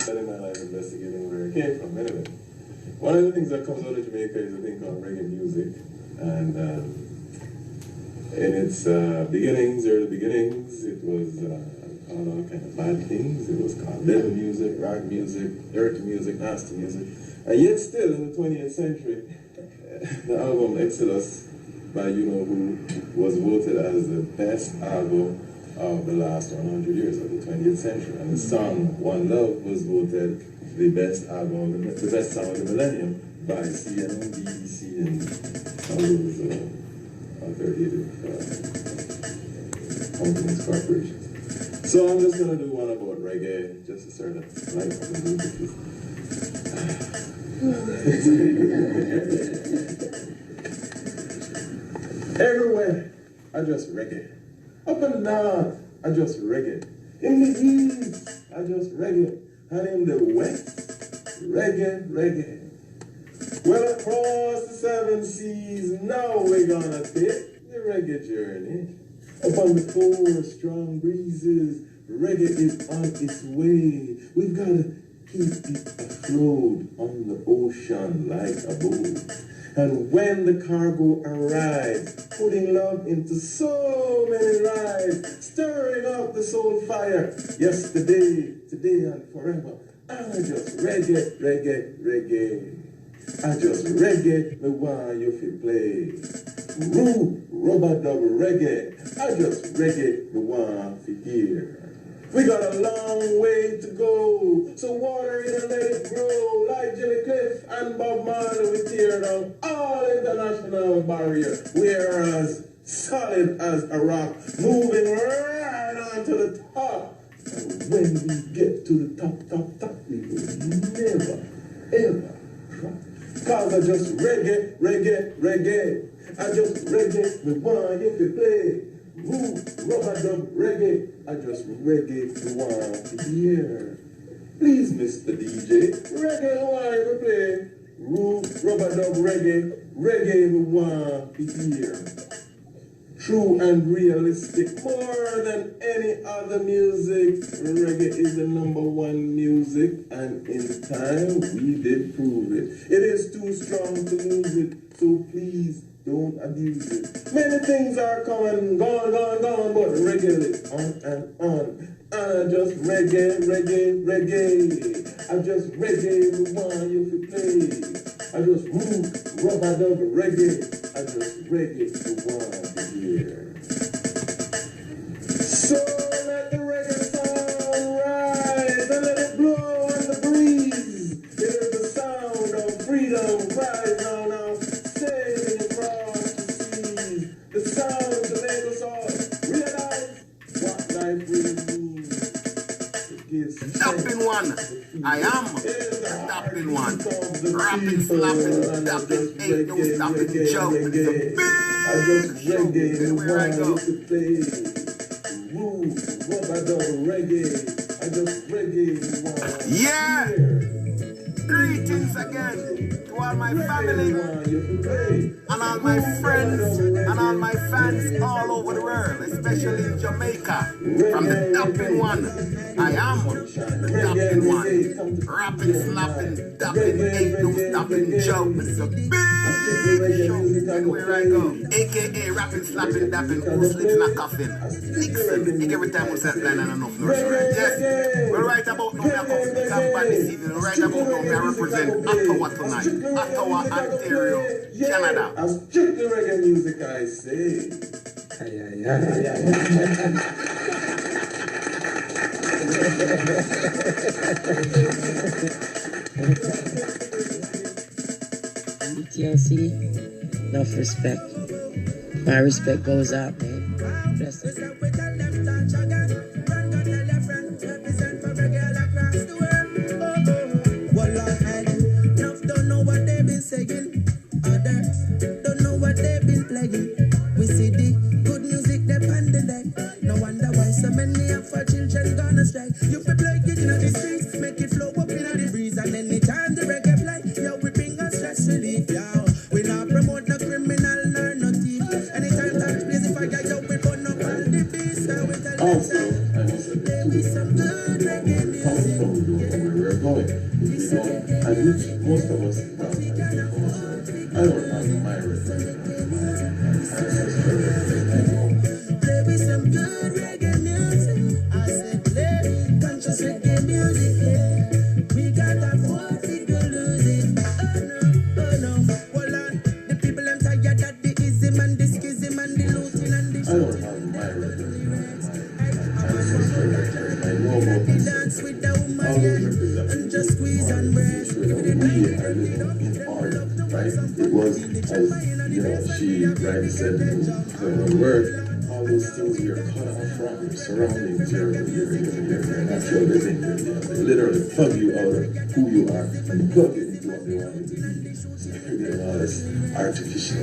Spending my life investigating where it came from, anyway. One of the things that comes out of Jamaica is a thing called reggae music, and in its beginnings, early beginnings, it was called all kind of bad things. It was called devil music, rock music, dirty music, nasty music, and yet still in the 20th century, the album Exodus by you-know-who was voted as the best album of the last 100 years of the 20th century, and the song One Love was voted the best album, the best song of the millennium by CNN, BBC, and all those authoritative companies, corporations. So I'm just going to do one about reggae, just to sort of light up the mood. Everywhere, I just reggae. Up and down, I just reggae. In the east, I just reggae. And in the west, reggae, reggae. Well, across the 7 seas, now we're gonna take the reggae journey. Upon the 4 strong breezes, reggae is on its way. We've gotta keep it afloat on the ocean like a boat. And when the cargo arrives, putting love into so many lives, stirring up the soul fire, yesterday, today, and forever. I just reggae, reggae, reggae. I just reggae, me want you to play. Rude, rubber dub reggae. I just reggae, me want to hear. We got a long way to go, so water it and let it grow. Like Jimmy Cliff and Bob Marley, we tear down all international barriers. We're as solid as a rock, moving right on to the top. And when we get to the top, we will never, ever drop. Cause I just reggae, reggae, reggae. I just reggae, me want you to play. Woo, rubber dub reggae. I just reggae the one to hear. Please, Mr. DJ, reggae the one to play. Woo, rubber dub reggae, reggae the one to hear. True and realistic, more than any other music. Reggae is the #1 music, and in time we did prove it. It is too strong to lose it, so please don't abuse it. Many things are coming, gone, but reggae lives on and on. And I just reggae, reggae, reggae. I just reggae the one you can play. I just move, rubber dub reggae. I just reggae the one to hear. So let the reggae song rise and let it blow on the breeze. Hear the sound of freedom cries now, sailing across the seas. The sound to make us all realize what life really means. Dapping one, I am the dapping one. Rapping, slapping, dapping, ain't no stopping, joke. It's a big show. Anywhere I go. Yeah! Greetings again to all my family and all my friends and all my fans all over the world, especially in Jamaica. From the dapping one, I am the dapping one. Rapping, slapping, dapping, ain't no stopping, joke. It's a big show everywhere I go. AKA rapping, slapping, dapping, who sleeps in a coffin. Nixon, every time we set line and enough nurse, right? Yes, we're right about now. We are coming to Tampa this evening. We're right about now. We represent Ottawa tonight. Ottawa, Ontario, Canada. I strip the reggae music, I say. TLC, enough respect. My respect goes out, man. Bless you. Don't know what they've been saying. Others don't know what they've been playing. We see the good music they on the deck. No wonder why so many of our children gonna stray. You fi play it in the streets, make it flow up in the breeze, and anytime the reggae play, yo, we bring us stress relief, yo. We not promote no criminal nor no thief. Anytime that plays the fire, yo, we burn up all the beats. So we tell them there be some good reggae music. Where we're going, and which most of us I don't have my There be some good reggae music. I said play conscious reggae music. Yeah. We got that war, we go lose it. Oh no, hold on. The people them tired that the ism and the schism and the looting and the. I don't have my I know about this. Dance with the woman and just squeeze and breast. We are living in art, right? It was as she rightly said in the word, all those things we are cut off from, your surroundings, your natural living, they literally plug you out of who you are and plug it into what they want you to be. So you're getting all this artificial.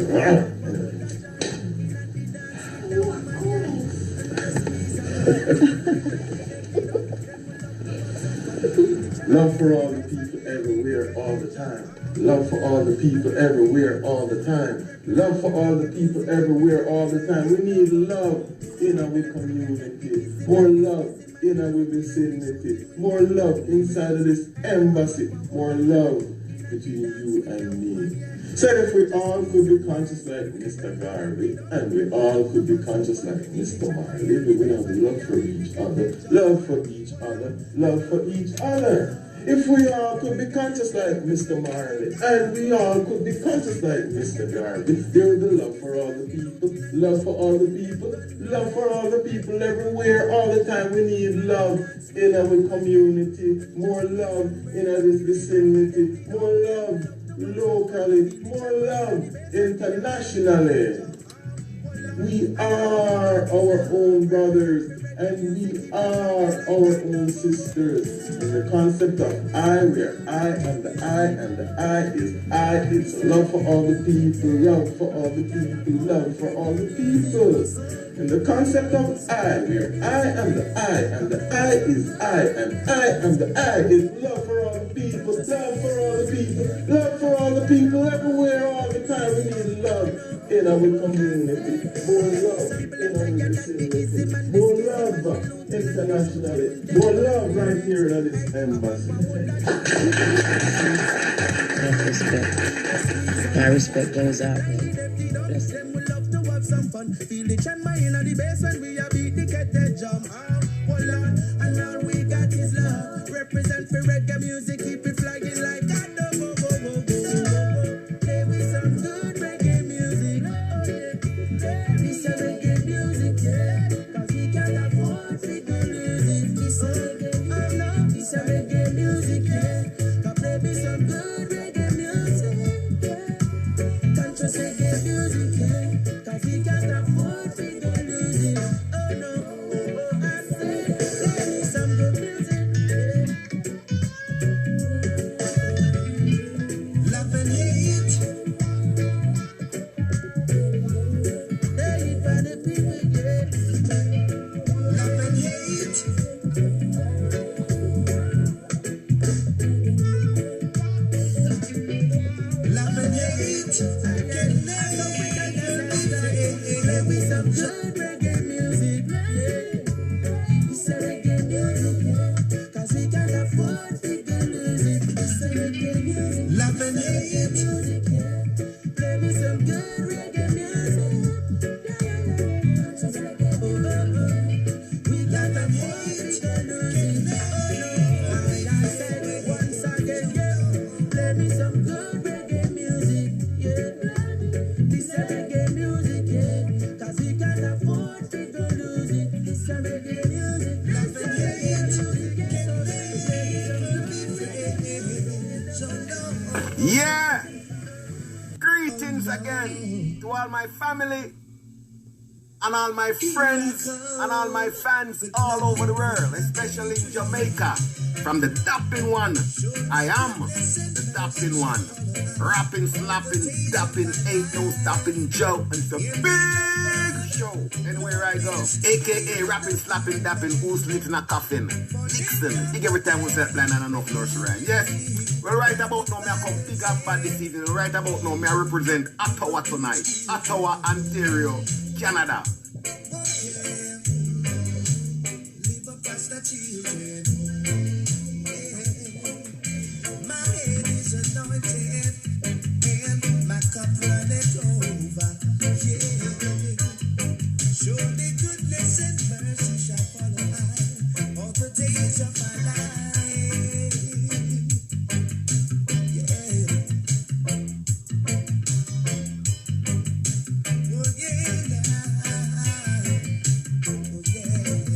Love for all the people everywhere, everywhere, all the time. Love for all the people everywhere, all the time. Love for all the people everywhere, all the time. We need love in our community. More love in our vicinity. More love inside of this embassy. More love between you and me. Said if we all could be conscious like Mr. Garvey, and we all could be conscious like Mr. Marley, we would have love for each other, love for each other, love for each other. If we all could be conscious like Mr. Marley, and we all could be conscious like Mr. Garvey, there would be love for all the people, love for all the people, love for all the people everywhere, all the time. We need love in our community, more love in this vicinity, more love locally, more love internationally. We are our own brothers and we are our own sisters. And the concept of I, where I and the I and the I is I, it's love for all the people, love for all the people, love for all the people. And the concept of I, where I am the I and the I is I and I am the I is love for all the people, love for all the people, love for all the people everywhere, all the time. We need love in our community, more love in our vicinity, more love internationally, more love right here at this embassy. Enough respect. My respect goes out, man. Bless them. Some fun, feel the chant my inner the bass when we are beat the kettle drum. Hold on, and all we got is love. Represent for reggae music, keep it flying like that. Go, go, go, go, go. Play with some good reggae music. This a reggae music, yeah. Cause we can't afford to go lose it. This a reggae music, oh no, this a reggae music, yeah. Cause play with some good reggae music, yeah. Can't just reggae music, yeah. We can't afford to go lose it. Oh no, I said, play me some good music. Love and hate. Hate by the people, yeah. Love and hate. Love and hate. Play me some good reggae music, yeah. It's a reggae music, yeah. Cause we can't afford to go lose it. It's a reggae music. Love and hate music, yeah. Play me some good reggae music. Yeah. We love and hate to lose it. I said once again, yeah. Play me some good reggae music, yeah. This a reggae music, yeah. Yeah! Greetings again to all my family and all my friends and all my fans all over the world, especially in Jamaica. From the Dapping One, I am the Dapping One. Rapping, slapping, dapping, ain't no stopping Joe. And it's a big show anywhere I go. AKA rapping, slapping, dapping, who's lit in a coffin. Dixon, dig every time we set plan and enough nursery rhyme. Yes, well right about now, me I come big up bad this evening. Right about now, me I represent Ottawa tonight. Ottawa, Ontario, Canada. Surely goodness and mercy shall follow I all the days of my life. Yeah. Oh yeah. Oh yeah.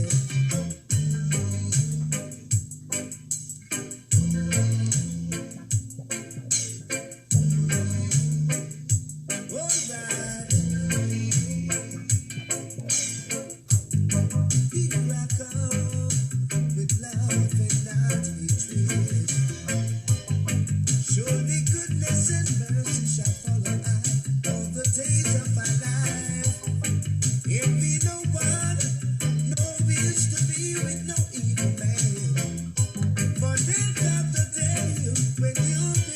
When you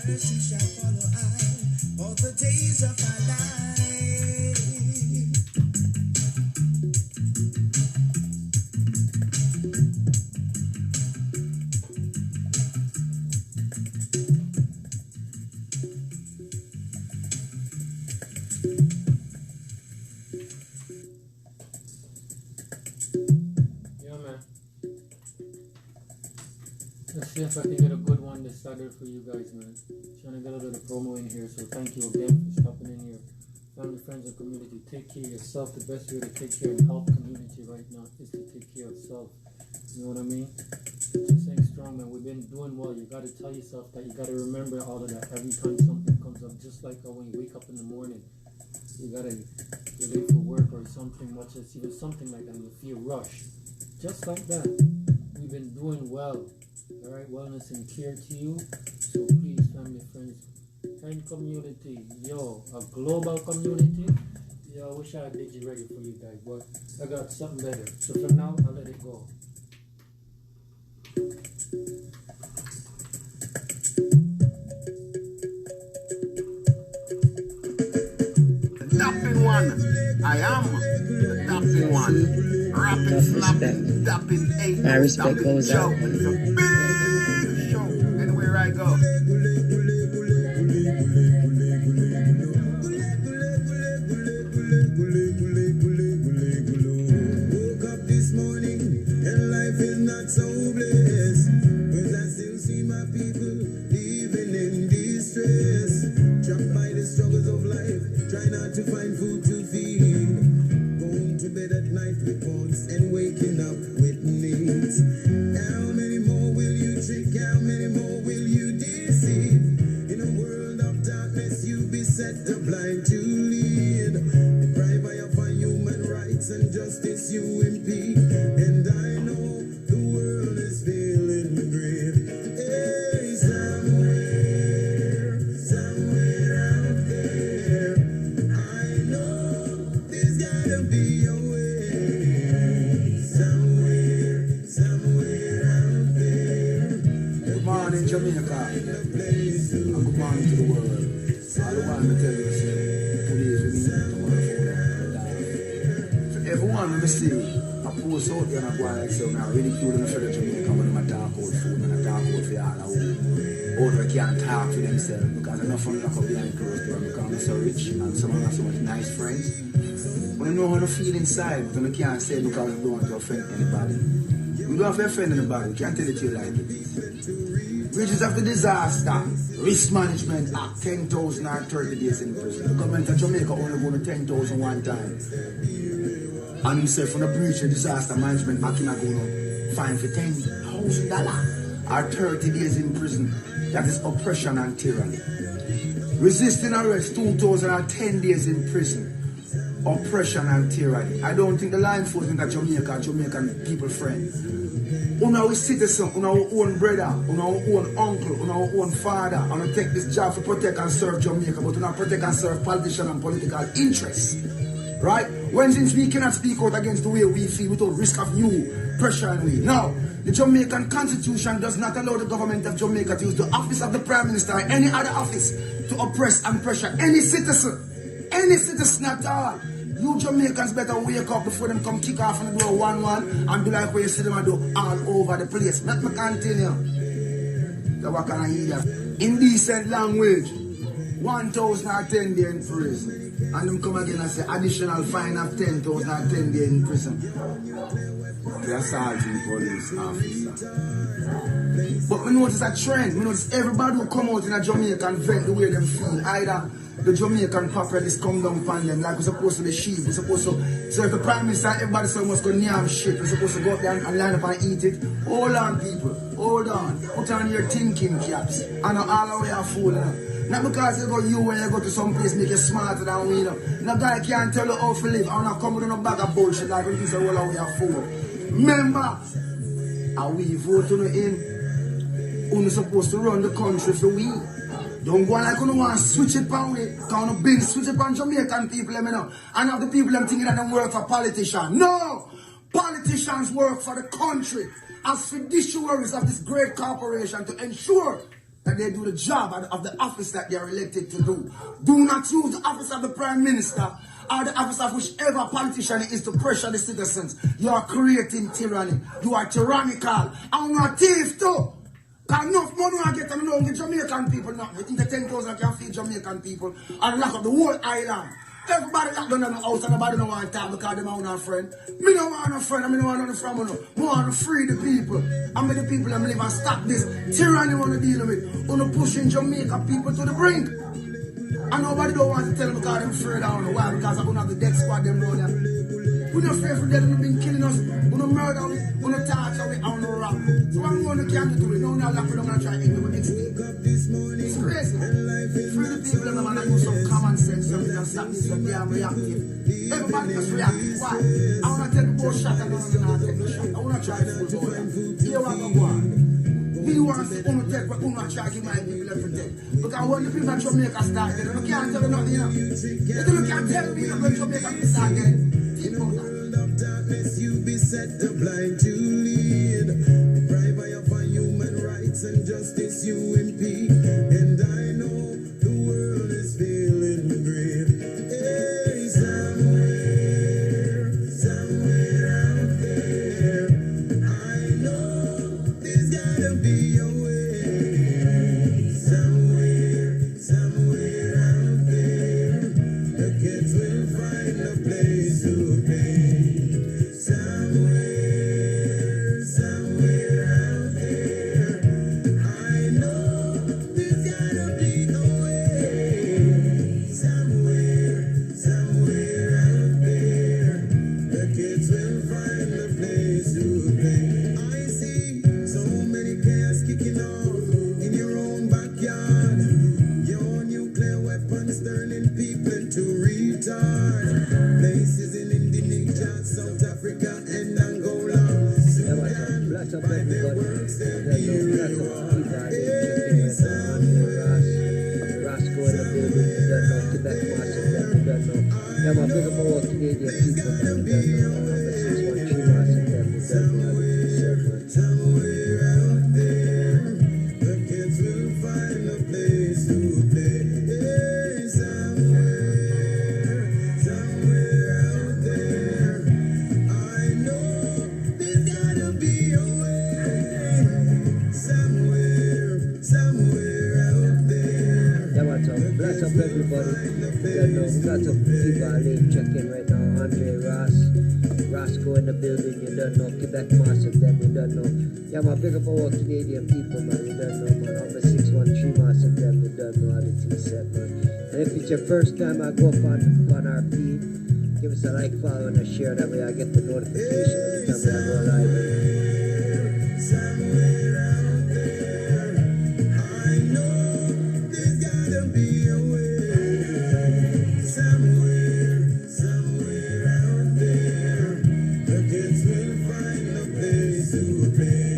mercy shall follow I all the days of my life. Let's see if I can get a good one this Saturday for you guys, man. Trying to get a little promo in here, so thank you again for stopping in here. Family, friends, and community, take care of yourself. The best way to take care and help community right now is to take care of self. You know what I mean? Just staying strong, man. We've been doing well. You got to tell yourself that. You got to remember all of that every time something comes up. Just like when you wake up in the morning, you got to, you're late for work or something, much as even something like that, you feel rushed. Just like that. We've been doing well. Alright, wellness and care to you. So please, family, friends, and community, yo, a global community. Yo, I wish I had Digi ready for you guys, but I got something better. So for now, I'll let it go. The dapping one. I am the dapping one. Rapping, slapping, dapping, ain't My no respect dapping goes show. out. It's a big show. Anywhere I go. Woke up this morning and life is not so blessed, 'cause I still see my people living in distress, trapped by the struggles of life, try not to find food to feed, going to bed at night with wants and waking up with needs. How many more will you trick? How many more will you deceive? In a world of darkness you be set up blind to lead, deprive of our human rights and justice you impede. And I know the world is feeling great. Hey, somewhere out there, I know there's gotta be a way. Somewhere out there. Good morning, Jamaica. And good morning to the world. All the while I tell you, today is the meeting tomorrow for so everyone we see, I post out there and I go like so now ridiculing the fellow Jamaica when I talk about food and I talk about for all how they can't talk to themselves because enough fun lock up behind closed door because I'm so rich and some of them have so much nice friends. When you know how to feel inside, but you can't say because you don't want to offend anybody. We don't have to offend anybody, we can't tell it to you like it. Bridges of the Disaster, Risk Management Act, 10,000 or 30 days in prison. The government of Jamaica only go to 10,000 one time. And himself from the Breach of Disaster Management Act, he's going to fine for $10,000 or 30 days in prison. That is oppression and tyranny. Resisting arrest, 2,010 days in prison. Oppression and tyranny. I don't think the law enforcement of Jamaica, Jamaican people friend. Una citizen, una own brother, una own uncle, una own father, and take this job to protect and serve Jamaica, but not protect and serve politician and political interests. Right? When since we cannot speak out against the way we feel without risk of you pressuring we. Now, the Jamaican Constitution does not allow the government of Jamaica to use the office of the Prime Minister or any other office to oppress and pressure any citizen. Any citizen at all. You Jamaicans better wake up before them come kick off on the door 1-1 and do like what you see them and do all over the place. Let me continue. So what can I hear? Indecent language. 1,010 days in prison. And them come again and say additional fine of 10,010 days in prison. The assaulting police officer. But we notice a trend. We notice everybody who come out in a Jamaica and vent the way them feel. Either the Jamaican populace come down upon them like we're supposed to be sheep. We're supposed to, so if the Prime Minister, everybody say we must go yam shit. We're supposed to go up there and line up and eat it. Hold on, people. Hold on. Put on your thinking caps. And all the way a fool. Not because you go you when you go to some place make you smarter than we know. No guy can't tell you how to live. I'm not coming with no bag of bullshit like when you say well we a fool. Remember, and we vote on in. We're supposed to run the country for we. Don't go like you want to switch it on we. Because you big switch it on Jamaican people, let me know. And have the people them thinking that they work for politicians. No! Politicians work for the country as fiduciaries of this great corporation to ensure that they do the job of the office that they are elected to do. Do not use the office of the Prime Minister or the office of whichever politician it is to pressure the citizens. You are creating tyranny. You are tyrannical. And you are thief too. Because enough money I get and the Jamaican people not. You think the 10,000 can feed Jamaican people and lock up the whole island. Everybody locked down in the house and nobody don't want to talk because they don't want a friend. Me don't want a friend and me don't want nothing from you. I want to free the people. And make the people them live and stop this tyranny we want to deal with. Want to pushing Jamaica people to the brink. And nobody don't want to tell them because they're afraid of why? Because I'm going to have the death squad them round there. We're not afraid for them, they've been killing us. We're not murder us, we're not torture us, and we're rob. So I'm going to can't do it. No, now I'm going to try to end with extinct. It's crazy. Free the people and man, I use some common sense, something that stop this and they are reactive. Everybody just reactive. Why? I want to take the bullshot and I don't want to take the shot. I want to try to full ball. Here what I go on. He wants to take what I try to give my people everything. Because when the people in Jamaica start, they don't can't tell me nothing, you know. They don't can't tell me when Jamaica start again. Darkness, you be set to blind to lead. Deprive of human rights and justice you impede. And I know the world is feeling grave. Hey, somewhere out there, I know there's gotta be a way. Somewhere out there, the kids will find a place to play. Big up all Canadian people, man, you don't know, man. I'm a 613 massive them, you don't know how the thing set, man. And if it's your first time I go up on our feed, give us a like, follow, and a share. That way I get the notification every time I go live. Somewhere out there, I know there's gotta be a way. Somewhere out there, the kids will find a place to play.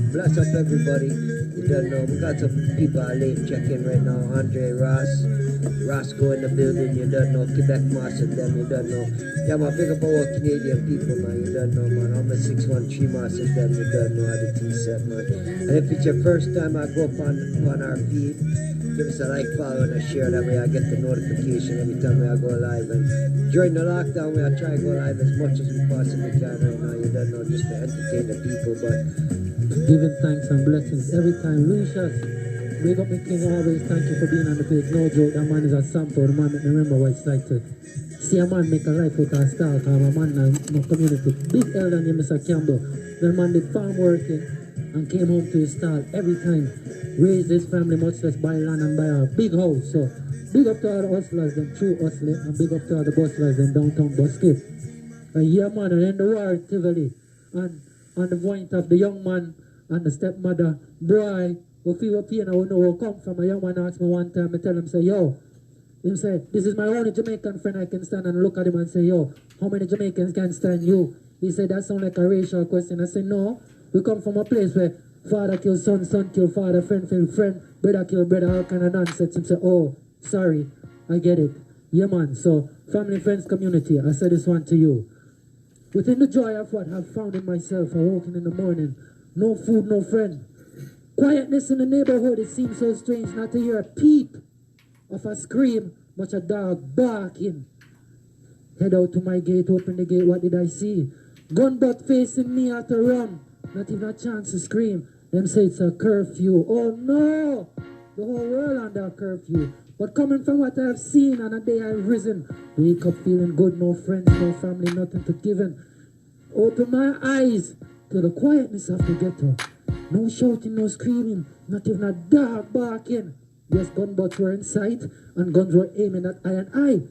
Bless up everybody. You don't know, we got some people late checking right now. Andre Roscoe in the building, you don't know. Quebec Massive them, you don't know. Yeah, man, big up all Canadian people, man, you don't know, man. I'm a 613 Massive them, you don't know how the thing set, man. And if it's your first time I go up on our feed, give us a like, follow, and a share. That way I get the notification every time I go live. And during the lockdown, we try to go live as much as we possibly can right now, you don't know, just to entertain the people, but giving thanks and blessings every time. Lucius, big up the king always. Thank you for being on the page. No joke, that man is a sample. The man make me remember what it's like to see a man make a life out of a star. Because a man in my community, big elder named Mr. Campbell. The man did farm working and came home to his stall every time. Raised his family, much less buy land and buy a big house. So big up to all the hustlers, them true hustling, and big up to all the bustlers in downtown Buskip. Yeah, man, and then the war in Tivoli. And on the point of the young man and the stepmother, boy, we feel pain, I know where come from. A young man asked me one time, I tell him, say, yo, Him say, this is my only Jamaican friend I can stand, and look at him and say, yo, how many Jamaicans can stand you? He said, that sounds like a racial question. I said, no, we come from a place where father kill son, son kill father, friend kill friend, brother kill brother, all kind of nonsense. Him say, oh, sorry, I get it. Yeah, man. So, family, friends, community, I said this one to you. Within the joy of what I've found in myself, I woke in the morning, no food, no friend. Quietness in the neighborhood, it seems so strange not to hear a peep of a scream, much a dog barking. Head out to my gate, open the gate, what did I see? Gun butt facing me at a run, not even a chance to scream. Them say it's a curfew. Oh no! The whole world under a curfew. But coming from what I've seen on a day I've risen, wake up feeling good, no friends, no family, nothing to give in. Open my eyes to the quietness of the ghetto. No shouting, no screaming, not even a dog barking. Yes, gun butts were in sight, and guns were aiming at eye and eye.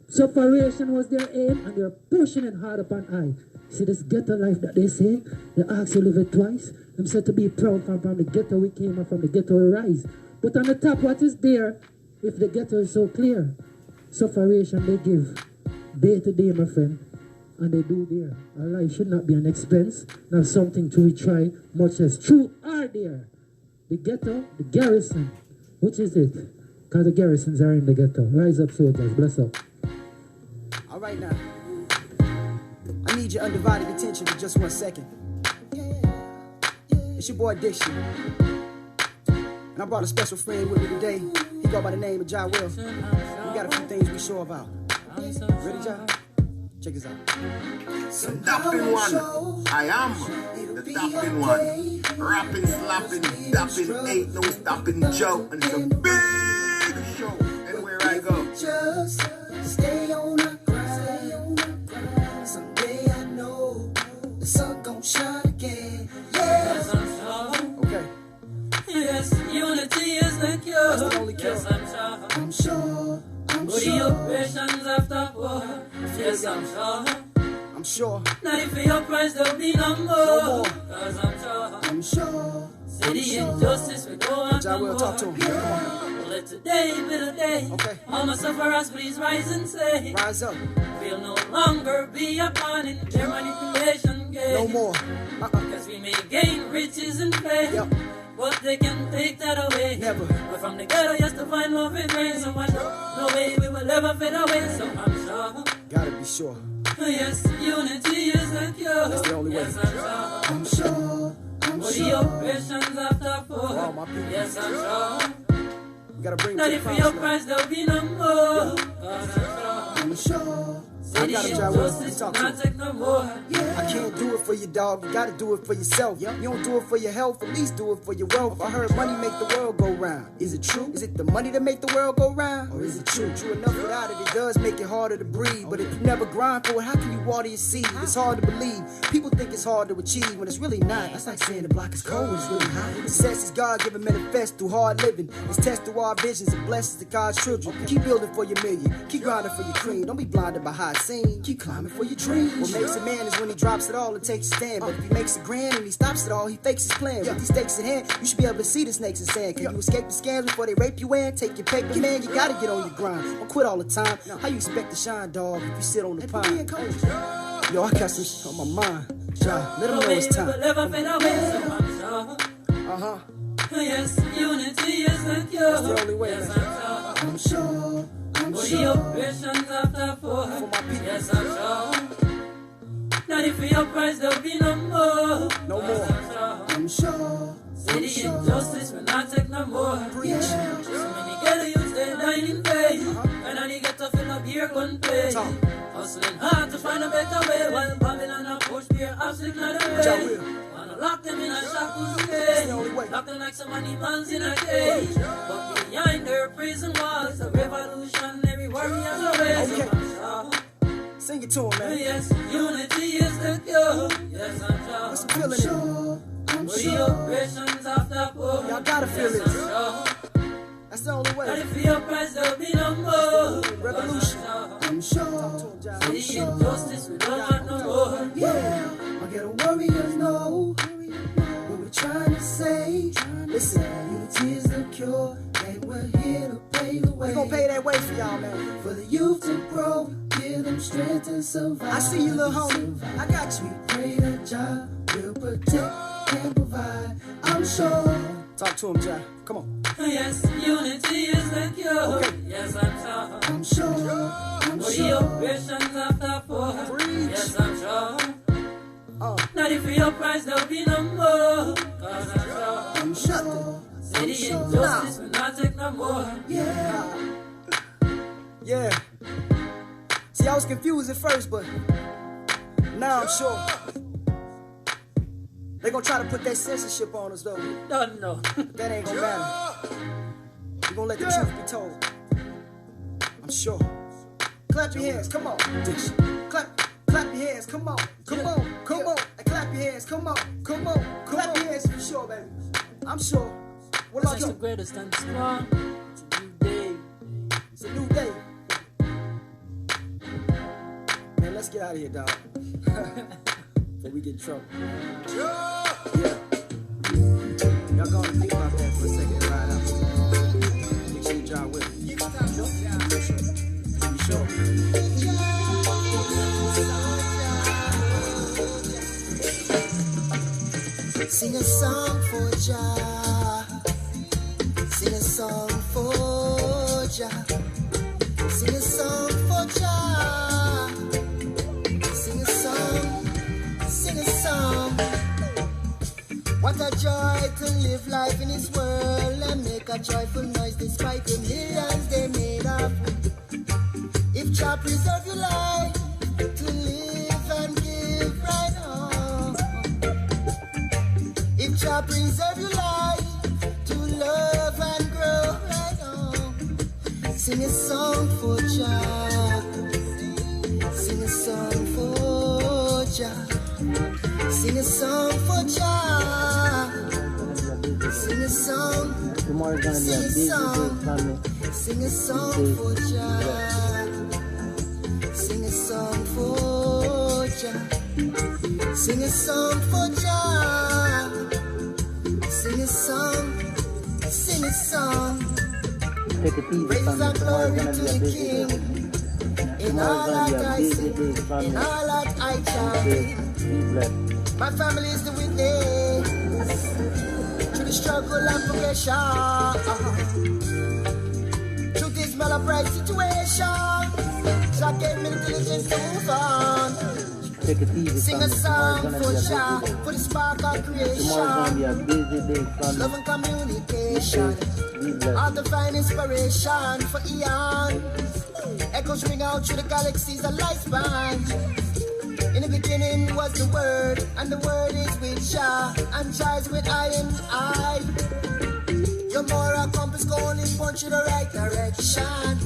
Separation was their aim, and they're pushing it hard upon eye. See this ghetto life that they say? They ask you live it twice. Them said to be proud from the ghetto we came and from the ghetto we rise. But on the top, what is there? If the ghetto is so clear, separation they give day to day, my friend, and they do there. Our life should not be an expense, not something to retry, much as true are there. The ghetto, the garrison, which is it? Because the garrisons are in the ghetto. Rise up, soldiers, bless up. All right now, I need your undivided attention for just 1 second. It's your boy Dixie, and I brought a special friend with me today. He go by the name of Ja Will. We got a few things we sure about. Ready, Ja? Check this out. The dapping one, I am the dapping one. Rapping, slapping, dapping, ain't no stopping Joe. And it's a big show anywhere I go. Just stay on the grind. Someday I know the sun gon' shine again. Yes, I'm sure. Okay. Yes, unity is the cure. That's the only cure. Yes, I'm sure. I'm sure. I'm sure. The operations after war. Yes, I'm sure. I'm sure. Not if your price there'll be no more. No more. Cause I'm sure. I'm sure. City injustice we don't want no more. Talk to him. Well, let today be the day. Okay. All my sufferers please rise and say. Rise up. We'll no longer be a pawn in their manipulation game. No more. Cause we may gain riches and fame. Yep. But they can take that away. Never. We're from the ghetto just to find love and rain. So I know no way we will ever fade away. So I'm sure. Gotta be sure. Yes, unity is the cure. That's the only way. Yes, I'm sure. I'm sure. For the operations after war. For all my people. Yes, I'm sure. We gotta bring Not to if your price there'll be no more. I'm sure. I got him, Ja Will. Talk to him. No more. I can't do it for you, dog. You gotta do it for yourself. You don't do it for your health, at least do it for your wealth. I heard money make the world go round. Is it true? Is it the money that make the world go round? Or is it true? True enough without it, it does make it harder to breathe. But if you never grind for it, how can you water your seed? It's hard to believe. People think it's hard to achieve when it's really not. That's like saying the block is cold when it's really hot. Success is God-given manifest through hard living. It's test through our visions and blessings to God's children. Keep building for your million. Keep grinding for your cream. Don't be blinded by how it seems. Keep climbing for your dreams. What makes a man is when he drops it all and takes a stand. But if he makes it grand and he stops it all, he fakes his plan. With these stakes in hand, you should be able to see the snakes in sand. Can you escape the scams before they rape you and take your paper? Man, you gotta get on your grind. Don't quit all the time. How you expect to shine, dog, if you sit on the pine? Yo, I got some shit on my mind. Ja, let them know it's time. Uh-huh. Yes, unity is the cure. That's the only way. Yes, I'm sure. I'm sure. The operations after war. For my people. Yes, I'm sure. Not if your price there'll be no more. No more. I'm sure. City injustice will not take no more. Preach. So many ghetto youths they dying in vain. And now they get to fill up beer gunplay. Hustling hard to find a better way. While Babylon a push beer obstacle not away. Wanna lock them in a shackles cage. Lock them like some animals in a cage. But behind their prison walls, a revolutionary warriors away. Okay. Sing it to him, man. Yes, unity is the cure. Yes, I'm sure. What's feeling it? I'm sure. The operations after war. Y'all gotta feel yes, it. That's the only way. But if your price there'll be no more. Revolution. I'm sure. City injustice we don't want no more. Yeah. I get a warriors know what we're trying to say. Listen, unity is the cure, and we're here to pave the way. We gon' pay that way for I see you, little homie. I got you. Pray that Jah will protect and provide. I'm sure. Talk to him, Jah. Come on. Yes, unity is the cure. Okay. Yes, I'm sure. I'm sure. The operations after 4. Yes, I'm sure. Not if your price there'll be no more. Cause I'm sure. Say the injustice will not take no more. Yeah. See, I was confused at first, but now I'm sure. They gonna try to put that censorship on us, though. No. But that ain't gonna matter. We gonna let the truth be told. I'm sure. Clap your hands, come on. Clap your hands, come on. Come on. And clap your hands, come on. Clap your hands for sure, baby. I'm sure. What about you? It's the greatest and strong. It's a new day. It's a new day. Man, let's get out of here, dog. Before we get in trouble. Yeah. Y'all gonna think about that for a second and ride out. Make sure you drive with me. You sure? Sing a song for Jah. Sing a song for Jah. Sing a song for Jah. Sing a song. What a joy to live life in this world and make a joyful noise despite the millions they made up. If Jah preserve your life to live and give right on. If Jah preserve your life to love and grow right on. Sing a song for Jah. Sing a song for Jah. Sing a song for Jah. Sing a song. Tomorrow is gonna be a busy day, family. Sing a song for Jah. Sing a song for Jah. Sing a song for Jah. Sing a song. Sing a song. Take it easy, family. Tomorrow is gonna be a busy day. In all that I see, in all that I try. My family is the witness to the struggle and progression. Truth is my bright situation. So I gave me the diligence to move on. Take it easy, sing a song for Jah, for the spark of creation. Tomorrow's gonna be a busy day, family. Love and communication. All divine inspiration for eons. Echoes ring out through the galaxies of lifespan. In the beginning was the Word, and the Word is with Jah, and Jah is with I and I. Your moral compass going in punch in the right direction.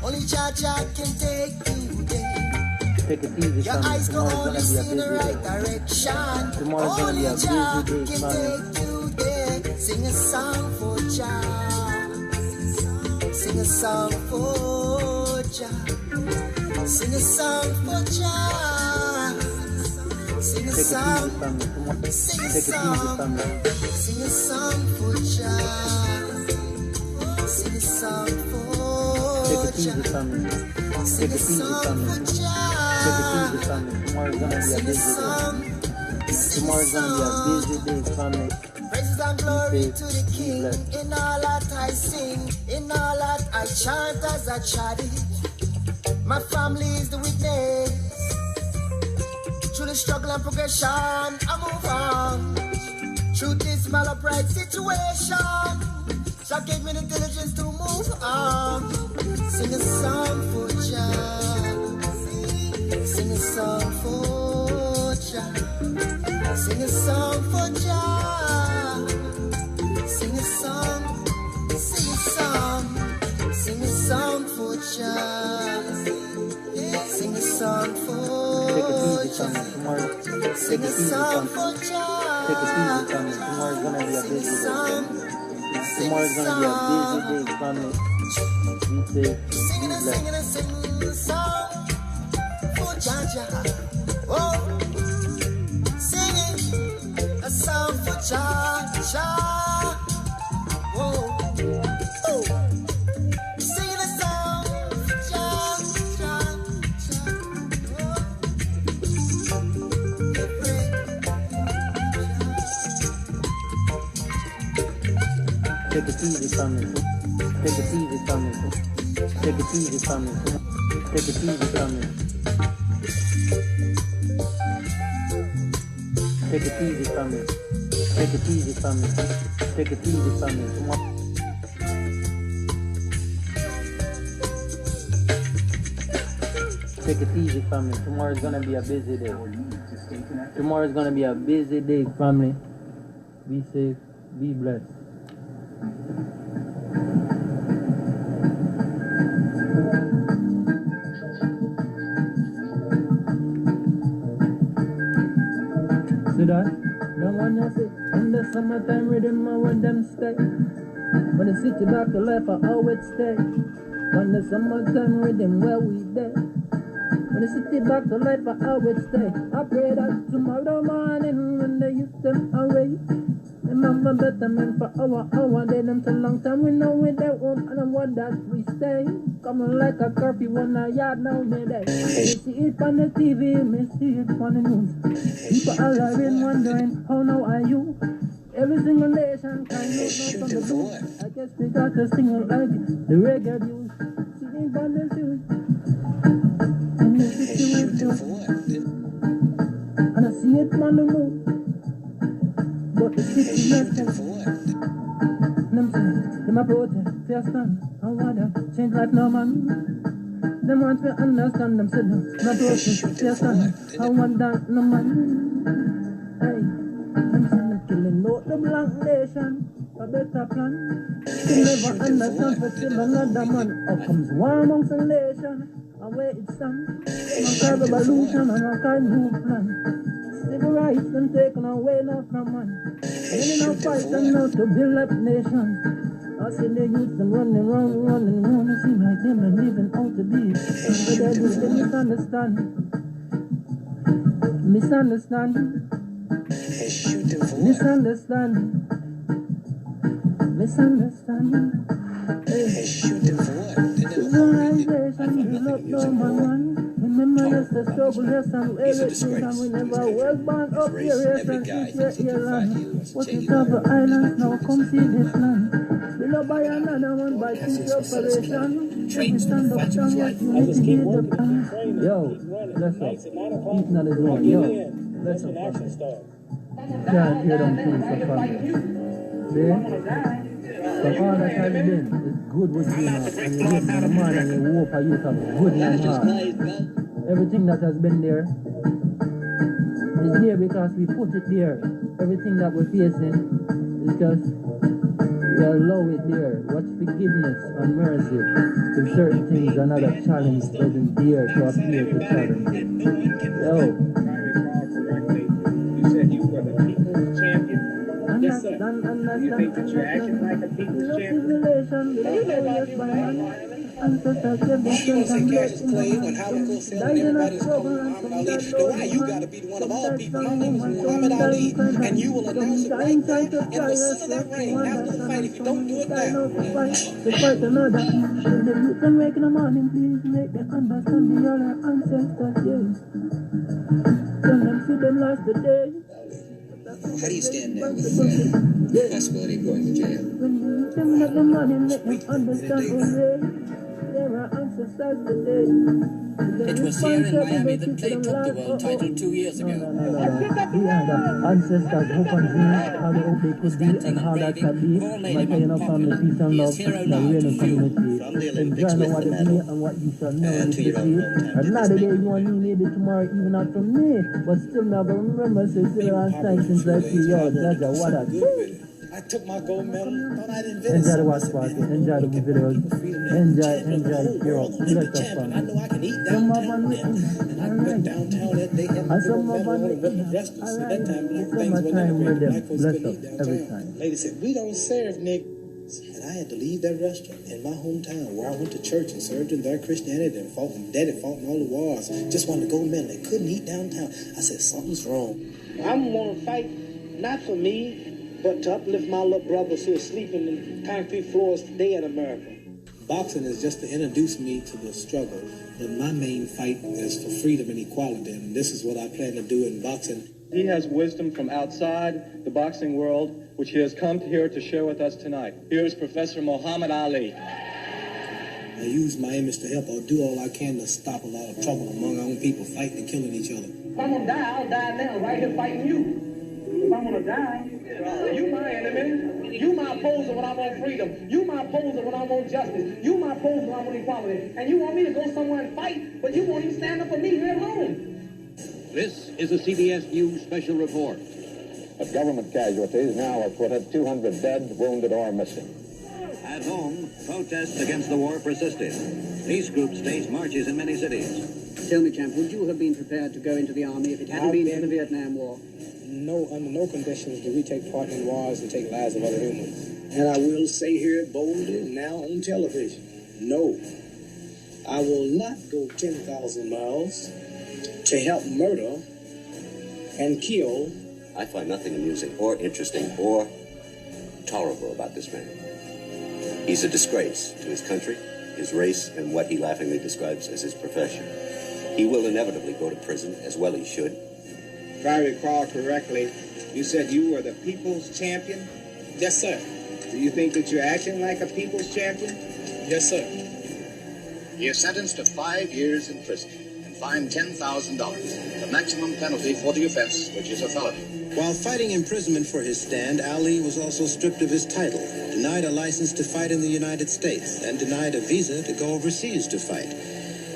Only Jah can take you there. Take it easy, your eyes go only see in the right direction. Only Jah can take you there. Sing a song for Jah. Sing a song for Jah. Sing a song for Jah. Sing a song. Sing a song. Sing a song for Jah. Sing a song for Jah. Sing a song for Jah. Tomorrow's gonna be a busy day. Tomorrow's gonna be a busy day, family. Praises and glory to the King. In all that I sing, in all that I chant as I chant it. My family is the witness. Through the struggle and progression, I move on. Truth is my upright situation. Jah gave me the diligence to move on. Sing a song for Jah. Sing a song for Jah. Sing a song for Jah. Sing a song. Sing a song. Sing a song for Jah. Sing a song for Jah. Sing a song for Jah. Take it easy, family. Tomorrow's gonna be a busy day. Tomorrow's gonna be a busy day, family. Be safe. Singing a song for Jah. Oh, singing a song for Jah. Oh. Singing a song for Jah. Take it easy, family. Take it easy, family. Take it easy, family. Take it easy, family. Take it easy, family. Take it easy, family. Take it easy, family. Come on. Take it easy, family. Tomorrow's gonna be a busy day. Tomorrow's gonna be a busy day, family. Be safe, be blessed. See that? The one you see in the summertime rhythm, I want them stay. When the city back to life, I always stay. When the summertime rhythm, where we there. When the city back to life, I always stay. I pray that tomorrow morning when the youth them awake, them have a better man for our day. Them so long time we know we they won't, and I want that we stay. Coming like a curfew on a yard now, baby. You see it on the TV, me see it on the news. People all are in wondering, how now are you? Every single nation can know from the blue. I guess they got to sing it like the reggae views. See it on the news. And the situation, and I see it on the move. But the situation, them say, them a protest, they stand, and want to change life no man. Them want to understand, them say, them a protest, they stand, and want that no man. Hey, them say, them killing out the black nation, a better plan. They never understand, for still another man. Up comes war amongst the nation. Where it stands, a revolution and a kind new plan. Civil rights been taken away now from man. Many now fighting now to build up nation. I see the youth them running round. It seems like them are living out to be. But they do they misunderstand. Misunderstanding. Hey. Civilization, you look no man. Remember that's the struggle, yes, and everything, and we never was born up here, yes, and this here land. What is other islands now, come see this land. We don't buy another one by two operation. We stand up strong, what unity be the plan. Yo, let's go. Eat not his own, yo. Let's go. Can't hear them things so far. See? So all that has been is good with you now. And you live in the morning and you hope you have good in your heart. Everything that has been there is there because we put it there. Everything that we're facing is because we allow it there. What's forgiveness and mercy? If certain things are not a challenge, doesn't dare to appear to challenge it. Yo. You said you were the people's champion. Yes, sir. You think that you're acting like a people's champion? She wants to catch his play when Holocaust said everybody's calling Muhammad Ali. But why you gotta be the one of all people? My name is Muhammad Ali, and you will announce it right there in the center of that ring. Have no fight if you don't do it now. To fight another. The youth them waking the morning, please make them understand the other ancestors, yes. Tell them see them last the day. How do you stand there with the possibility of going to jail? When you them let the money make them understand, oh yeah. There are ancestors today. It was here in Miami that Clay took the world title 2 years ago. We are the ancestors hope and dreams, how they hope they could be and how that can be. By paying up family, peace and love, the real community. Enjoy what it is and what you shall know in the city. Another day you want me, maybe tomorrow even not from me. But still never remember, say, still on time since I see you. Jaja, what a I took my gold medal, thought I'd invented enjoy the watch party, enjoy the videos, enjoy your let us fun. I know I can eat downtown and I went downtown that day and I went to restaurants. At that time, black things were never great. Black folks couldn't eat downtown. Lady said, we don't serve niggas. And I had to leave that restaurant in my hometown where I went to church and served in their Christianity and fought and daddy fought in all the wars. Just wanted to go medal. They couldn't eat downtown. I said, something's wrong. I'm gonna fight not for me, but to uplift my little brothers who are sleeping in concrete floors today in America. Boxing is just to introduce me to the struggle, but my main fight is for freedom and equality, and this is what I plan to do in boxing. He has wisdom from outside the boxing world, which he has come here to share with us tonight. Here is Professor Muhammad Ali. I use my image to help or do all I can to stop a lot of trouble among our own people fighting and killing each other. If I'm gonna die, I'll die now, right here fighting you. If I'm gonna die, you my enemy. You my opposer when I want freedom. You my opposer when I want justice. You my opposer when I want equality. And you want me to go somewhere and fight, but you won't even stand up for me here at home. This is a CBS News special report. But government casualties now are put at 200 dead, wounded, or missing. At home, protests against the war persisted. These groups staged marches in many cities. Tell me, champ, would you have been prepared to go into the army if it hadn't been for the Vietnam War? No, under no conditions do we take part in wars and take lives of other humans. And I will say here boldly now on television, no, I will not go 10,000 miles to help murder and kill. I find nothing amusing or interesting or tolerable about this man. He's a disgrace to his country, his race, and what he laughingly describes as his profession. He will inevitably go to prison, as well he should. If I recall correctly, you said you were the people's champion? Yes, sir. Do you think that you're acting like a people's champion? Yes, sir. He is sentenced to 5 years in prison and fined $10,000, the maximum penalty for the offense, which is a felony. While fighting imprisonment for his stand, Ali was also stripped of his title, denied a license to fight in the United States, and denied a visa to go overseas to fight.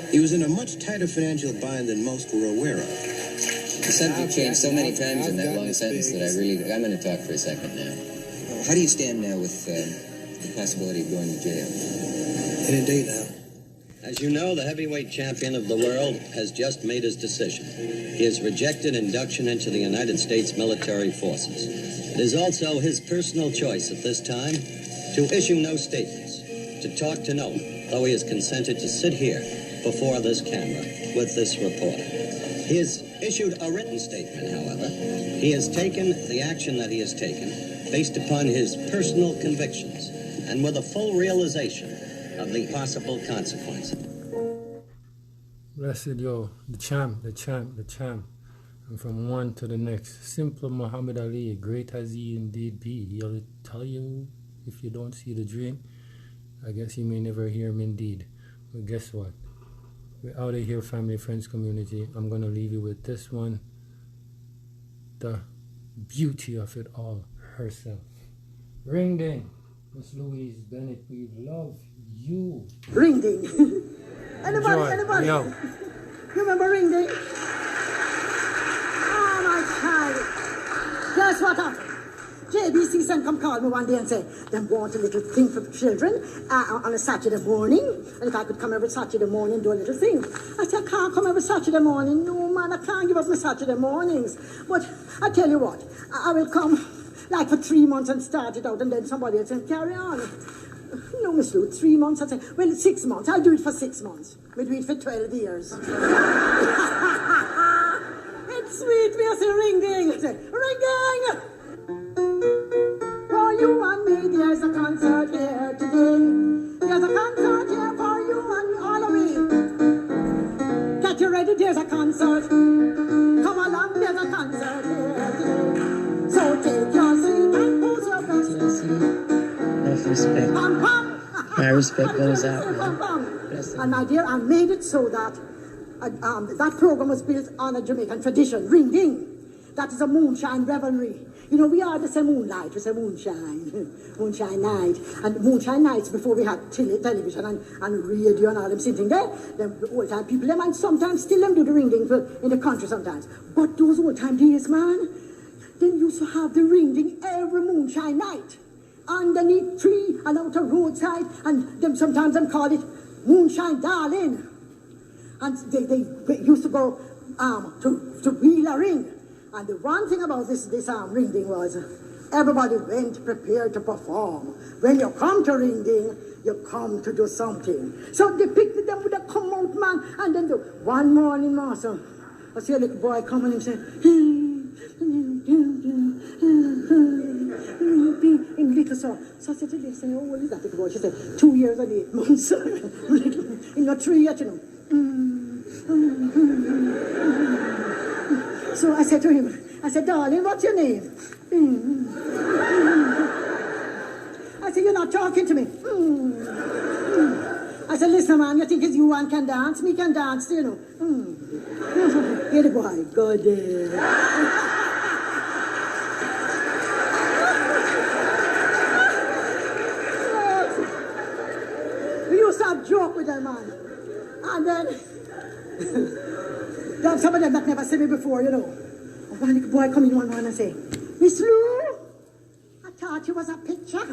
He was in a much tighter financial bind than most were aware of. The subject changed so many times in that long sentence that I'm going to talk for a second now. How do you stand now with the possibility of going to jail? Any day now. As you know, the heavyweight champion of the world has just made his decision. He has rejected induction into the United States military forces. It is also his personal choice at this time to issue no statements, to talk to no one, though he has consented to sit here before this camera with this reporter. He has issued a written statement, however. He has taken the action that he has taken based upon his personal convictions and with a full realization of the possible consequences. Blessed, yo, the champ. And from one to the next. Simple Muhammad Ali, great as he indeed be. He'll tell you if you don't see the dream. I guess you may never hear him indeed. But guess what? We're out of here, family, friends, community. I'm going to leave you with this one. The beauty of it all herself. Ring ding. Miss Louise Bennett, we love you. Ring ding. Anybody? Yo. You remember ring ding? Oh, my child. Guess what happened? JBC sent come call me one day and say, they want a little thing for children on a Saturday morning. And if I could come every Saturday morning and do a little thing. I said, I can't come every Saturday morning. No, man, I can't give up my Saturday mornings. But I tell you what, I will come like for 3 months and start it out, and then somebody else will carry on. No, Miss Lou, 3 months. I say, well, 6 months. I'll do it for 6 months. We'll do it for 12 years. It's sweet. We say ring ding. I say, ring ding. For you and me, there's a concert here today. There's a concert here for you and all of me. Get you ready, there's a concert. Come along, there's a concert here today. So take your seat and pose your best. Enough respect. Pam, pam. My respect goes out, Pam, man. pam. And my dear, I made it so that that program was built on a Jamaican tradition, ring ding. That is a moonshine revelry. You know, we are the same moonlight, we say moonshine, moonshine night. And moonshine nights before we had television and radio and all them sitting there. The old time people, them, and sometimes still them do the ring ding in the country sometimes. But those old time days, man, them used to have the ring ding every moonshine night. Underneath tree and out a roadside. And them sometimes them call it moonshine darling. And they used to go to wheel a ring. And the one thing about this ring ding was everybody went prepared to perform. When you come to ring ding, you come to do something. So they picked them with a come out man, and then one morning, master, I see a little boy coming and say, in little so I said to the lady, oh, what is that little boy? She said, 2 years and 8 months. In a tree yet, you know. So I said to him, I said, darling, what's your name? I said, you're not talking to me. I said, listen, man, you think it's you one can dance? Me can dance, you know. Here the boy, go there. We used to have joke with them, man. And then some of them that never seen me before, you know. One little boy come in one and say, Miss Lou, I thought you was a picture.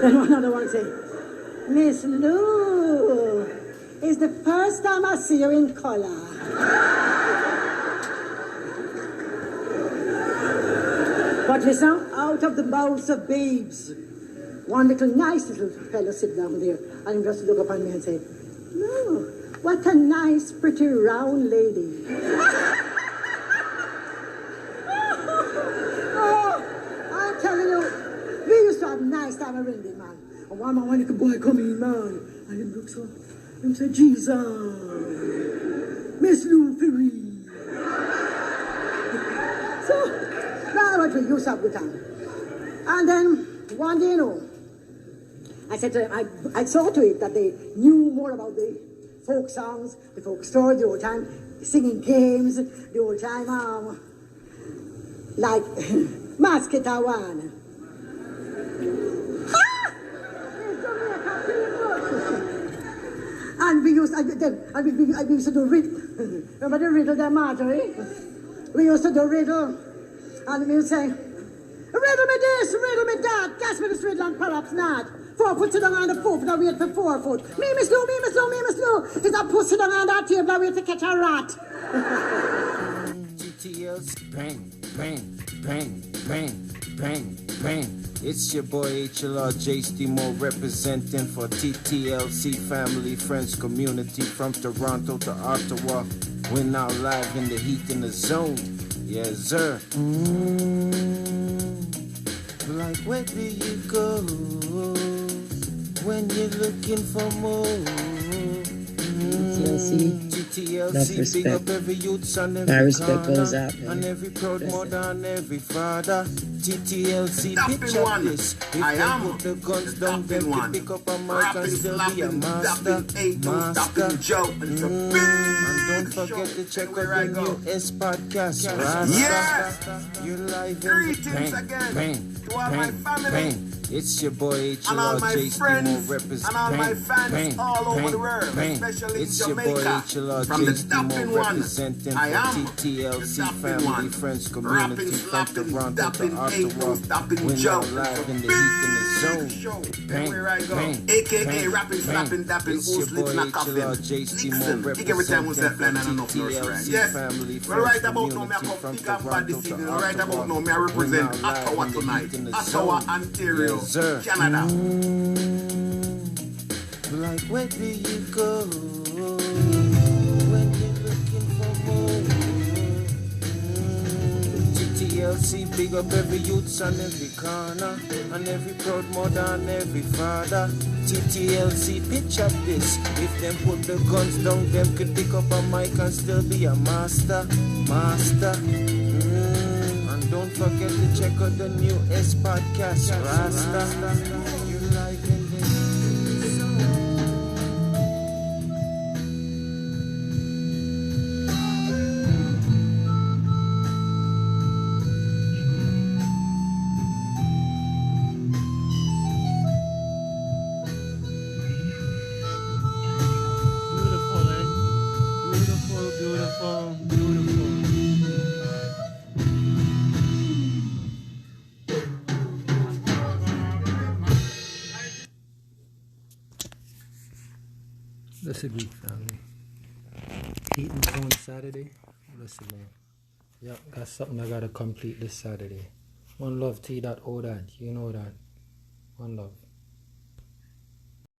Then another one say, Miss Lou, it's the first time I see you in color. But listen, out of the mouths of babes, one little nice little fellow sit down there and he just look up at me and say, no, what a nice, pretty, round lady. Oh, I'm telling you, we used to have nice time around it, man. And one little boy come in, man, and he looks up and say, Jesus, Miss Lou Ferry. So, that's what we used to have good time. And then, one day, you know, I said to them, I saw to it that they knew more about the folk songs, the folk stories, the old time singing games, the old time, like, Masketawan. And we used, we used to do riddle. Remember the riddle there, Marjorie? We used to do riddle. And we would say, riddle me this, riddle me that, guess me this riddle and perhaps not. 4 foot sit down on the 4 foot, I wait for 4 foot. Me, Miss Lou, me, Miss Lou, me, Miss Lou. Is that puss sit down on that table, I wait to catch a rat. TTLC, bang, bang, bang, bang, bang, bang. It's your boy HLR J. Stimo representing for TTLC family, friends, community from Toronto to Ottawa. We're now live in the heat in the zone. Yes, sir. Like, where do you go when you're looking for more? TTLC, big up every youth on every respect corner, goes out, on every proud mother, on every father. TTLC, picture this. If I am put the guns down, then one. pick up a mic Rapping, and still be a slapping, master. stopping Joe. It's a big And don't forget to check out the new S podcast. Yes. You're live in Greetings the again bang, to all my bang, family. bang. It's your boy And all my HLR friends represent and all my fans all over the world, especially in Jamaica. From the stopping one, I am TTLC family, friends, community from Toronto to Ottawa. stopping We're Joe. now live in the heat in the zone. Bang, where I go. AKA rapping, slapping, dapping, who's lips not coughing. Nixon, dig every time we set plan and enough nurse right. Yes, well right about now, me I come pick up bad this evening. Right about now, me I represent Ottawa tonight. Ottawa, Ontario, Canada. Like, where do you go when you're looking for more? TTLC, big up every youth on every corner, on every proud mother, on every father. TTLC, picture this. If them put the guns down, them could pick up a mic and still be a master. And don't forget to check out the new S podcast, Rasta. You like it? Blessed week, family. Eating on Saturday. Blessed man. Yep, got something I gotta complete this Saturday. One love T.O. that. You know that. One love.